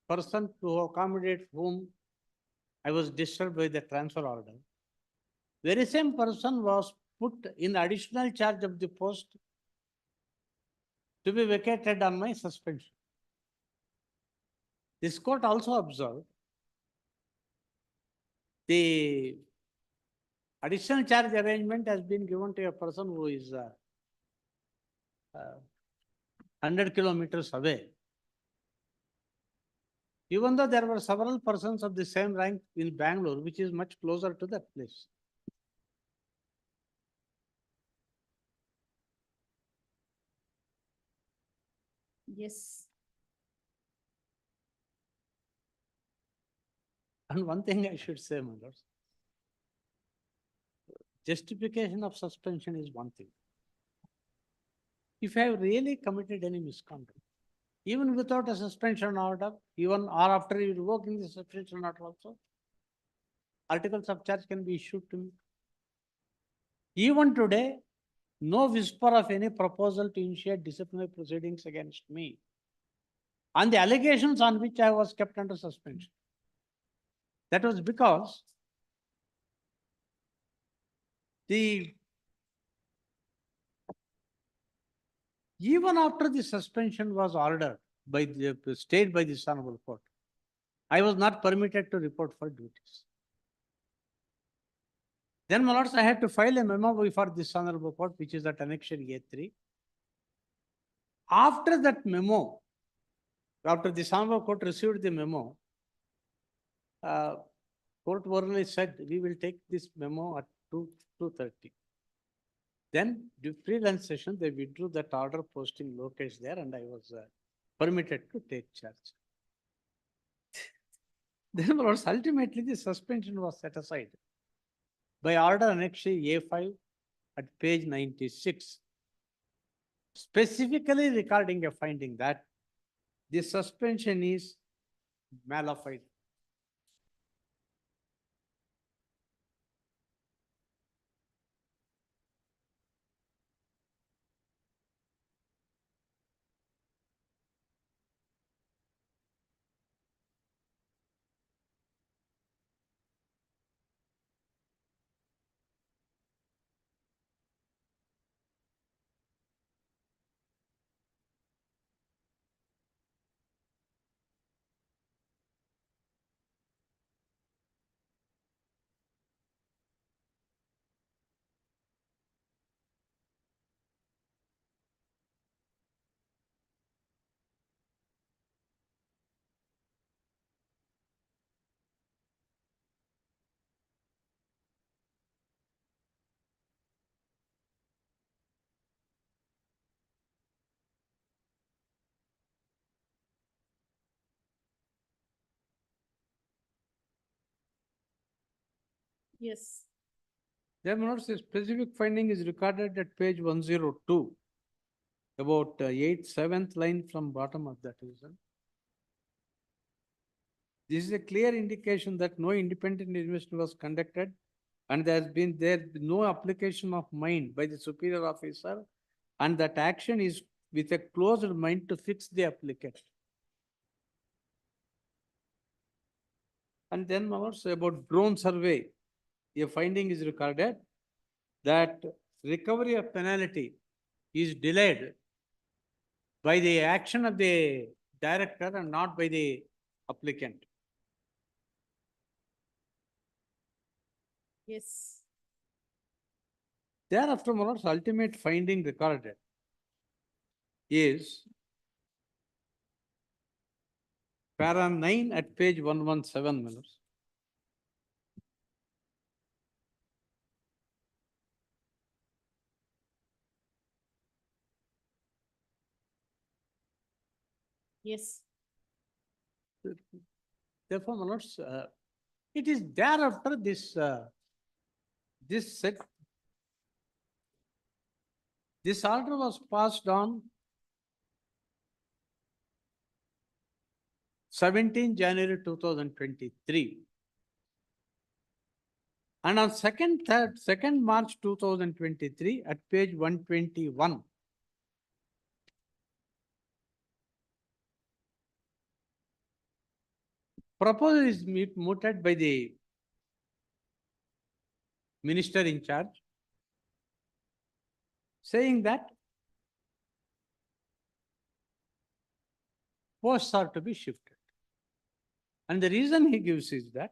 Speaker 6: person to accommodate whom I was disturbed by the transfer order very same person was put in additional charge of the post to be vacated on my suspension. This court also observed the additional charge arrangement has been given to a person who is 100 kilometers away. Even though there were several persons of the same rank in Bangalore, which is much closer to that place.
Speaker 1: Yes.
Speaker 6: And one thing I should say, my lords, justification of suspension is one thing. If I have really committed any misconduct, even without a suspension order, even or after revoking the suspension order also, articles of charge can be issued to me. Even today, no whisper of any proposal to initiate disciplinary proceedings against me on the allegations on which I was kept under suspension. That was because even after the suspension was ordered by the state by this honorable court, I was not permitted to report for duties. Then, my lords, I had to file a memo before this honorable court, which is at annexure A3. After that memo, after this honorable court received the memo, court orally said, we will take this memo at 2:30. Then, the pre-lunch session, they withdrew that order posting Lokesh there, and I was permitted to take charge. Then, my lords, ultimately, the suspension was set aside by order annexure A5 at page 96, specifically recording a finding that the suspension is malified.
Speaker 1: Yes.
Speaker 6: Then, my lords, a specific finding is recorded at page 102, about 8th, 7th line from bottom of that reason. This is a clear indication that no independent investigation was conducted and there has been no application of mind by the superior officer, and that action is with a closed mind to fix the applicant. And then, my lords, about drone survey, a finding is recorded that recovery of penalty is delayed by the action of the director and not by the applicant.
Speaker 1: Yes.
Speaker 6: Thereafter, my lords, ultimate finding recorded is para 9 at page 117, my lords.
Speaker 1: Yes.
Speaker 6: Therefore, my lords, it is thereafter this this order was passed on 17 January 2023. And on 2nd March 2023 at page 121, proposal is mooted by the
Speaker 12: minister in charge, saying that posts are to be shifted. And the reason he gives is that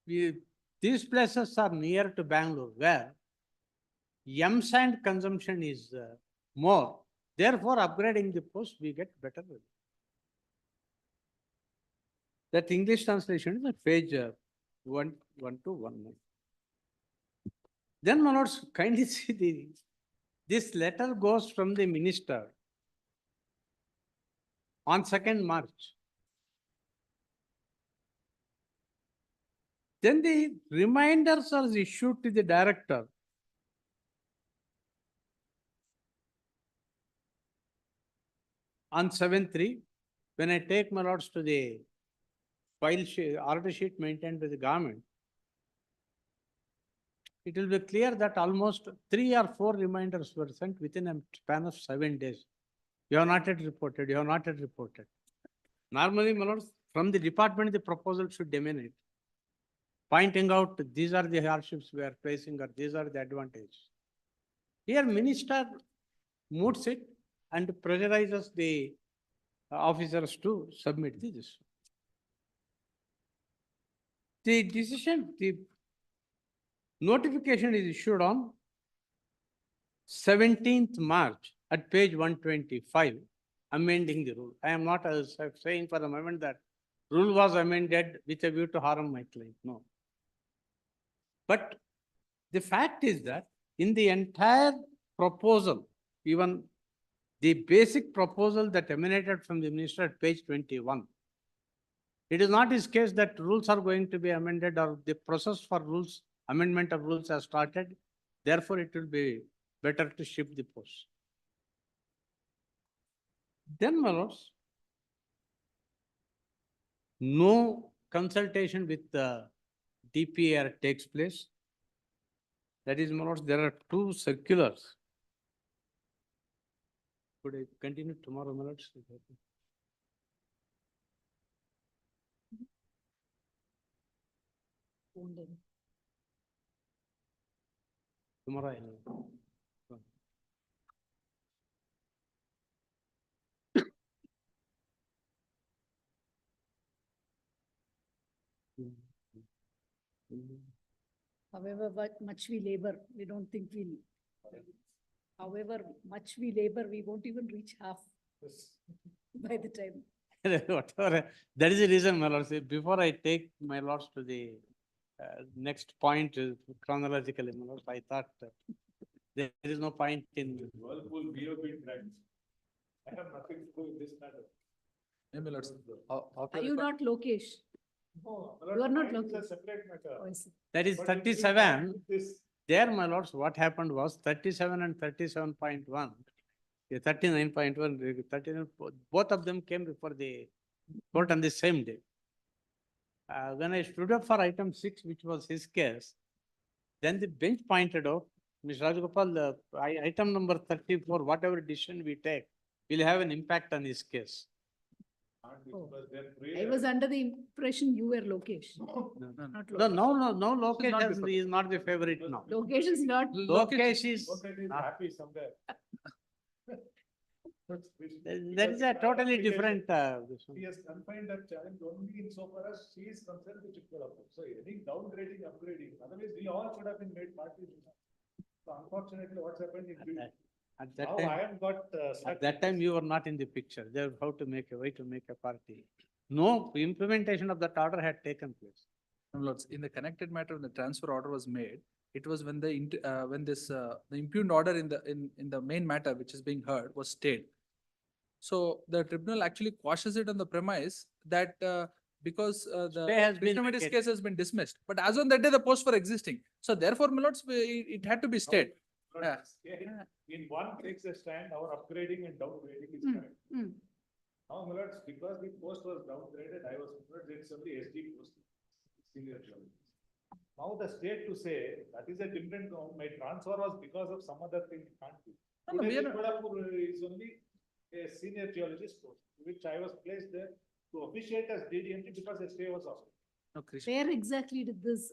Speaker 12: these places are near to Bangalore, where sand consumption is more. Therefore, upgrading the post, we get better result. That English translation is at page 1 to 1. Then, my lords, kindly see this letter goes from the minister on 2nd March. Then the reminders are issued to the director on 7/3. When I take my lords to the file sheet, order sheet maintained by the government, it will be clear that almost 3 or 4 reminders were sent within a span of 7 days. You have not yet reported, you have not yet reported. Normally, my lords, from the department, the proposal should emanate, pointing out these are the hardships we are facing or these are the advantages. Here, minister moots it and pressurizes the officers to submit this. The decision, the notification is issued on 17th March at page 125, amending the rule. I am not saying for a moment that rule was amended with a view to harm my client. No. But the fact is that in the entire proposal, even the basic proposal that emanated from the minister at page 21, it is not his case that rules are going to be amended or the process for rules, amendment of rules has started. Therefore, it will be better to shift the post. Then, my lords, no consultation with the DPR takes place. That is, my lords, there are 2 circulars. Could I continue tomorrow, my lords? Tomorrow.
Speaker 1: However much we labor, we don't think we'll. However much we labor, we won't even reach half by the time.
Speaker 12: Whatever. That is the reason, my lords. Before I take my lords to the next point chronologically, my lords, I thought there is no point in.
Speaker 13: I have nothing to do with this matter.
Speaker 5: Maybe let's.
Speaker 1: Are you not Lokesh?
Speaker 13: No,
Speaker 1: You are not
Speaker 13: mine is
Speaker 1: looking.
Speaker 13: a separate matter.
Speaker 1: Oh, I see.
Speaker 12: That is
Speaker 13: But it will
Speaker 12: 37.
Speaker 13: come with this.
Speaker 12: There, my lords, what happened was 37 and 37.1. 39.1, 39, both of them came before the court on the same day. When I stood up for item 6, which was his case, then the bench pointed out, Mr. Rajagopal, item number 34, whatever decision we take, will have an impact on his case.
Speaker 1: Oh.
Speaker 13: Because they're
Speaker 1: I
Speaker 13: prayer.
Speaker 1: was under the impression you were Lokesh.
Speaker 12: No,
Speaker 1: Not
Speaker 12: no,
Speaker 1: Lokesh.
Speaker 12: Lokesh is not the favorite now.
Speaker 1: Lokesh is not.
Speaker 12: Lokesh is,
Speaker 13: Lokesh is happy somewhere.
Speaker 12: that is a totally different.
Speaker 13: He has confined that challenge only insofar as she is concerned with Tribunal. So any downgrading, upgrading, otherwise we all should have been made parties. So unfortunately, what's happened in
Speaker 12: At that
Speaker 13: now
Speaker 12: time,
Speaker 13: I am got stuck.
Speaker 12: at that time, you were not in the picture. There, how to make a way to make a party. No implementation of that order had taken place.
Speaker 5: No, Lords, in the connected matter, when the transfer order was made, it was when the impugned order in the main matter which is being heard was stayed. So the tribunal actually quashes it on the premise that because
Speaker 12: Stay has
Speaker 5: the
Speaker 12: been
Speaker 5: Christopher's
Speaker 12: vacated.
Speaker 5: case has been dismissed, but as on that day, the posts were existing. So therefore, my lords, it had to be stayed. Yeah.
Speaker 13: In one takes a stand, our upgrading and downgrading is
Speaker 1: Mm,
Speaker 13: correct.
Speaker 1: mm.
Speaker 13: Now, my lords, because the post was downgraded, I was, it's only SD post, senior journalist. Now the state to say, that is a different, my transfer was because of some other thing, it can't be.
Speaker 5: No, we
Speaker 13: Today,
Speaker 5: are not-
Speaker 13: Kolhapur is only a senior geologist post, which I was placed there to officiate as DDMT because the stay was off.
Speaker 5: No, Krish.
Speaker 1: Where exactly did this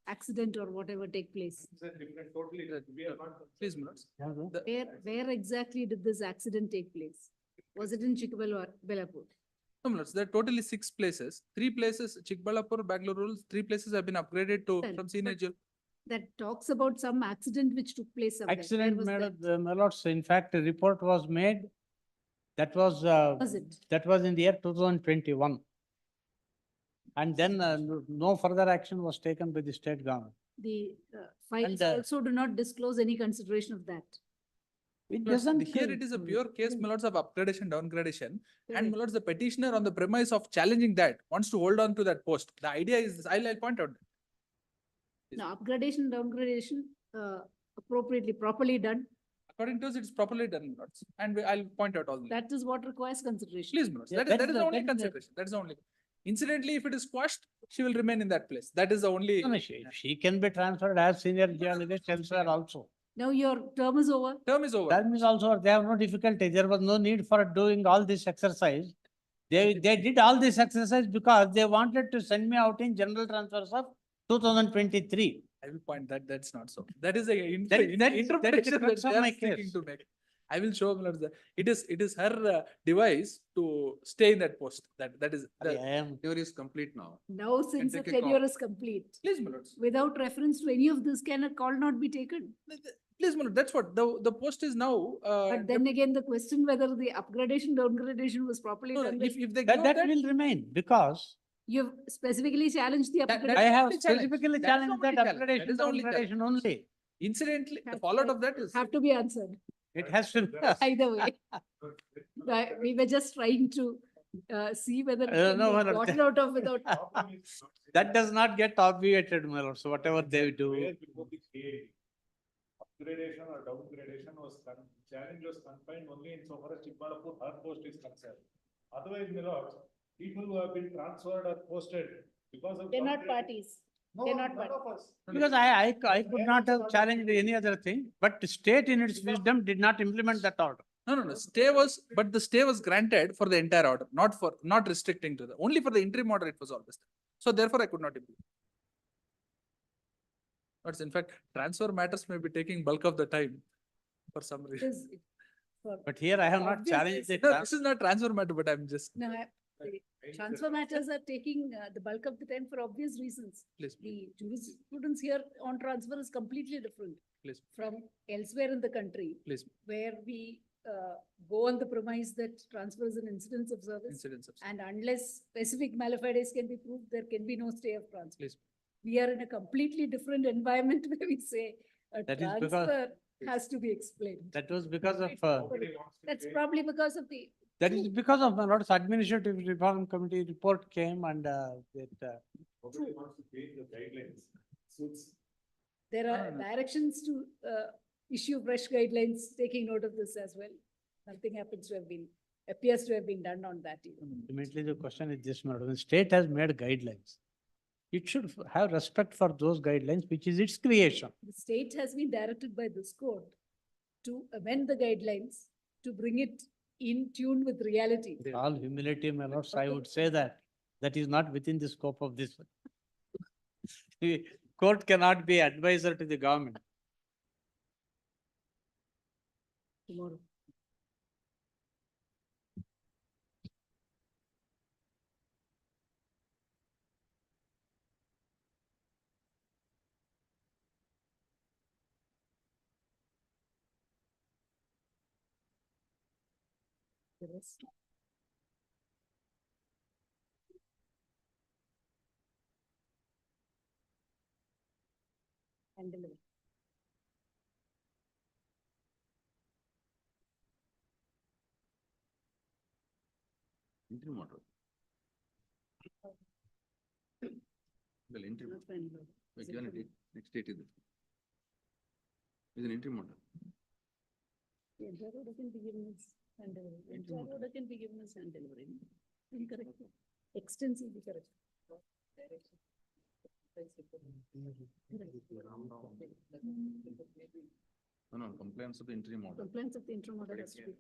Speaker 1: accident or whatever take place?
Speaker 13: It's a different, totally, we are not.
Speaker 5: Please, my lords. The-
Speaker 1: Where exactly did this accident take place? Was it in Chikkaballapur?
Speaker 5: No, my lords, there are totally 6 places. 3 places, Chikkaballapur, Bangalore, 3 places have been upgraded to
Speaker 1: Well,
Speaker 5: from senior
Speaker 1: but-
Speaker 5: jail.
Speaker 1: That talks about some accident which took place somewhere. Where
Speaker 12: Accident,
Speaker 1: was
Speaker 12: madam,
Speaker 1: that?
Speaker 12: my lords, in fact, a report was made. That was,
Speaker 1: Was it?
Speaker 12: that was in the year 2021. And then no further action was taken by the state government.
Speaker 1: The files
Speaker 12: And,
Speaker 1: also do not disclose any consideration of that.
Speaker 12: It
Speaker 5: My lords,
Speaker 12: doesn't.
Speaker 5: here it is a pure case, my lords, of upgradation, downgradation. And
Speaker 1: Correct.
Speaker 5: my lords, the petitioner on the premise of challenging that wants to hold on to that post. The idea is, I'll point out.
Speaker 1: Now, upgradation, downgradation, appropriately, properly done,
Speaker 5: According to us, it's properly done, my lords. And I'll point out all the.
Speaker 1: that is what requires consideration.
Speaker 5: Please, my lords,
Speaker 12: Yeah,
Speaker 5: that
Speaker 12: that
Speaker 5: is
Speaker 12: is
Speaker 5: the
Speaker 12: the-
Speaker 5: only
Speaker 12: that is the-
Speaker 5: consideration. That is the only. Incidentally, if it is quashed, she will remain in that place. That is the only.
Speaker 12: No, no, she can be transferred as senior geologist elsewhere also.
Speaker 1: Now your term is over.
Speaker 5: Term is over.
Speaker 12: That means also they have no difficulty. There was no need for doing all this exercise. They did all this exercise because they wanted to send me out in general transfers of 2023.
Speaker 5: I will point that that's not so. That is a
Speaker 12: that is
Speaker 5: interpretation
Speaker 12: the
Speaker 5: that
Speaker 12: crux of
Speaker 5: they are
Speaker 12: my
Speaker 5: seeking
Speaker 12: case.
Speaker 5: to make. I will show my lords that it is her device to stay in that post. That is.
Speaker 12: I am.
Speaker 7: Theory is complete now.
Speaker 1: Now, since the
Speaker 7: take a call.
Speaker 1: tenure is complete,
Speaker 5: Please, my lords.
Speaker 1: without reference to any of this, can a call not be taken?
Speaker 5: Please, my lord. That's what the post is now.
Speaker 1: But then again, the question whether the upgradation, downgradation was properly
Speaker 5: no,
Speaker 1: done.
Speaker 5: if they
Speaker 12: That,
Speaker 5: give
Speaker 12: that
Speaker 5: that,
Speaker 12: will remain because
Speaker 1: You've specifically challenged the
Speaker 5: That-
Speaker 1: upgradation.
Speaker 12: I have
Speaker 5: only challenge.
Speaker 12: specifically
Speaker 5: That is the
Speaker 12: challenged that
Speaker 5: only challenge. That
Speaker 12: upgradation,
Speaker 5: is the only challenge.
Speaker 12: downgradation only.
Speaker 5: Incidentally, the
Speaker 1: Has-
Speaker 5: fallout of that is.
Speaker 1: Have to be answered
Speaker 12: It has to.
Speaker 1: either way. We were just trying to see whether it can
Speaker 12: No,
Speaker 1: be
Speaker 12: my lord,
Speaker 1: gotten out of without.
Speaker 12: That does not get obviated, my lord. So whatever they do.
Speaker 13: Where before the KAD, upgradation or downgradation was, challenge was confined only insofar as Chikkaballapur, her post is concerned. Otherwise, my lords, people who have been transferred or posted because of.
Speaker 1: They're not
Speaker 13: downgrading-
Speaker 1: parties.
Speaker 13: No,
Speaker 1: they're not
Speaker 13: none of us.
Speaker 12: Because I could not have challenged any other thing, but the state in its wisdom did not implement that order.
Speaker 5: No. Stay was, but the stay was granted for the entire order, not restricting to the, only for the interim order it was always there. So therefore I could not implement. But in fact, transfer matters may be taking bulk of the time for some reason.
Speaker 1: Is- for-
Speaker 12: But here I have not
Speaker 1: Obviously,
Speaker 12: challenged the.
Speaker 5: No, this is not transfer matter, but I'm just,
Speaker 1: No, the transfer matters are taking the bulk of the time for obvious reasons.
Speaker 5: please,
Speaker 1: The jurisprudence here on transfer is completely different
Speaker 5: please,
Speaker 1: from elsewhere in the country,
Speaker 5: please,
Speaker 1: where we go on the premise that transfer is an incidence of service.
Speaker 5: incidents of.
Speaker 1: And unless specific malafides can be proved, there can be no stay of transfer.
Speaker 5: Please.
Speaker 1: We are in a completely different environment where we say a
Speaker 12: That is because-
Speaker 1: transfer has to be explained.
Speaker 12: That was because of,
Speaker 13: Nobody wants to
Speaker 1: That's
Speaker 13: pay.
Speaker 1: probably because of the,
Speaker 12: that is because of my lord's administrative reform committee report came and that.
Speaker 13: Nobody wants to change the guidelines. Suits.
Speaker 1: there are
Speaker 5: no.
Speaker 1: directions to issue fresh guidelines, taking note of this as well. Nothing appears to have been done on that even.
Speaker 12: Ultimately, the question is this, madam, the state has made guidelines. It should have respect for those guidelines, which is its creation.
Speaker 1: The state has been directed by this court to amend the guidelines to bring it in tune with reality.
Speaker 12: With all humility, my lords, I would say that that is not within the scope of this. The court cannot be advisor to the government.
Speaker 1: Tomorrow. The rest. And deliver.
Speaker 7: Interim order. Well, interim,
Speaker 1: Not final order.
Speaker 7: we
Speaker 1: Is it
Speaker 7: given a
Speaker 1: final?
Speaker 7: date, next date is it? Is an interim order.
Speaker 1: The entire order can be given as hand delivery. The entire order can be given as hand delivery. Incorrect. Extensively correct.
Speaker 7: No, compliance of the interim order.
Speaker 1: Compliance of the interim order has to be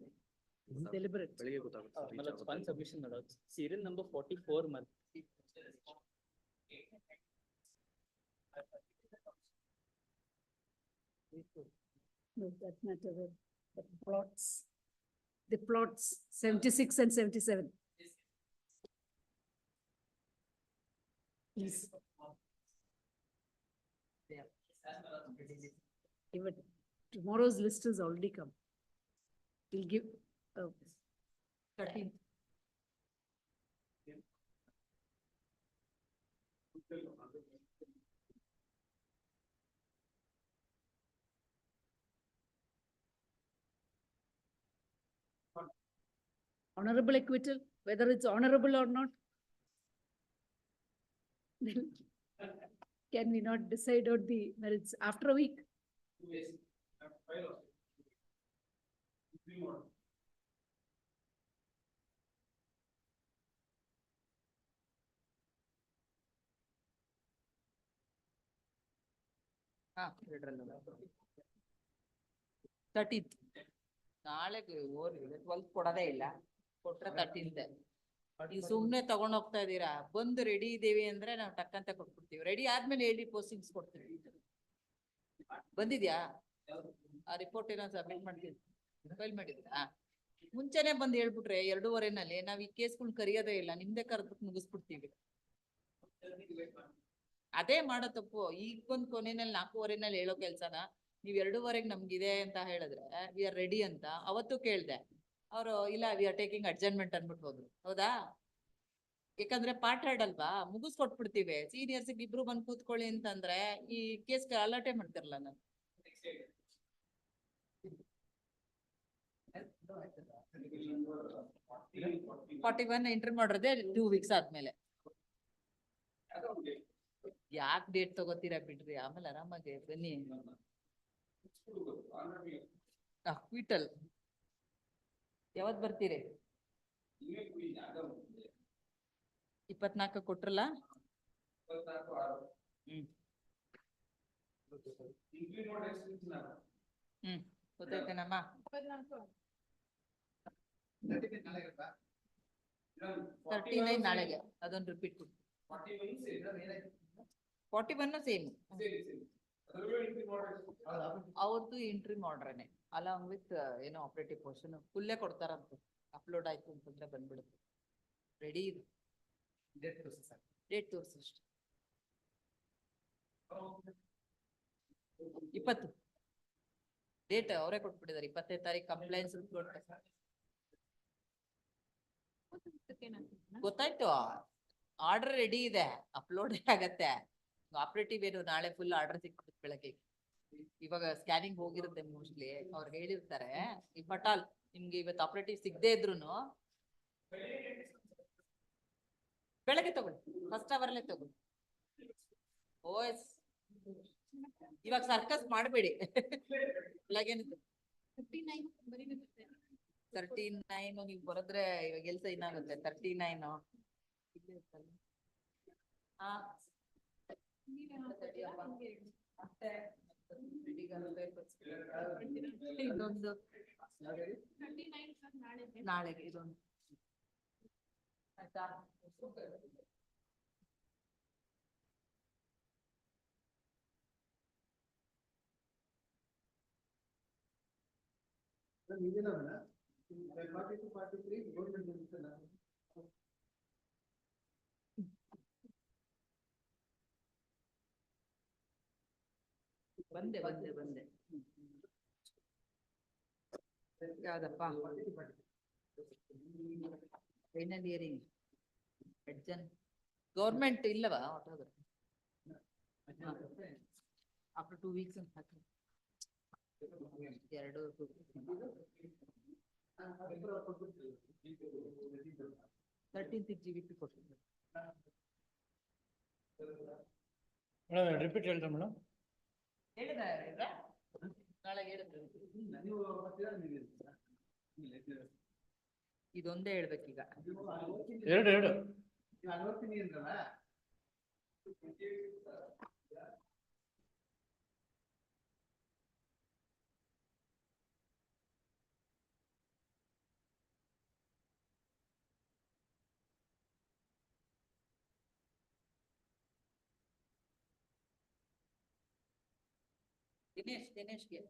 Speaker 1: deliberate.
Speaker 11: ಬೆಳಿಗ್ಗೆ ಗೊತ್ತಾಗುತ್ತೆ. One submission, madam. Serial number 44,
Speaker 1: No, that matter, the plots 76 and 77. Please. Even tomorrow's list has already come. We'll give, 13th. Honorable acquittal, whether it's honorable or not. Then can we not decide on the merits after a week?
Speaker 8: ಹಾ 13th. ನಾಳೆಗೆ ಓದಿದ್ರೆ 12th ಕೊಡೋದೇ ಇಲ್ಲ, ಕೊಟ್ರೆ 13th. ನೀವು ಸುಮ್ನೆ ತಗೊಂಡ್ ಹೋಗ್ತಾ ಇದೀರಾ, ಬಂದು ರೆಡಿ ಇದೀವಿ ಅಂದ್ರೆ ನಾವು ಟಕ್ಕಂತ ಕೊಟ್ಬಿಡ್ತೀವಿ. ರೆಡಿ ಆದ್ಮೇಲೆ ಹೇಳಿ ಪೋಸ್ಟಿಂಗ್ಸ್ ಕೊಡ್ತೀವಿ. ಬಂದಿದ್ಯಾ ಆ ರಿಪೋರ್ಟ್ ಏನೋ ಸಬ್ಮಿಟ್ ಮಾಡ್ತೀವಿ, ಫೈಲ್ ಮಾಡಿದ್ರಾ? ಮುಂಚೆನೆ ಬಂದು ಹೇಳ್ಬಿಟ್ರೆ 2:15ನಲ್ಲಿ ನಾವ್ ಈ ಕೇಸ್ಗಳನ್ನ ಕರಿಯೋದೇ ಇಲ್ಲ, ನಿಮ್ದೇ ಕರೆದ್ಬಿಟ್ಟು ಮುಗಿಸ್ಬಿಡ್ತೀವಿ. ಅದೇ ಮಾಡೋ ತಪ್ಪು. ಈಗ ಬಂದ್ ಕೊನೆಯಲ್ಲಿ 4:15ನಲ್ಲಿ ಹೇಳೋ ಕೆಲ್ಸನ ನೀವ್ 2:15ಗೆ ನಮ್ಗಿದೆ ಅಂತ ಹೇಳಿದ್ರೆ ವಿ ಆರ್ ರೆಡಿ ಅಂತ ಅವತ್ತು ಕೇಳ್ದೆ. ಅವರು ಇಲ್ಲ ವಿ ಆರ್ ಟೇಕಿಂಗ್ ಅಡ್ಜರ್ನ್ಮೆಂಟ್ ಅನ್ಬಿಟ್ಟು ಹೋದ್ರು. ಹೌದಾ? ಯಾಕಂದ್ರೆ ಪಾರ್ಟ್ ಅಲ್ವಾ, ಮುಗಿಸ್ಕೊಟ್ಬಿಡ್ತೀವಿ. ಸೀನಿಯರ್ಸ್ ಇಬ್ರು ಬಂದು ಕೂತ್ಕೊಳ್ಳಿ ಅಂತಂದ್ರೆ ಈ ಕೇಸ್ ಅಲರ್ಟೆ ಮಾಡ್ತಿರಲ್ಲ ನಾನು. 41 ಎಂಟ್ರಿ ಮಾಡಿರೋದೇ 2 weeks ಆದ್ಮೇಲೆ. ಯಾಕೆ ಡೇಟ್ ತಗೋತೀರಾ ಬಿಡ್ರಿ, ಆಮೇಲೆ ಆರಾಮಾಗಿ ಬನ್ನಿ. ಅಕ್ವಿಟಲ್ ಯಾವತ್ ಬರ್ತೀರಿ? 24 ಕೊಟ್ರಲ್ಲ? ಗೊತ್ತಾಯ್ತೇನಮ್ಮ? 39 ನಾಳೆಗೆ ಅದೊಂದು ರಿಪೀಟ್ ಕೊಡಿ. 41 ಸೇಮ್ ಅವ್ರದ್ದು ಎಂಟ್ರಿ ಮಾಡ್ರೇನೆ ಅಲಾಂಗ್ ವಿತ್ ಏನೋ ಆಪರೇಟಿವ್ ಪೋರ್ಷನ್ ಫುಲ್ಲೇ ಕೊಡ್ತಾರಂತ. ಅಪ್ಲೋಡ್ ಆಯ್ತು ಅಂತಂದ್ರೆ ಬಂದ್ಬಿಡುತ್ತೆ. ರೆಡಿ ಇದೆ, ಡೇಟ್ ತೋರಿಸಿ ಅಷ್ಟೇ. 20 ಡೇಟ್ ಅವರೇ ಕೊಟ್ಬಿಟ್ಟಿದ್ದಾರೆ. 25ನೇ ತಾರೀಕು ಕಂಪ್ಲೇಂಟ್ಸ್ ಗೊತ್ತಾಯ್ತು. ಆರ್ಡರ್ ರೆಡಿ ಇದೆ, ಅಪ್ಲೋಡ್ ಆಗತ್ತೆ. ಆಪರೇಟಿವ್ ಏನು ನಾಳೆ ಫುಲ್ ಆರ್ಡರ್ ಸಿಕ್ಬಿಡುತ್ತೆ ಬೆಳಗ್ಗೆ. ಇವಾಗ ಸ್ಕ್ಯಾನಿಂಗ್ ಹೋಗಿರುತ್ತೆ ಮೋಸ್ಟ್ಲಿ, ಅವ್ರು ಹೇಳಿರ್ತಾರೆ. ಈ ಪಟಾಲ್ ನಿಮ್ಗೆ ಇವತ್ತು ಆಪರೇಟಿವ್ ಸಿಗದೆ ಇದ್ರುನು ಬೆಳಗ್ಗೆ ತಗೊಳ್ಳಿ, ಫಸ್ಟ್ ಅವರ್ಲೇ ತಗೊಳ್ಳಿ. ಓಎಸ್ ಇವಾಗ ಸರ್ಕಸ್ ಮಾಡಬೇಡಿ. ಬೆಳಗ್ಗೆನಿದೆ 39 ನೀವು ಬರೋದ್ರೆ ಇವಾಗ ಎಲ್ಸ ಇನ್ನಾಗುತ್ತೆ. 39 ಇನ್ನೊಂದು ನಾಳೆಗೆ ಇದೊಂದು ಆಯ್ತಾ? ಬಂದೆ ಯಾವ್ದಪ್ಪ? ಫೈನಲ್ ಇಯರಿಂಗ್ ಗೌರ್ಮೆಂಟ್ ಇಲ್ಲವಾ? ಆಫ್ಟರ್ 2 weeks ಅಂತ ಹಾಕಿ 2 13th GVP ಕೊಟ್ಟಿದ್ರು.
Speaker 12: ಮೇಡಮ್ ರಿಪೀಟ್ ಹೇಳ್ತಾ ಮೇಡಮ್.
Speaker 8: ಹೇಳಿದ್ರೆ ನಾಳೆ ಹೇಳಿದ್ರು. ಇದೊಂದೇ ಹೇಳ್ಬೇಕೀಗ.
Speaker 12: ಎರಡು
Speaker 8: ದಿನೇಶ್ಗೆ.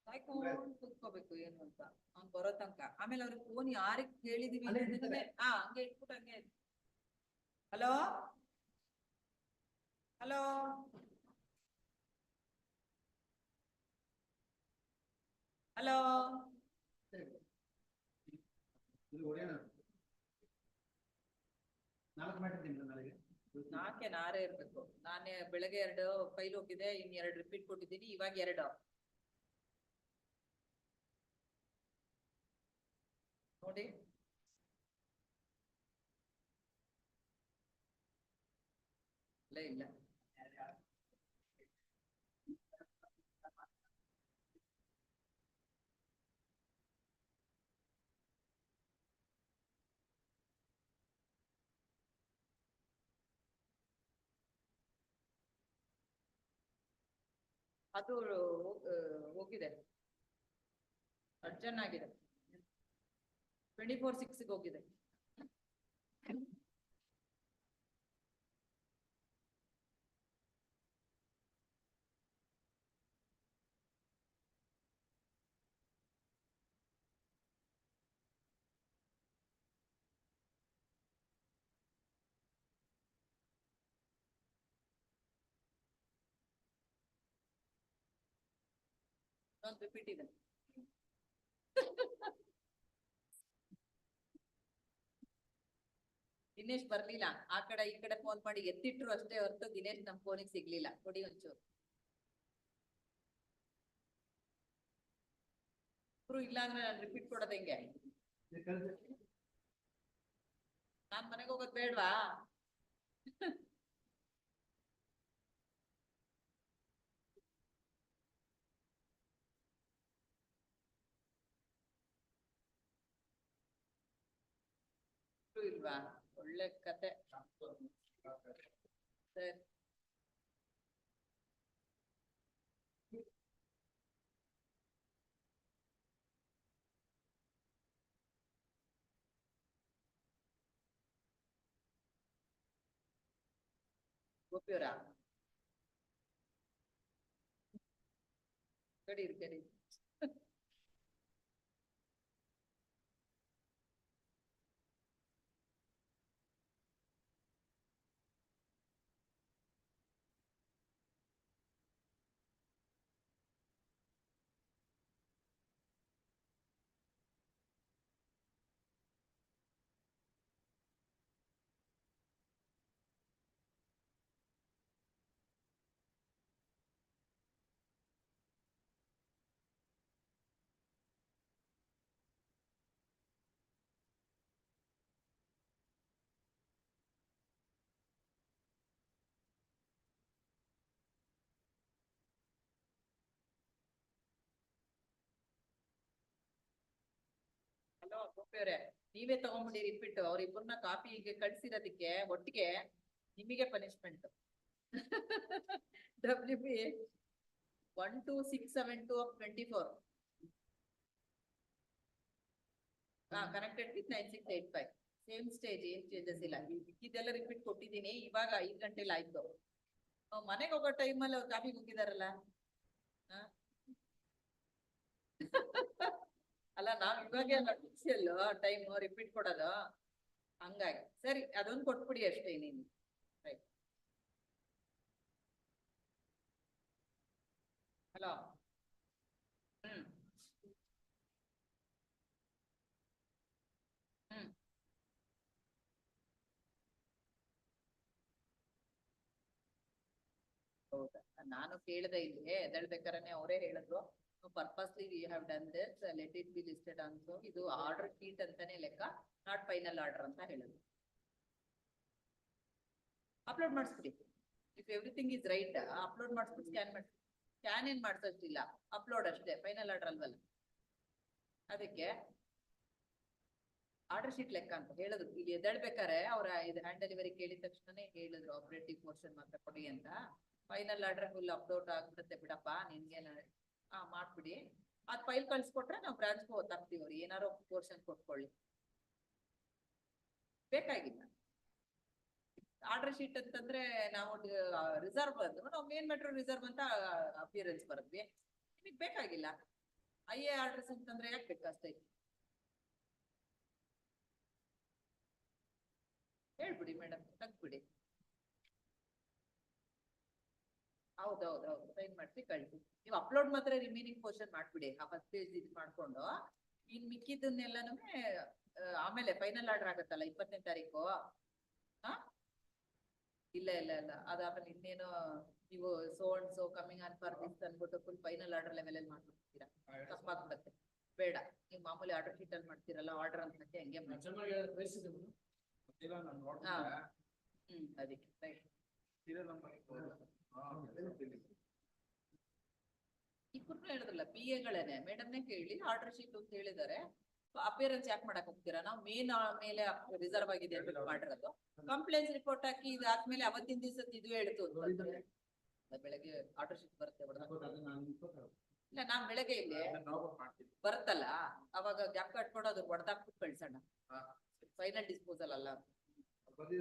Speaker 8: ಕಾಯ್ಕೊಂಡು ಕುತ್ಕೋಬೇಕು ಏನು ಅಂತ ಅವ್ನ್ ಬರೋ ತನಕ. ಆಮೇಲೆ ಅವ್ರಿಗೆ ಫೋನ್ ಯಾರಿಗ್ ಹೇಳಿದೀವಿ ಅನ್ನೋದನ್ನೇ ಹಂಗೆ ಇಟ್ಬಿಟ್ಟು ಹಂಗೆ. ಹಲೋ ಹಲೋ ಹಲೋ ನಾರೇ ಇರ್ಬೇಕು. ನಾನೇ ಬೆಳಗ್ಗೆ 2 ಫೈಲ್ ಹೋಗಿದೆ, ಇನ್ 2 ರಿಪೀಟ್ ಕೊಟ್ಟಿದ್ದೀನಿ, ಇವಾಗ 2 ನೋಡಿ. ಇಲ್ಲ ಅದು ಹೋಗಿದೆ, ಅರ್ಜೆಂಟ್ ಆಗಿದೆ. 24/6 ಹೋಗಿದೆ. ರಿಪೀಟ್ ಇದೆ. ದಿನೇಶ್ ಬರ್ಲಿಲ್ಲ. ಆ ಕಡೆ ಈ ಕಡೆ ಫೋನ್ ಮಾಡಿ ಎತ್ತಿಟ್ರು ಅಷ್ಟೇ ಹೊರತು ದಿನೇಶ್ ನಮ್ ಫೋನಿಗೆ ಸಿಗ್ಲಿಲ್ಲ. ಕೊಡಿ ಒಂಚೂರು. ಇಲ್ಲ ಅಂದ್ರೆ ನಾನು ರಿಪೀಟ್ ಕೊಡೋದು ಹೆಂಗೆ? ನಾನ್ ಮನೆಗೆ ಹೋಗೋದ್ ಬೇಡ್ವಾ? ಇಲ್ವಾ? ಒಳ್ಳೆ ಕತೆ. ಸರಿ. ಗೋಪಿಯವರ ಕಡಿ. ಹಲೋ ಗೋಪಿಯವರೇ, ನೀವೇ ತಗೊಂಡ್ಬಿಡಿ ರಿಪೀಟ್. ಅವ್ರಿಬ್ಬರನ್ನ ಕಾಪಿಗೆ ಕಳ್ಸಿರೋದಕ್ಕೆ ಒಟ್ಟಿಗೆ ನಿಮಗೆ punishment. WP 12672/24. Connected with 9685. Same stage ಏನ್ ಚೇಂಜಸ್ ಇಲ್ಲ. ಇದೆಲ್ಲ ರಿಪೀಟ್ ಕೊಟ್ಟಿದ್ದೀನಿ. ಇವಾಗ 5 ಗಂಟೆಲಿ ಆಯ್ತು. ಮನೆಗೆ ಹೋಗೋ ಟೈಮಲ್ಲಿ ಅವ್ರು ಕಾಫಿಗೆ ಹೋಗಿದಾರಲ್ಲ. ಅಲ್ಲ ನಾವ್ ಇವಾಗ ಫಿಕ್ಸಲ್ ಟೈಮ್ ರಿಪೀಟ್ ಕೊಡೋದು. ಹಂಗಾಗಿ ಸರಿ ಅದೊಂದು ಕೊಟ್ಬಿಡಿ ಅಷ್ಟೇ ನೀನು. ಹಲೋ. ಹ್ಮ್ ಹ್ಮ್ ಹೌದಾ, ನಾನು ಕೇಳಿದೆ ಇಲ್ಲಿ ಎದ್ದೇಳ್ಬೇಕಾರೆ ಅವರೇ ಹೇಳಿದ್ರು purposely we have done this, let it be listed also. ಇದು ಆರ್ಡರ್ ಶೀಟ್ ಅಂತಾನೆ ಲೆಕ್ಕ, ನಾಟ್ ಫೈನಲ್ ಆರ್ಡರ್ ಅಂತ ಹೇಳಿದ್ರು. ಅಪ್ಲೋಡ್ ಮಾಡಿಸ್ಬಿಡಿ. If everything is right upload ಮಾಡಿಸ್ಬಿಟ್ಟು ಸ್ಕ್ಯಾನ್ ಮಾಡಿ. ಸ್ಕ್ಯಾನ್ ಏನ್ ಮಾಡ್ಸೋಷ್ಟಿಲ್ಲ, ಅಪ್ಲೋಡ್ ಅಷ್ಟೇ, ಫೈನಲ್ ಆರ್ಡರ್ ಅಲ್ವಲ್ಲ. ಅದಕ್ಕೆ ಆರ್ಡರ್ ಶೀಟ್ ಲೆಕ್ಕ ಅಂತ ಹೇಳಿದ್ರು. ಇಲ್ಲಿ ಎದ್ದೇಳ್ಬೇಕಾರೆ ಅವ್ರ ಇದು ಹ್ಯಾಂಡ್ ಡೆಲಿವರಿ ಕೇಳಿದ ತಕ್ಷಣನೇ ಹೇಳಿದ್ರು ಆಪರೇಟಿವ್ ಪೋರ್ಷನ್ ಮಾತ್ರ ಕೊಡಿ ಅಂತ. ಫೈನಲ್ ಆರ್ಡರ್ ಫುಲ್ ಅಪ್ಲೋಡ್ ಆಗ್ಬಿಡುತ್ತೆ ಬಿಡಪ್ಪ ನಿನ್ಗೆ ಮಾಡ್ಬಿಡಿ. ಅದ್ ಫೈಲ್ ಕಳ್ಸಿಕೊಟ್ರೆ ನಾವು ಬ್ರಾಂಚ್ಗೆ ಹೊತ್ತಾಕ್ತಿವಿ. ಅವ್ರು ಏನಾರು ಪೋರ್ಷನ್ ಕೊಟ್ಕೊಳ್ಳಿ, ಬೇಕಾಗಿಲ್ಲ. ಆರ್ಡರ್ ಶೀಟ್ ಅಂತಂದ್ರೆ ನಾವು ರಿಸರ್ವ್ ಬಂದು ನಾವು ಮೇನ್ ಮೆಟ್ರೋ ರಿಸರ್ವ್ ಅಂತ ಅಪಿಯರೆನ್ಸ್ ಬರದ್ವಿ. ನಿಮಗೆ ಬೇಕಾಗಿಲ್ಲ. IA ಆರ್ಡರ್ಸ್ ಅಂತಂದ್ರೆ ಯಾಕೆ ಬೇಕಾಗ್ತೈತಿ ಹೇಳ್ಬಿಡಿ ಮೇಡಮ್, ತಗ್ಬಿಡಿ. ಹೌದೌದು ಸೈನ್ ಮಾಡಿಸಿ ಕಳಿಸಿ. ನೀವು ಅಪ್ಲೋಡ್ ಮಾತ್ರ ರಿಮೈನಿಂಗ್ ಪೋರ್ಷನ್ ಮಾಡ್ಬಿಡಿ. ಆ 10 ಪೇಜ್ ಇದು ಮಾಡ್ಕೊಂಡು ಇನ್ ಮಿಕ್ಕಿದ್ದನ್ನೆಲ್ಲಾನು ಆಮೇಲೆ ಫೈನಲ್ ಆರ್ಡರ್ ಆಗತ್ತಲ್ಲ 20ನೇ ತಾರೀಕು. ಇಲ್ಲ ಅದಾದ್ಮೇಲೆ ಇನ್ನೇನು ನೀವು so coming on for this ಅಂದ್ಬಿಟ್ಟು ಫುಲ್ ಫೈನಲ್ ಆರ್ಡರ್ ಲೆವೆಲ್ ಅಲ್ಲಿ ಮಾಡ್ಬಿಡ್ತೀರಾ, ತಪ್ಪಾಗ್ಬಿಡುತ್ತೆ. ಬೇಡ, ನೀವು ಮಾಮೂಲಿ ಆರ್ಡರ್ ಶೀಟ್ ಅಲ್ಲಿ ಮಾಡ್ತೀರಲ್ಲ ಆರ್ಡರ್ ಅಂತ ಹಂಗೆ ಅದಕ್ಕೆ ರೈಟ್. ಇಬ್ಬರು ಹೇಳಿದ್ರಲ್ಲ PAಗಳೇನೆ, ಮೇಡಮ್ನೇ ಕೇಳಿ ಆರ್ಡರ್ ಶೀಟ್ ಅಂತ ಹೇಳಿದಾರೆ. ಅಪಿಯರೆನ್ಸ್ ಯಾಕೆ ಮಾಡಕ್ ಹೋಗ್ತೀರಾ? ನಾವು ಮೇನ್ ಮೇಲೆ ರಿಸರ್ವ್ ಆಗಿದೆ ಅಂತ ಮಾಡಿರೋದು. ಕಂಪ್ಲೇಂಟ್ಸ್ ರಿಪೋರ್ಟ್ ಹಾಕಿ ಇದಾದ್ಮೇಲೆ ಅವತ್ತಿನ ದಿವಸ ಇದು ಹೇಳ್ತು ಬೆಳಗ್ಗೆ ಆರ್ಡರ್ ಶೀಟ್ ಬರುತ್ತೆ. ಇಲ್ಲ ನಾವ್ ಬೆಳಗ್ಗೆ ಇಲ್ಲಿ ಬರುತ್ತಲ್ಲ ಅವಾಗ ಗ್ಯಾಪ್ ಕಟ್ಕೊಂಡು ಅದು ಹೊಡೆದಾಕ್ಬಿಟ್ಟು ಕಳ್ಸೋಣ. ಫೈನಲ್ ಡಿಸ್ಪೋಸಲ್ ಅಲ್ಲ. ನೋಡಿ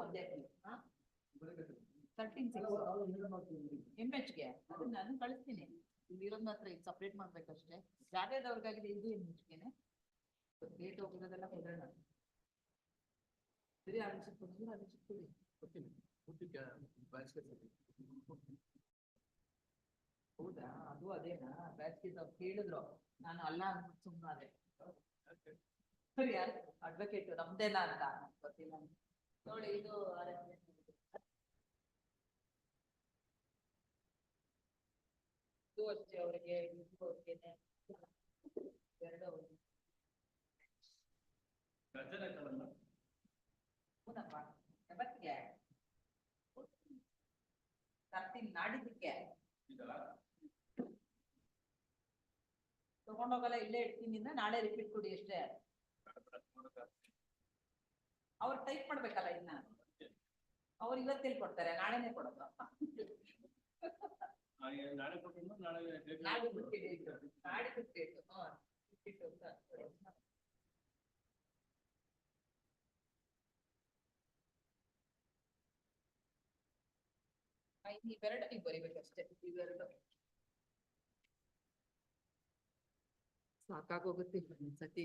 Speaker 8: ಒಂದೇ 13(6) MHಗೆ ಅದನ್ನ ನಾನು ಕಳಿಸ್ತೀನಿ. ಇಲ್ಲಿರೋದ್ ಮಾತ್ರ ಇದು ಸಪ್ರೇಟ್ ಮಾಡ್ಬೇಕಷ್ಟೇ. ಯಾರ್ಯಾವ್ರಿಗಾಗಿದೆ ಇದು MHಗೆನೆ ಡೇಟ್ ಹೋಗಿರೋದೆಲ್ಲ ಕೊಡೋಣ. ಸರಿ ಹೌದಾ, ಅದು ಅದೇನಾ ಬ್ಯಾಚ್ ಕೇಳಿದ್ರು. ನಾನು ಅಲ್ಲ ಅಂದ್ಬಿಟ್ಟು ಸುಮ್ಮನೆ ಸರಿ ಅಡ್ವೊಕೇಟ್ ನಮ್ದೇನಾ ಅಂತ ಗೊತ್ತಿಲ್ಲ ನೋಡಿ. ಇದು ಅಷ್ಟೇ ಅವರಿಗೆ ಹೂನಪ್ಪ ಯಾವತ್ತಿಗೆ ತರ್ತೀನಿ, ನಾಡಿದ್ದಕ್ಕೆ ತಗೊಂಡೋಗಲ್ಲ, ಇಲ್ಲೇ ಇಡ್ತೀನಿ. ನಾಳೆ ರಿಪೀಟ್ ಕೊಡಿ ಅಷ್ಟೇ. ಅವ್ರು ಟೈಪ್ ಮಾಡ್ಬೇಕಲ್ಲ ಇನ್ನ. ಅವ್ರು ಇವತ್ತೆಲ್ಲಿ ಕೊಡ್ತಾರೆ, ನಾಳೆನೆ ಕೊಡೋದು. ಇವೆರಡು ನೀವು ಬರಿಬೇಕಷ್ಟೇ. ಇವೆರಡು ಸಾಕಾಗೋಗುತ್ತೆ ಸತಿ.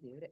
Speaker 8: ದೇವ್ರೆ.